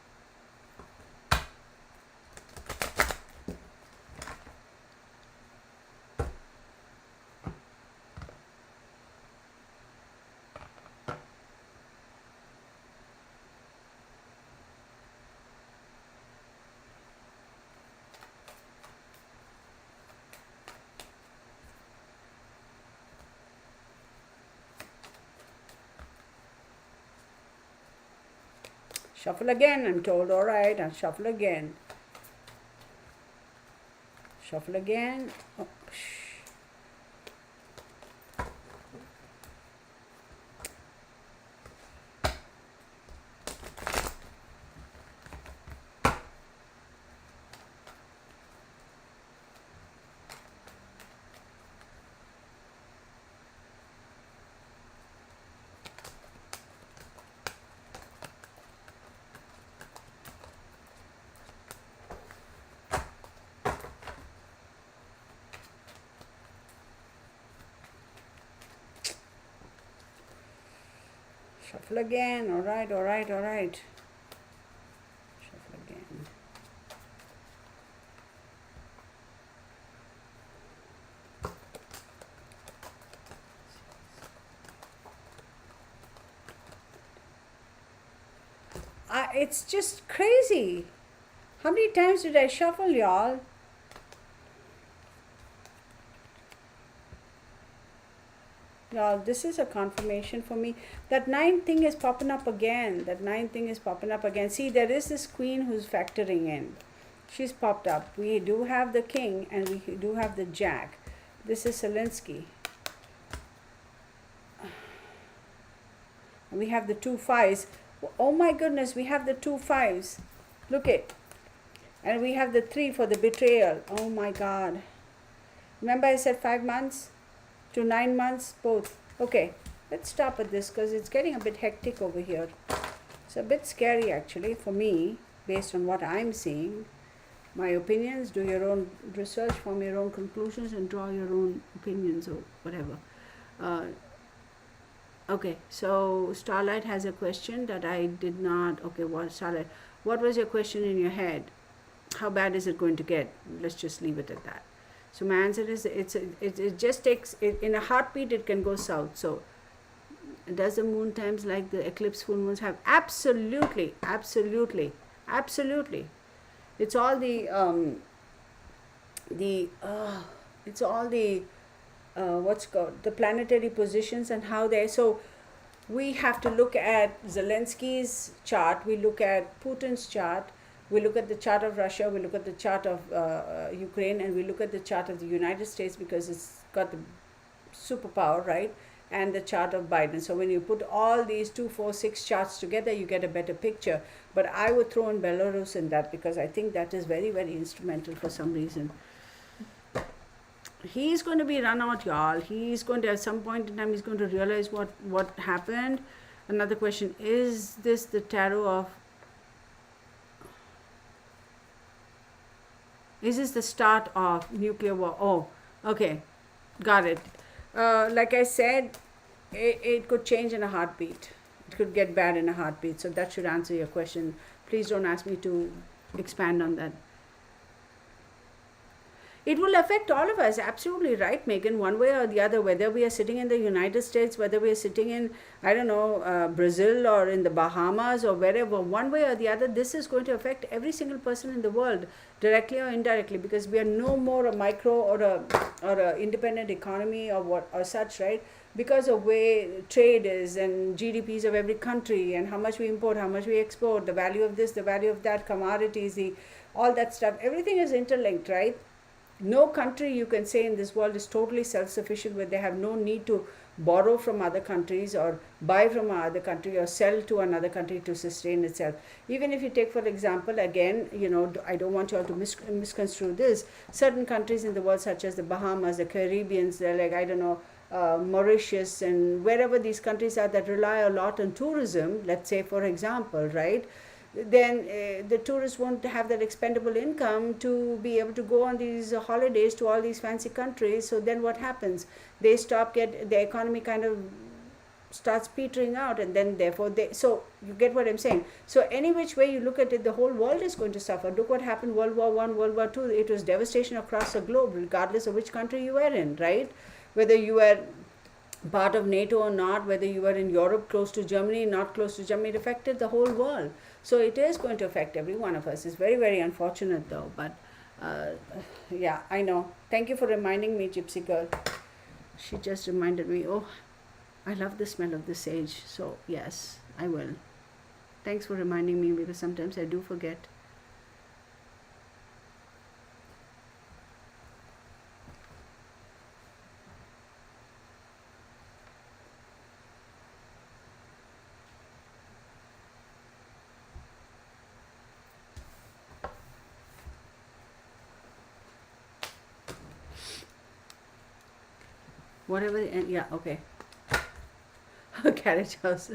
Shuffle again, I'm told. All right, I'll shuffle again. Shuffle again. Oh, shuffle again. All right, all right, all right. Shuffle again. It's just crazy. How many times did I shuffle, y'all? Y'all, this is a confirmation for me. That 9 thing is popping up again. That 9 thing is popping up again. See, there is this queen who's factoring in. She's popped up. We do have the king and we do have the jack. This is Zelensky. We have the 2 5s. Oh my goodness, we have the 2 5s. Look it. And we have the 3 for the betrayal. Oh my god. Remember I said 5 months to 9 months, both. Okay, let's stop at this because it's getting a bit hectic over here. It's a bit scary actually for me, based on what I'm seeing. My opinions, do your own research, form your own conclusions, and draw your own opinions or whatever. Okay, so Starlight has a question that I did not. Okay, what Starlight? What was your question in your head? How bad is it going to get? Let's just leave it at that. So my answer is it just takes it, in a heartbeat it can go south. So does the moon times like the eclipse full moons have? Absolutely, absolutely, absolutely. It's all the it's all the what's called the planetary positions and how they. So we have to look at Zelensky's chart, we look at Putin's chart, we look at the chart of Russia, we look at the chart of Ukraine, and we look at the chart of the United States because it's got the superpower, right? And the chart of Biden. So when you put all these 2, 4, 6 charts together, you get a better picture. But I would throw in Belarus in that because I think that is very, very instrumental for some reason. He's going to be run out, y'all. He's going to, at some point in time, he's going to realize what happened. Another question, is this the tarot of, is this the start of nuclear war? Oh, okay, got it. Like I said, it could change in a heartbeat. It could get bad in a heartbeat. So that should answer your question. Please don't ask me to expand on that. It will affect all of us. Absolutely right, Megan, one way or the other, whether we are sitting in the United States, whether we are sitting in, I don't know, Brazil or in the Bahamas or wherever, one way or the other, this is going to affect every single person in the world, directly or indirectly, because we are no more a micro or a independent economy or what or such, right? Because of way trade is and GDPs of every country and how much we import, how much we export, the value of this, the value of that, commodities, all that stuff, everything is interlinked, right? No country you can say in this world is totally self-sufficient where they have no need to borrow from other countries or buy from another country or sell to another country to sustain itself. Even if you take, for example, again, I don't want you all to misconstrue this, certain countries in the world such as the Bahamas, the Caribbeans, they're like, I don't know, Mauritius and wherever these countries are that rely a lot on tourism, let's say, for example, right? Then the tourists won't have that expendable income to be able to go on these holidays to all these fancy countries. So then what happens? They the economy kind of starts petering out, and then therefore so you get what I'm saying. So any which way you look at it, the whole world is going to suffer. Look what happened World War I, World War II. It was devastation across the globe, regardless of which country you were in, right? Whether you were part of NATO or not, whether you were in Europe close to Germany, not close to Germany, it affected the whole world. So it is going to affect every one of us. It's very, very unfortunate though, but yeah, I know. Thank you for reminding me, Gypsy Girl. She just reminded me, oh, I love the smell of the sage. So yes, I will. Thanks for reminding me because sometimes I do forget. Whatever, and yeah, okay. Carriage house.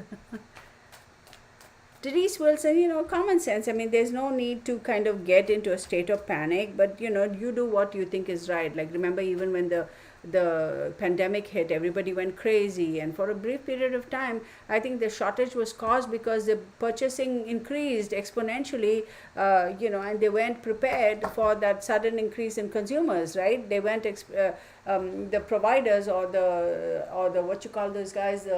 Denise Wilson, common sense. I mean, there's no need to kind of get into a state of panic, but you do what you think is right. Like, remember, even when the pandemic hit, everybody went crazy, and for a brief period of time, I think the shortage was caused because the purchasing increased exponentially, and they weren't prepared for that sudden increase in consumers, right? They weren't the providers or the what you call those guys,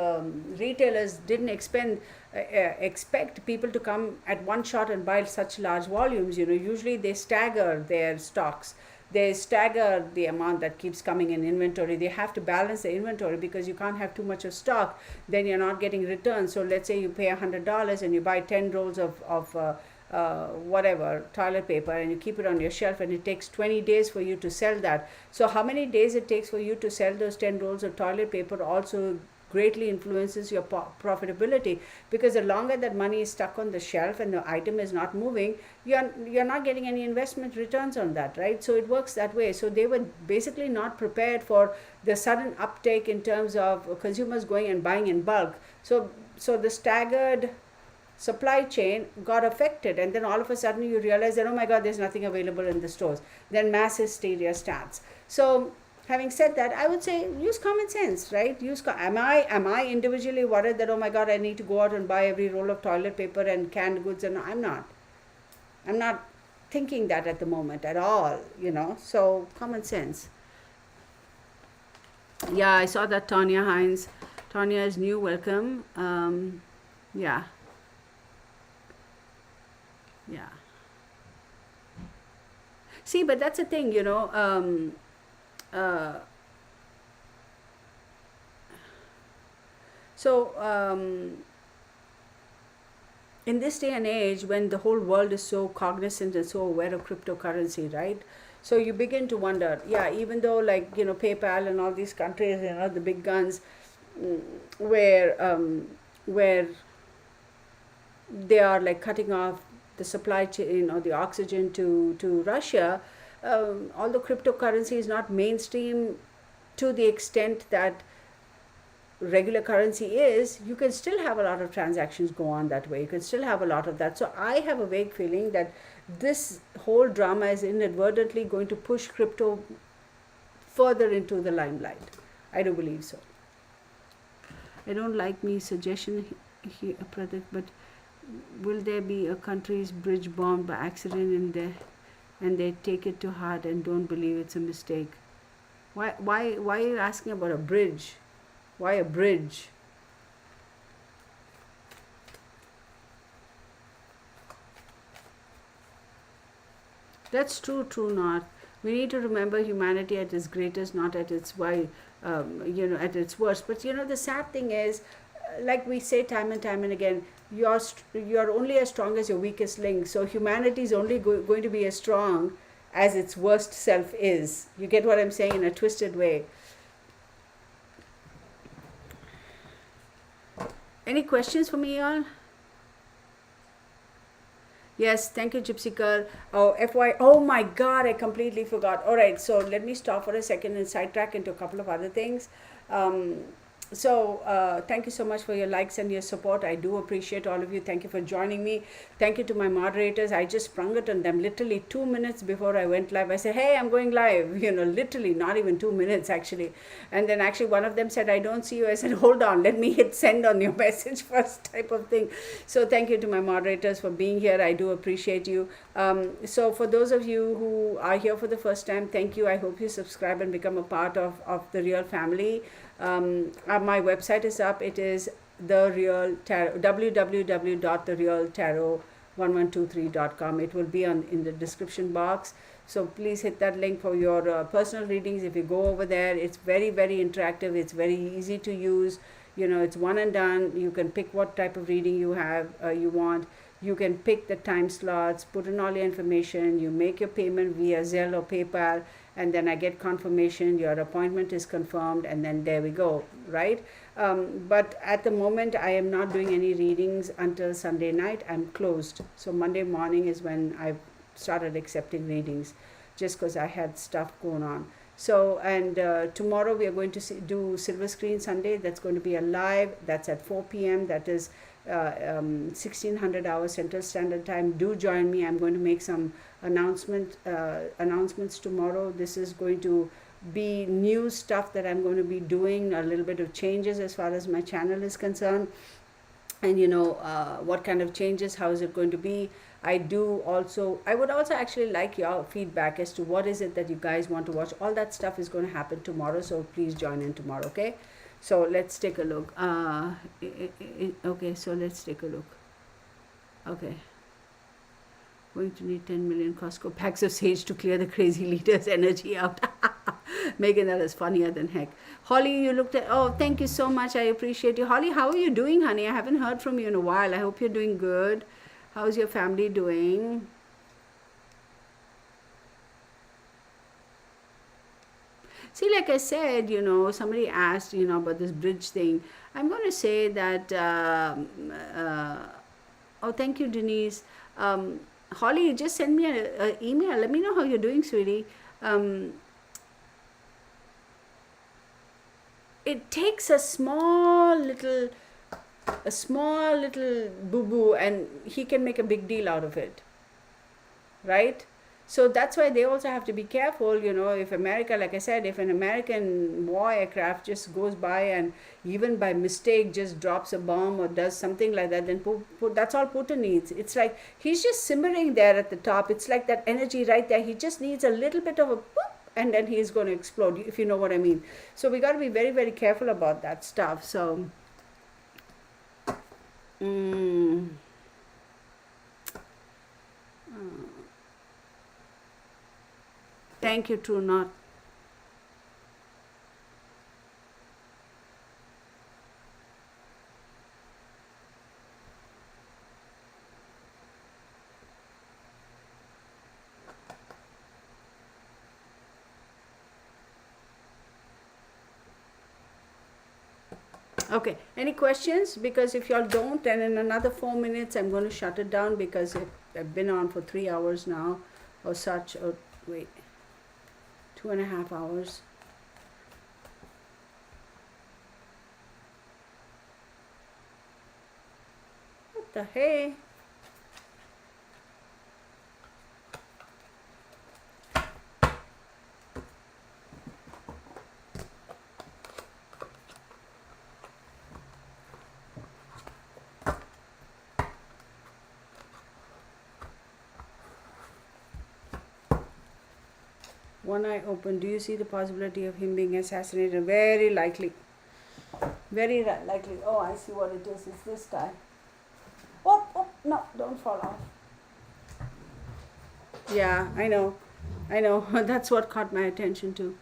retailers didn't expect people to come at one shot and buy such large volumes. Usually they stagger their stocks. They stagger the amount that keeps coming in inventory. They have to balance the inventory because you can't have too much of stock. Then you're not getting returns. So let's say you pay $100 and you buy 10 rolls of whatever, toilet paper, and you keep it on your shelf, and it takes 20 days for you to sell that. So how many days it takes for you to sell those 10 rolls of toilet paper also greatly influences your profitability, because the longer that money is stuck on the shelf and the item is not moving, you're not getting any investment returns on that, right? So it works that way. So they were basically not prepared for the sudden uptake in terms of consumers going and buying in bulk. So the staggered supply chain got affected, and then all of a sudden you realize that, oh my God, there's nothing available in the stores. Then mass hysteria starts. So having said that, I would say use common sense, right? Am I individually worried that, oh my God, I need to go out and buy every roll of toilet paper and canned goods? And I'm not thinking that at the moment at all, so common sense. Yeah, I saw that. Tanya Hines. Tanya is new, welcome. Yeah. See, but that's the thing, you know. Uh, so in this day and age, when the whole world is so cognizant and so aware of cryptocurrency, right? So you begin to wonder, yeah, even though, like, you know, PayPal and all these countries, you know, the big guns, mm, where they are like cutting off the supply chain or the oxygen to Russia, although cryptocurrency is not mainstream to the extent that regular currency is, you can still have a lot of transactions go on that way. You can still have a lot of that. So I have a vague feeling that this whole drama is inadvertently going to push crypto further into the limelight. I do believe so. I don't like me suggestion here, Pratik, but will there be a country's bridge bombed by accident in there, and they take it to heart and don't believe it's a mistake? Why are you asking about a bridge? Why a bridge? That's true, true not. We need to remember humanity at its greatest, not at its you know, at its worst. But you know, the sad thing is, like we say time and time and again, you're only as strong as your weakest link. So humanity is only going to be as strong as its worst self is. You get what I'm saying, in a twisted way. Any questions for me, y'all? Yes, thank you, Gypsy Girl. Oh, FY. Oh my God, I completely forgot. All right, so let me stop for a second and sidetrack into a couple of other things. Um, thank you so much for your likes and your support. I do appreciate all of you. Thank you for joining me. Thank you to my moderators. I just sprung it on them literally 2 minutes before I went live. I said, hey, I'm going live. You know, literally not even 2 minutes actually. And then actually one of them said, I don't see you. I said, hold on, let me hit send on your message first, type of thing. So thank you to my moderators for being here. I do appreciate you. So for those of you who are here for the first time, thank you. I hope you subscribe and become a part of the Real family. My website is up. It is the Real Tarot, www.therealtarot1123.com. It will be in the description box. So please hit that link for your personal readings. If you go over there, it's very, very interactive. It's very easy to use. You know, it's one and done. You can pick what type of reading you want. You can pick the time slots, put in all your information. You make your payment via Zelle or PayPal, and then I get confirmation your appointment is confirmed, and then there we go, right? But at the moment I am not doing any readings until Sunday night. I'm closed. So Monday morning is when I started accepting readings, just because I had stuff going on. So, and tomorrow we are going to do Silver Screen Sunday. That's going to be a live. That's at 4 p.m. That is 1600 hours Central Standard Time. Do join me. I'm going to make some announcements tomorrow. This is going to be new stuff that I'm going to be doing, a little bit of changes as far as my channel is concerned. And you know, what kind of changes, how is it going to be? I would also actually like your feedback as to what is it that you guys want to watch. All that stuff is going to happen tomorrow, so please join in tomorrow, okay? So let's take a look. Okay, so let's take a look. Okay. Going to need 10 million Costco packs of sage to clear the crazy leader's energy out. Megan, that is funnier than heck. Holly, you looked at. Oh, thank you so much. I appreciate you. Holly, how are you doing, honey? I haven't heard from you in a while. I hope you're doing good. How's your family doing? See, like I said, you know, somebody asked, you know, about this bridge thing. I'm going to say that. Oh, thank you, Denise. Holly, just send me an email. Let me know how you're doing, sweetie. It takes a small little boo-boo, and he can make a big deal out of it, right? So that's why they also have to be careful, you know, if America, like I said, if an American war aircraft just goes by and even by mistake just drops a bomb or does something like that, then that's all Putin needs. It's like he's just simmering there at the top. It's like that energy right there. He just needs a little bit of a boop, and then he's going to explode, if you know what I mean. So we got to be very, very careful about that stuff. So Thank you, True Not. Okay, any questions? Because if y'all don't, then in another 4 minutes, I'm going to shut it down because I've been on for 3 hours now or such. Or wait, 2.5 hours. What the hey? One eye open. Do you see the possibility of him being assassinated? Very likely. Very likely. Oh, I see what it is. It's this guy. Oh, oh, no, don't fall off. Yeah, I know. That's what caught my attention too.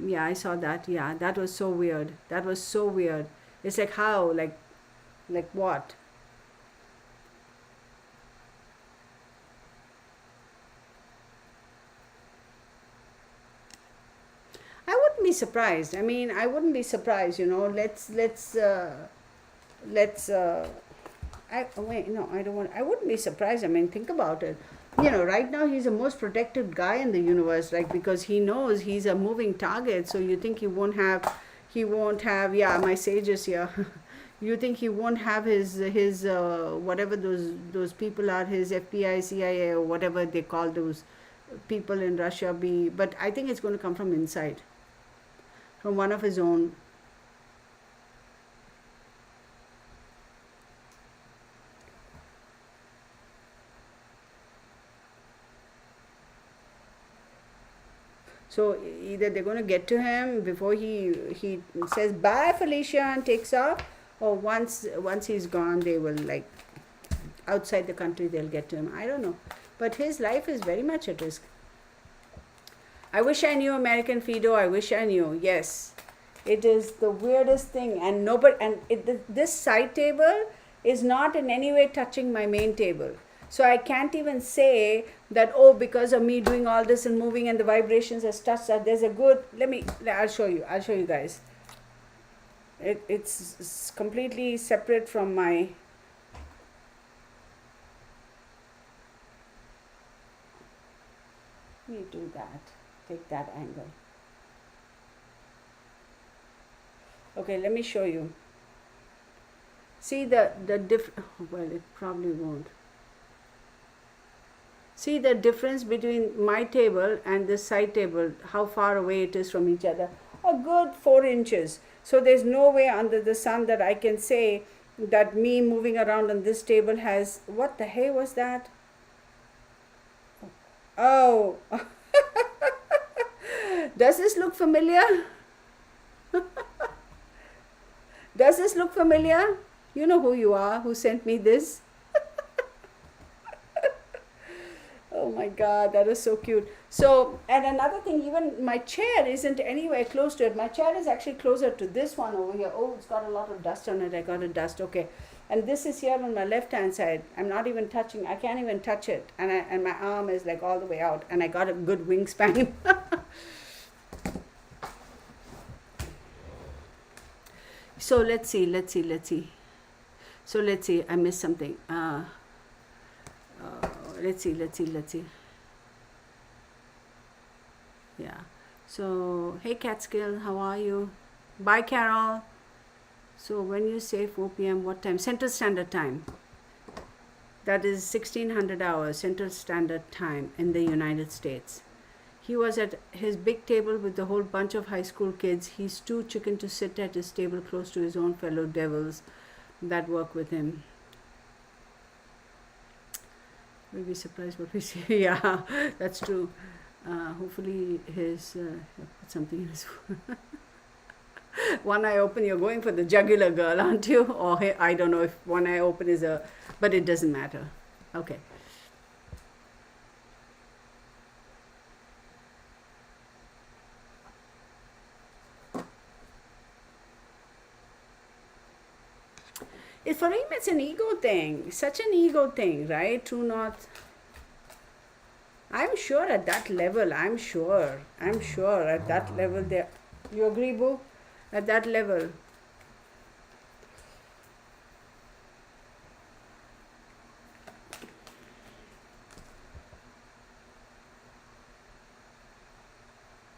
Yeah, I saw that. Yeah, that was so weird. That was so weird. It's like how? Like what? I wouldn't be surprised. I mean, I wouldn't be surprised. Let's. I wait. No, I don't want. I wouldn't be surprised. I mean, think about it. Right now he's the most protected guy in the universe, like because he knows he's a moving target. So you think he won't have? He won't have. Yeah, my sage is here. You think he won't have his whatever those people are, his FBI, CIA, or whatever they call those people in Russia be? But I think it's going to come from inside, from one of his own. So either they're going to get to him before he says bye Felicia and takes off, or once he's gone, they will like outside the country they'll get to him. I don't know, but his life is very much at risk. I wish I knew American Fido. I wish I knew. Yes, it is the weirdest thing, and this side table is not in any way touching my main table. So I can't even say that, oh, because of me doing all this and moving and the vibrations has touched that. There's a good, I'll show you guys. It's completely separate from my, let me do that, take that angle. Okay, let me show you. See well, it probably won't. See the difference between my table and this side table, how far away it is from each other. A good 4 inches. So there's no way under the sun that I can say that me moving around on this table has, what the hey was that? Oh, does this look familiar? Does this look familiar? You know who you are, who sent me this. Oh my God, that is so cute. So, and another thing, even my chair isn't anywhere close to it. My chair is actually closer to this one over here. Oh, it's got a lot of dust on it. I got a dust. Okay. And this is here on my left-hand side. I'm not even touching. I can't even touch it. And my arm is like all the way out. And I got a good wingspan. So let's see. So let's see. I missed something. Let's see. Yeah. So, hey Catskill, how are you? Bye, Carol. So, when you say 4 p.m., what time? Central Standard Time. That is 1600 hours, Central Standard Time in the United States. He was at his big table with a whole bunch of high school kids. He's too chicken to sit at his table close to his own fellow devils that work with him. We'll be surprised what we see. Yeah, that's true. Hopefully put something in his one eye open, you're going for the jugular girl, aren't you? Or I don't know if one eye open is but it doesn't matter. Okay. For him, it's an ego thing, such an ego thing, right? True North. I'm sure at that level, I'm sure at that level, there. You agree, Boo? At that level.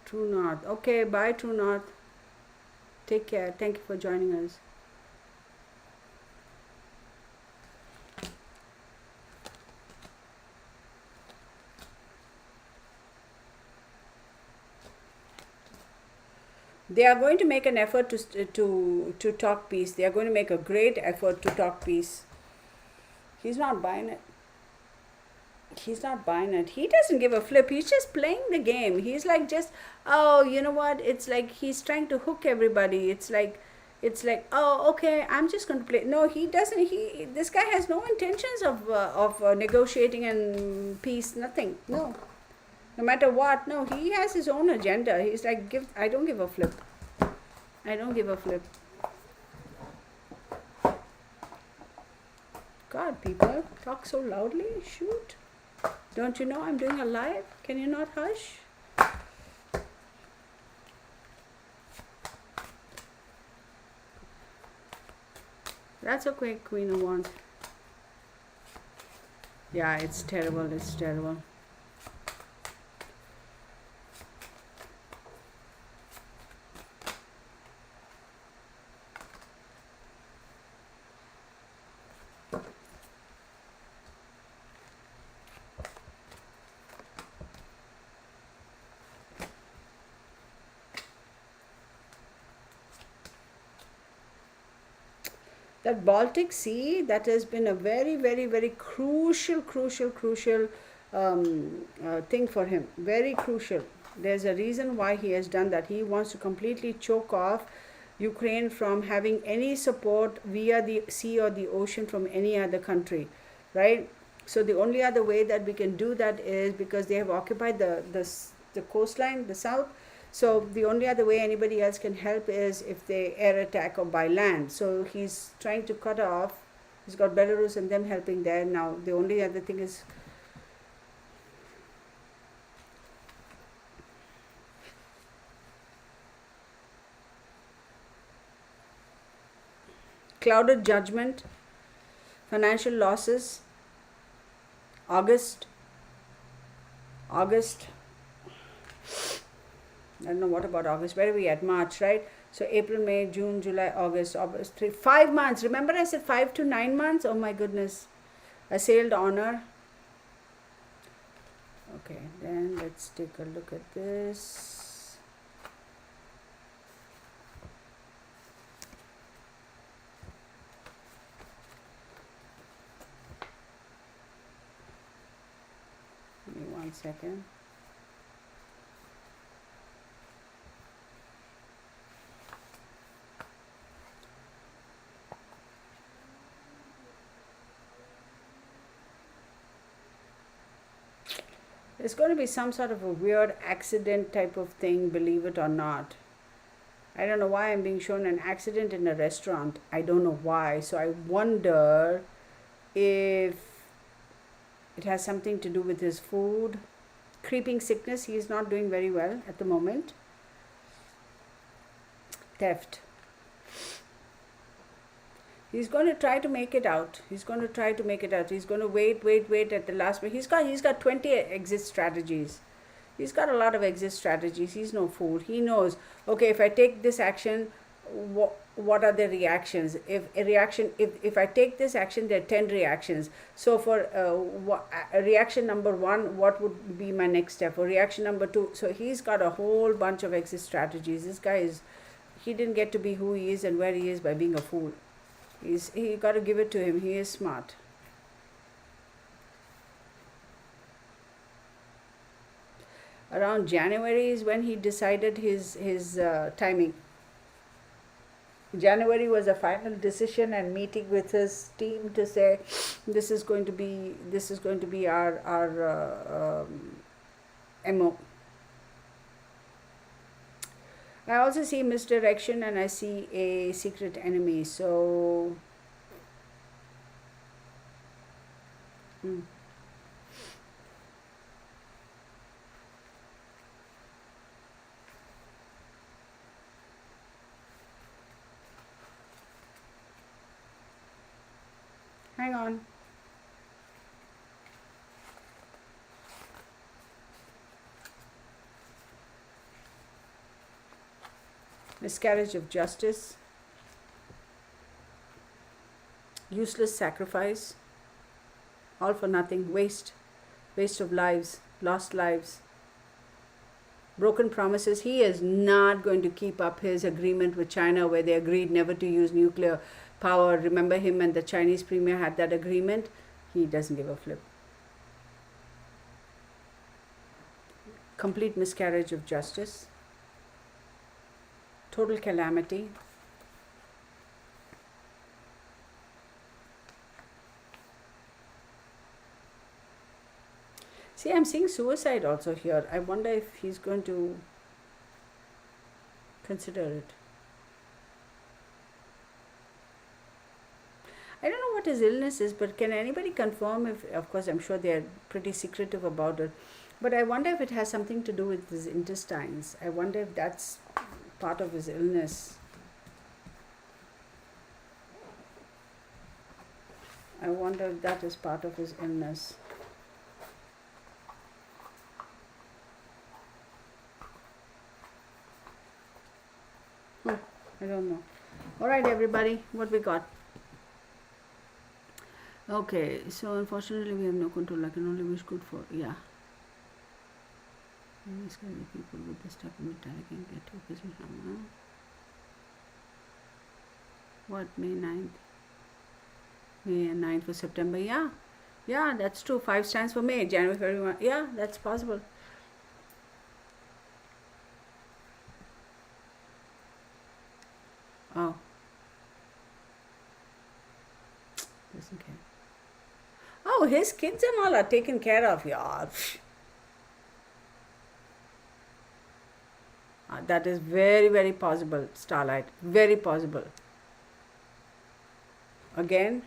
True North. Okay, bye, True North. Take care. Thank you for joining us. They are going to make an effort to talk peace. They are going to make a great effort to talk peace. He's not buying it. He's not buying it. He doesn't give a flip. He's just playing the game. He's like, just, oh, you know what? It's like he's trying to hook everybody. It's like, oh, okay, I'm just going to play. No, he doesn't. This guy has no intentions of negotiating and peace. Nothing. No. No matter what. No, he has his own agenda. He's like, I don't give a flip. I don't give a flip. God, people talk so loudly. Shoot. Don't you know I'm doing a live? Can you not hush? That's okay, Queen of Wands. Yeah, it's terrible. It's terrible. That Baltic Sea, that has been a very, very, very crucial thing for him. Very crucial. There's a reason why he has done that. He wants to completely choke off Ukraine from having any support via the sea or the ocean from any other country, right? So the only other way that we can do that is because they have occupied the coastline, the south. So the only other way anybody else can help is if they air attack or by land. So he's trying to cut off. He's got Belarus and them helping there. Now the only other thing is clouded judgment, financial losses. August. I don't know what about August. Where are we at? March, right? So April, May, June, July, August, 5 months. Remember I said 5 to 9 months? Oh my goodness. Assailed honor. Okay, then let's take a look at this. Give me 1 second. There's going to be some sort of a weird accident type of thing, believe it or not. I don't know why I'm being shown an accident in a restaurant. I don't know why. So I wonder if it has something to do with his food. Creeping sickness, he is not doing very well at the moment. Theft. He's going to try to make it out. He's going to wait at the last minute. He's got 20 exit strategies. He's got a lot of exit strategies. He's no fool. He knows, okay, if I take this action, what are the reactions? If I take this action, there are 10 reactions. So for reaction number 1, what would be my next step? Or reaction number 2. So he's got a whole bunch of exit strategies. This guy he didn't get to be who he is and where he is by being a fool. He got to give it to him. He is smart. Around January is when he decided his timing. January was a final decision and meeting with his team to say this is going to be our MO. I also see misdirection and I see a secret enemy. So Mm. Hang on. Miscarriage of justice, useless sacrifice, all for nothing, waste of lives, lost lives, broken promises. He is not going to keep up his agreement with China where they agreed never to use nuclear power. Remember, him and the Chinese premier had that agreement. He doesn't give a flip. Complete miscarriage of justice, total calamity. See, I'm seeing suicide also here. I wonder if he's going to consider it. I don't know what his illness is, but can anybody confirm if, of course, I'm sure they're pretty secretive about it, but I wonder if it has something to do with his intestines. I wonder if that's part of his illness. I wonder if that is part of his illness. I don't know. All right, everybody, what we got? Okay, so unfortunately we have no control. I can only wish good for, yeah. These kind of people with this type of mentality can get to a position. Huh? What, May 9th? May 9th for September, yeah. Yeah, that's true. 5 stands for May, January, February, yeah, that's possible. Oh. Doesn't care. Oh, his kids and all are taken care of, yeah. That is very, very possible, Starlight. Very possible. Again.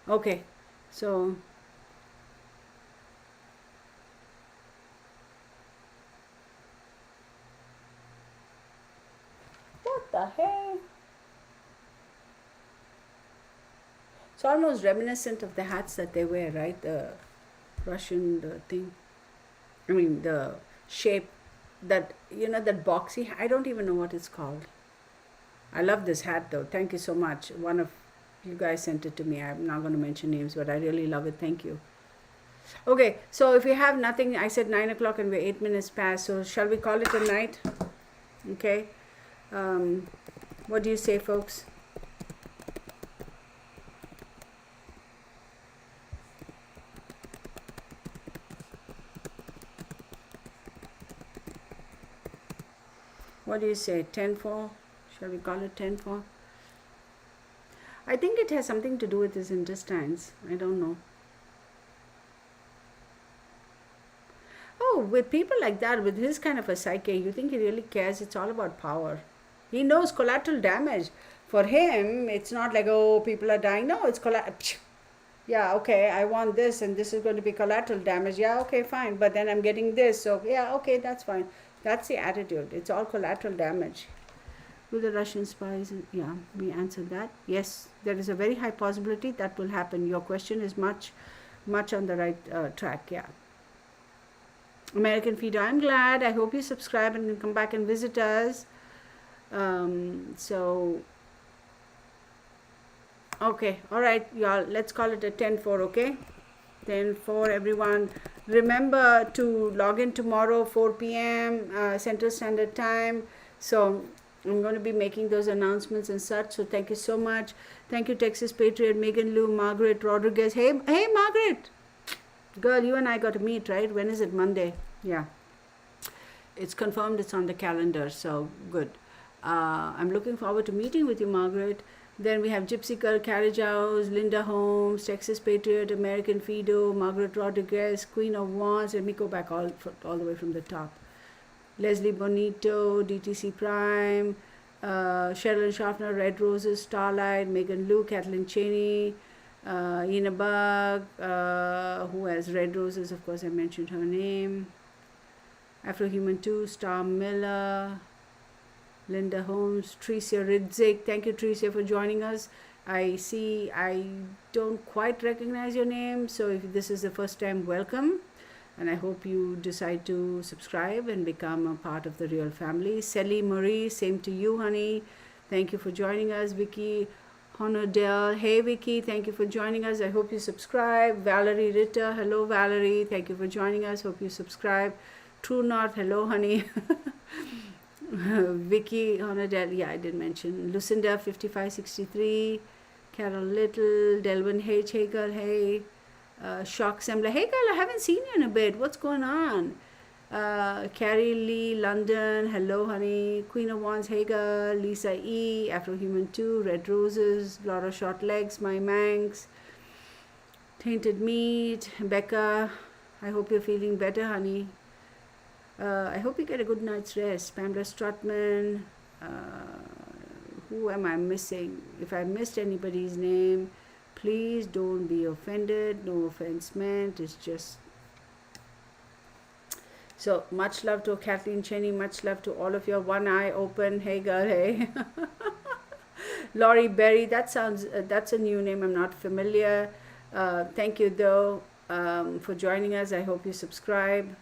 Okay, so what the hell? It's almost reminiscent of the hats that they wear, right? The Russian thing. I mean, the shape that, that boxy. I don't even know what it's called. I love this hat though. Thank you so much. One of you guys sent it to me. I'm not going to mention names, but I really love it. Thank you. Okay, so if we have nothing, I said 9 o'clock and we're 8 minutes past. So shall we call it a night? Okay. What do you say, folks? What do you say? 10-4? Shall we call it 10-4? I think it has something to do with his intestines. I don't know. Oh, with people like that, with his kind of a psyche, you think he really cares? It's all about power. He knows collateral damage. For him, it's not like, oh, people are dying. No, it's collateral. Yeah, okay, I want this and this is going to be collateral damage. Yeah, okay, fine. But then I'm getting this. So, yeah, okay, that's fine. That's the attitude. It's all collateral damage. Will the Russian spies? Yeah, we answered that. Yes, there is a very high possibility that will happen. Your question is much on the right track. Yeah. American Feeder, I'm glad. I hope you subscribe and come back and visit us. Okay, all right, y'all. Let's call it a 10-4, okay? 10-4, everyone. Remember to log in tomorrow, 4 p.m. Central Standard Time. So I'm going to be making those announcements and such. So thank you so much. Thank you, Texas Patriot, Megan Lou, Margaret Rodriguez. Hey, Margaret. Girl, you and I got to meet, right? When is it? Monday. Yeah. It's confirmed. It's on the calendar. So good. I'm looking forward to meeting with you, Margaret. Then we have Gypsy Girl, Carriage House, Linda Holmes, Texas Patriot, American Fido, Margaret Rodriguez, Queen of Wands. Let me go back all the way from the top. Leslie Bonito, DTC Prime, Sherilyn Schaffner, Red Roses, Starlight, Megan Lou, Kathleen Cheney, Ina Bug, who has Red Roses, of course I mentioned her name, Afrohuman 2, Star Miller, Linda Holmes, Tricia Ridzik. Thank you, Tricia, for joining us. I see I don't quite recognize your name, so if this is the first time, welcome. And I hope you decide to subscribe and become a part of the real family. Sally Marie, same to you, honey. Thank you for joining us. Vicky Honordell, hey Vicky, thank you for joining us. I hope you subscribe. Valerie Ritter, hello Valerie, thank you for joining us. Hope you subscribe. True North, hello honey. Vicky Honordell, yeah, I did mention. Lucinda 5563, Carol Little, Delvin H, hey girl, hey. Shock Assembler, hey girl, I haven't seen you in a bit. What's going on? Carrie Lee, London, hello honey. Queen of Wands, hey girl. Lisa E, Afrohuman 2, Red Roses, Laura Short Legs, My Manx, Tainted Meat, Becca, I hope you're feeling better, honey. I hope you get a good night's rest. Pamela Strutman, who am I missing? If I missed anybody's name, please don't be offended. No offense meant. It's just... So, much love to Kathleen Cheney. Much love to all of you. One eye open. Hey, girl, hey. Laurie Berry. That sounds... that's a new name. I'm not familiar. Thank you, though, for joining us. I hope you subscribe.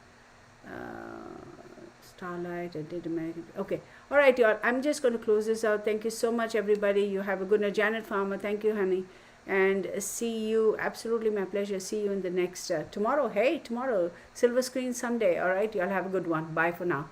Starlight. I did American... Okay. All right, y'all. I'm just going to close this out. Thank you so much, everybody. You have a good night. Janet Farmer. Thank you, honey. And see you, absolutely my pleasure. See you in the next tomorrow. Hey, tomorrow, Silver Screen Sunday. All right, y'all have a good one. Bye for now.